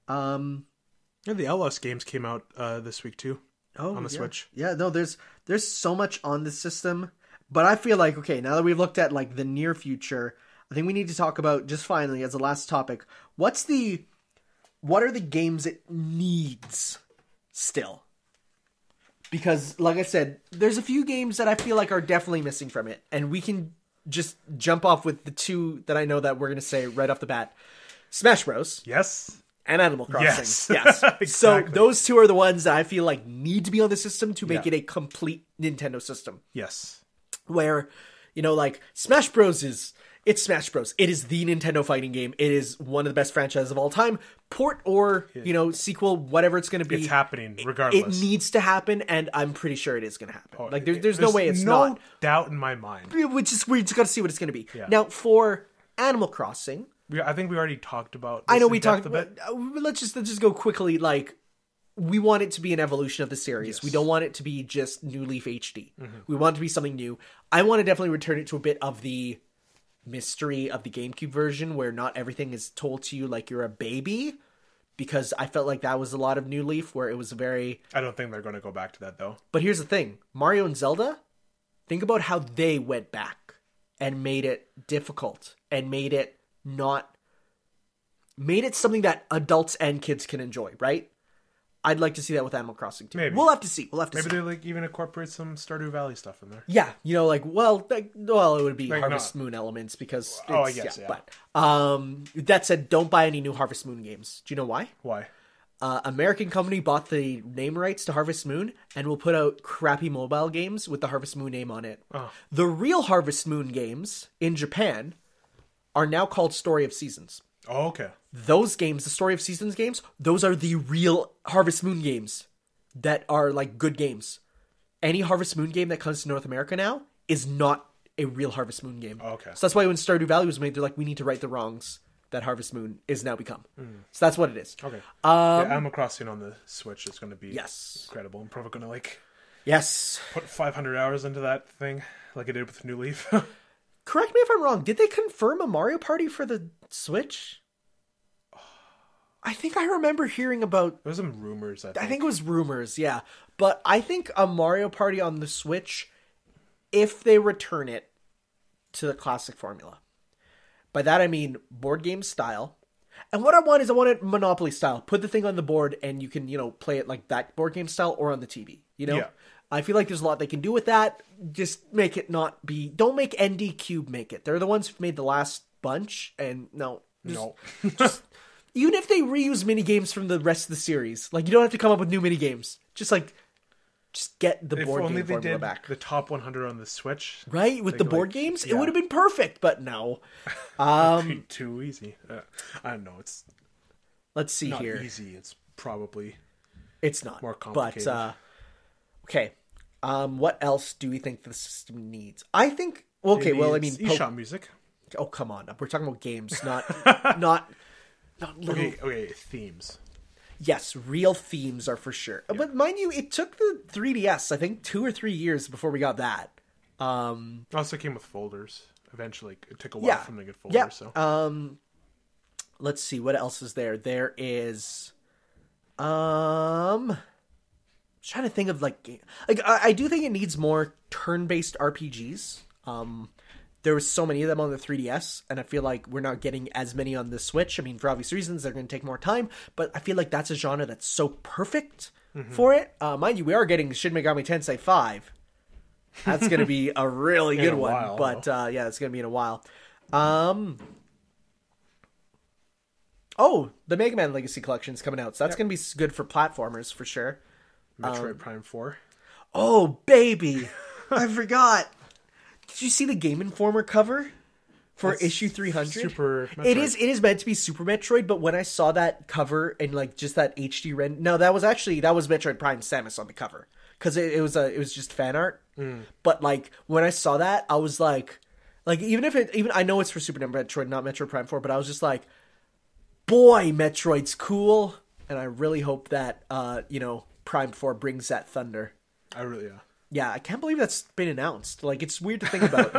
Yeah, the LS games came out this week too. On the Switch. Yeah, no, there's so much on the system, but I feel like, okay, now that we've looked at like the near future, I think we need to talk about, just finally as a last topic, what are the games it needs still? Because like I said, there's a few games that I feel like are definitely missing from it, and we can just jump off with the two that I know that we're going to say right off the bat. Smash Bros. Yes. And Animal Crossing. Yes. Exactly. So those two are the ones that I feel like need to be on the system to make it a complete Nintendo system. Yes. Where, like Smash Bros. It's Smash Bros. It is the Nintendo fighting game. It is one of the best franchises of all time. Port or, sequel, whatever it's going to be. It's happening regardless. It needs to happen, and I'm pretty sure it is going to happen. There's no way it's not. No doubt in my mind. We just got to see what it's going to be. Yeah. Now, for Animal Crossing... I think we already talked about this. I know we talked about it. Let's just go quickly. Like, we want it to be an evolution of the series. Yes. We don't want it to be just New Leaf HD. Mm-hmm. We want it to be something new. I want to definitely return it to a bit of the mystery of the GameCube version, where not everything is told to you like you're a baby, because I felt like that was a lot of New Leaf, where it was very... I don't think they're going to go back to that, though. But here's the thing. Mario and Zelda, think about how they went back and made it difficult and made it something that adults and kids can enjoy, right? I'd like to see that with Animal Crossing too. Maybe. We'll have to see. Maybe they like even incorporate some Stardew Valley stuff in there. Yeah, it would be Harvest Moon elements because I guess. But that said, don't buy any new Harvest Moon games. Do you know why? Why? American company bought the name rights to Harvest Moon and will put out crappy mobile games with the Harvest Moon name on it. Oh. The real Harvest Moon games in Japan are now called Story of Seasons. Oh, okay. Those games, the Story of Seasons games, those are the real Harvest Moon games that are like good games. Any Harvest Moon game that comes to North America now is not a real Harvest Moon game. Oh, okay. So that's why when Stardew Valley was made, they're like, we need to right the wrongs that Harvest Moon is now become. So that's what it is. Okay. Animal Crossing on the Switch is going to be incredible. I'm probably going to Yes. Put 500 hours into that thing, like I did with New Leaf. Correct me if I'm wrong. Did they confirm a Mario Party for the Switch? I think I remember hearing about... There was some rumors, I think it was rumors, yeah. But I think a Mario Party on the Switch, if they return it to the classic formula. By that I mean board game style. And what I want it Monopoly style. Put the thing on the board and you can, play it like that board game style or on the TV, Yeah. I feel like there's a lot they can do with that. Just make it not be... Don't make ND Cube make it. They're the ones who made the last bunch. And no. Just even if they reuse mini games from the rest of the series, like you don't have to come up with new mini games. Just get the board game formula back. The top 100 on the Switch, right? With the board games, it would have been perfect. But no, too easy. I don't know. It's let's see not here. Easy. It's probably not more complicated. But okay, what else do we think the system needs? I think. Okay, well, I mean, eShop music. Oh come on, we're talking about games, not little... Okay, themes. Yes, real themes are for sure. Yeah. But mind you, it took the 3DS, I think, 2 or 3 years before we got that. Also came with folders. Eventually, it took a while for them to get folders. Yeah. So. Let's see, what else is there? There is... I'm trying to think of, I do think it needs more turn-based RPGs. There was so many of them on the 3DS, and I feel like we're not getting as many on the Switch. I mean, for obvious reasons, they're going to take more time, but I feel like that's a genre that's so perfect for it. Mind you, we are getting Shin Megami Tensei 5. That's going to be a really good one, while, but yeah, it's going to be in a while. Oh, the Mega Man Legacy Collection is coming out, so that's going to be good for platformers, for sure. Metroid Prime 4. Oh, baby! I forgot! Did you see the Game Informer cover for issue 300? Super Metroid. It is meant to be Super Metroid, but when I saw that cover and just that HD render, no, that was Metroid Prime Samus on the cover because it was just fan art. But when I saw that, I was like even I know it's for Super Metroid, not Metroid Prime 4, but I was just like, boy, Metroid's cool, and I really hope that Prime 4 brings that thunder. Yeah, I can't believe that's been announced. It's weird to think about,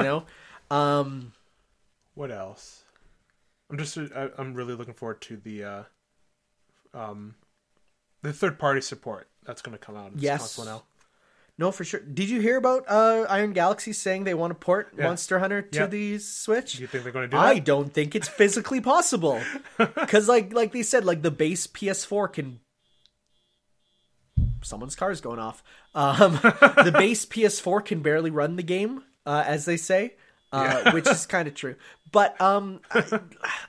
What else? I'm really looking forward to the third-party support that's going to come out in this console now. No, for sure. Did you hear about Iron Galaxy saying they want to port Monster Hunter to the Switch? Do you think they're going to do that? I don't think it's physically possible. Because, like they said, the base PS4 can... Someone's car is going off. The base PS4 can barely run the game, as they say, which is kind of true. But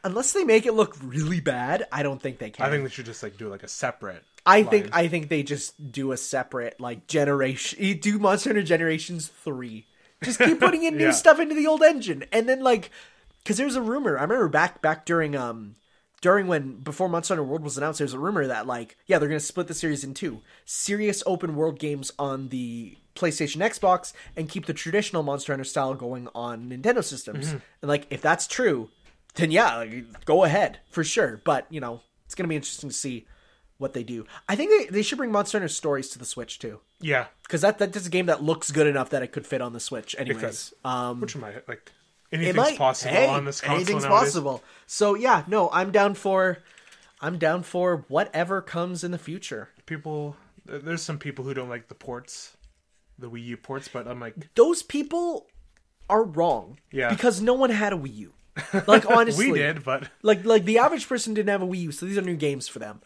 unless they make it look really bad, I don't think they can. I think they should just do a separate. I think they just do a separate generation. You do Monster Hunter Generations 3. Just keep putting in new stuff into the old engine, and then because there's a rumor. I remember back during before Monster Hunter World was announced, there was a rumor that they're going to split the series in two: serious open world games on the PlayStation, Xbox, and keep the traditional Monster Hunter style going on Nintendo systems. And if that's true, then go ahead for sure. But it's going to be interesting to see what they do. I think they should bring Monster Hunter Stories to the Switch too. Yeah, because that's a game that looks good enough that it could fit on the Switch. Anyways, which might anything's possible on this console. Anything's possible. So yeah, no, I'm down for whatever comes in the future. There's some people who don't like the ports, the Wii U ports, but I'm those people are wrong. Yeah, because no one had a Wii U. Honestly, we did, but the average person didn't have a Wii U, so these are new games for them.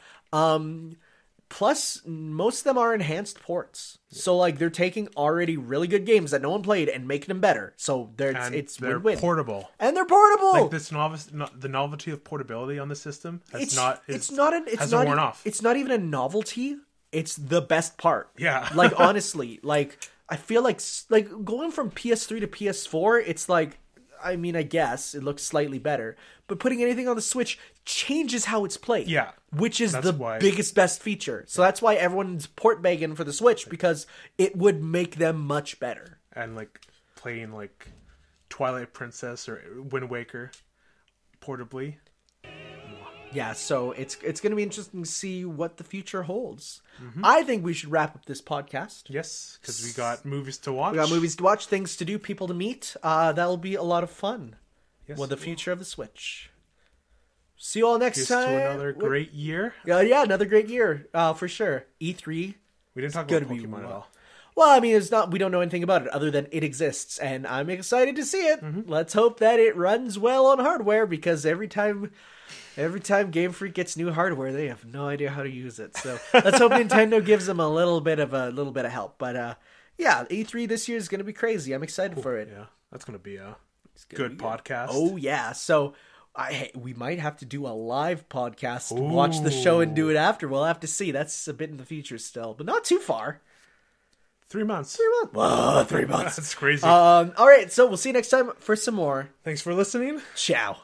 Plus, most of them are enhanced ports. So, they're taking already really good games that no one played and making them better. So, it's win-win. Portable. And they're portable! The novelty of portability on the system hasn't worn off. It's not even a novelty. It's the best part. Yeah. Honestly. I feel like going from PS3 to PS4, it's I guess it looks slightly better, but putting anything on the Switch changes how it's played. Yeah. Which is biggest, best feature. So that's why everyone's port begging for the Switch, because it would make them much better. And playing Twilight Princess or Wind Waker portably. Yeah, so it's going to be interesting to see what the future holds. I think we should wrap up this podcast. Yes, because we got movies to watch. We got movies to watch, things to do, people to meet. That'll be a lot of fun. Yes, the future of the Switch. See you all next Here's time. to another great year. Yeah, another great year, for sure. E3. We didn't talk about Pokemon at all. Well, I mean, we don't know anything about it other than it exists, and I'm excited to see it. Let's hope that it runs well on hardware, because every time Game Freak gets new hardware, they have no idea how to use it. So let's hope Nintendo gives them a little bit of help. But yeah, E3 this year is going to be crazy. I'm excited for it. Yeah, that's going to be a good podcast. Oh yeah, so we might have to do a live podcast, watch the show and do it after. We'll have to see. That's a bit in the future still, but not too far. 3 months. Whoa, 3 months. That's crazy. All right, so we'll see you next time for some more. Thanks for listening. Ciao.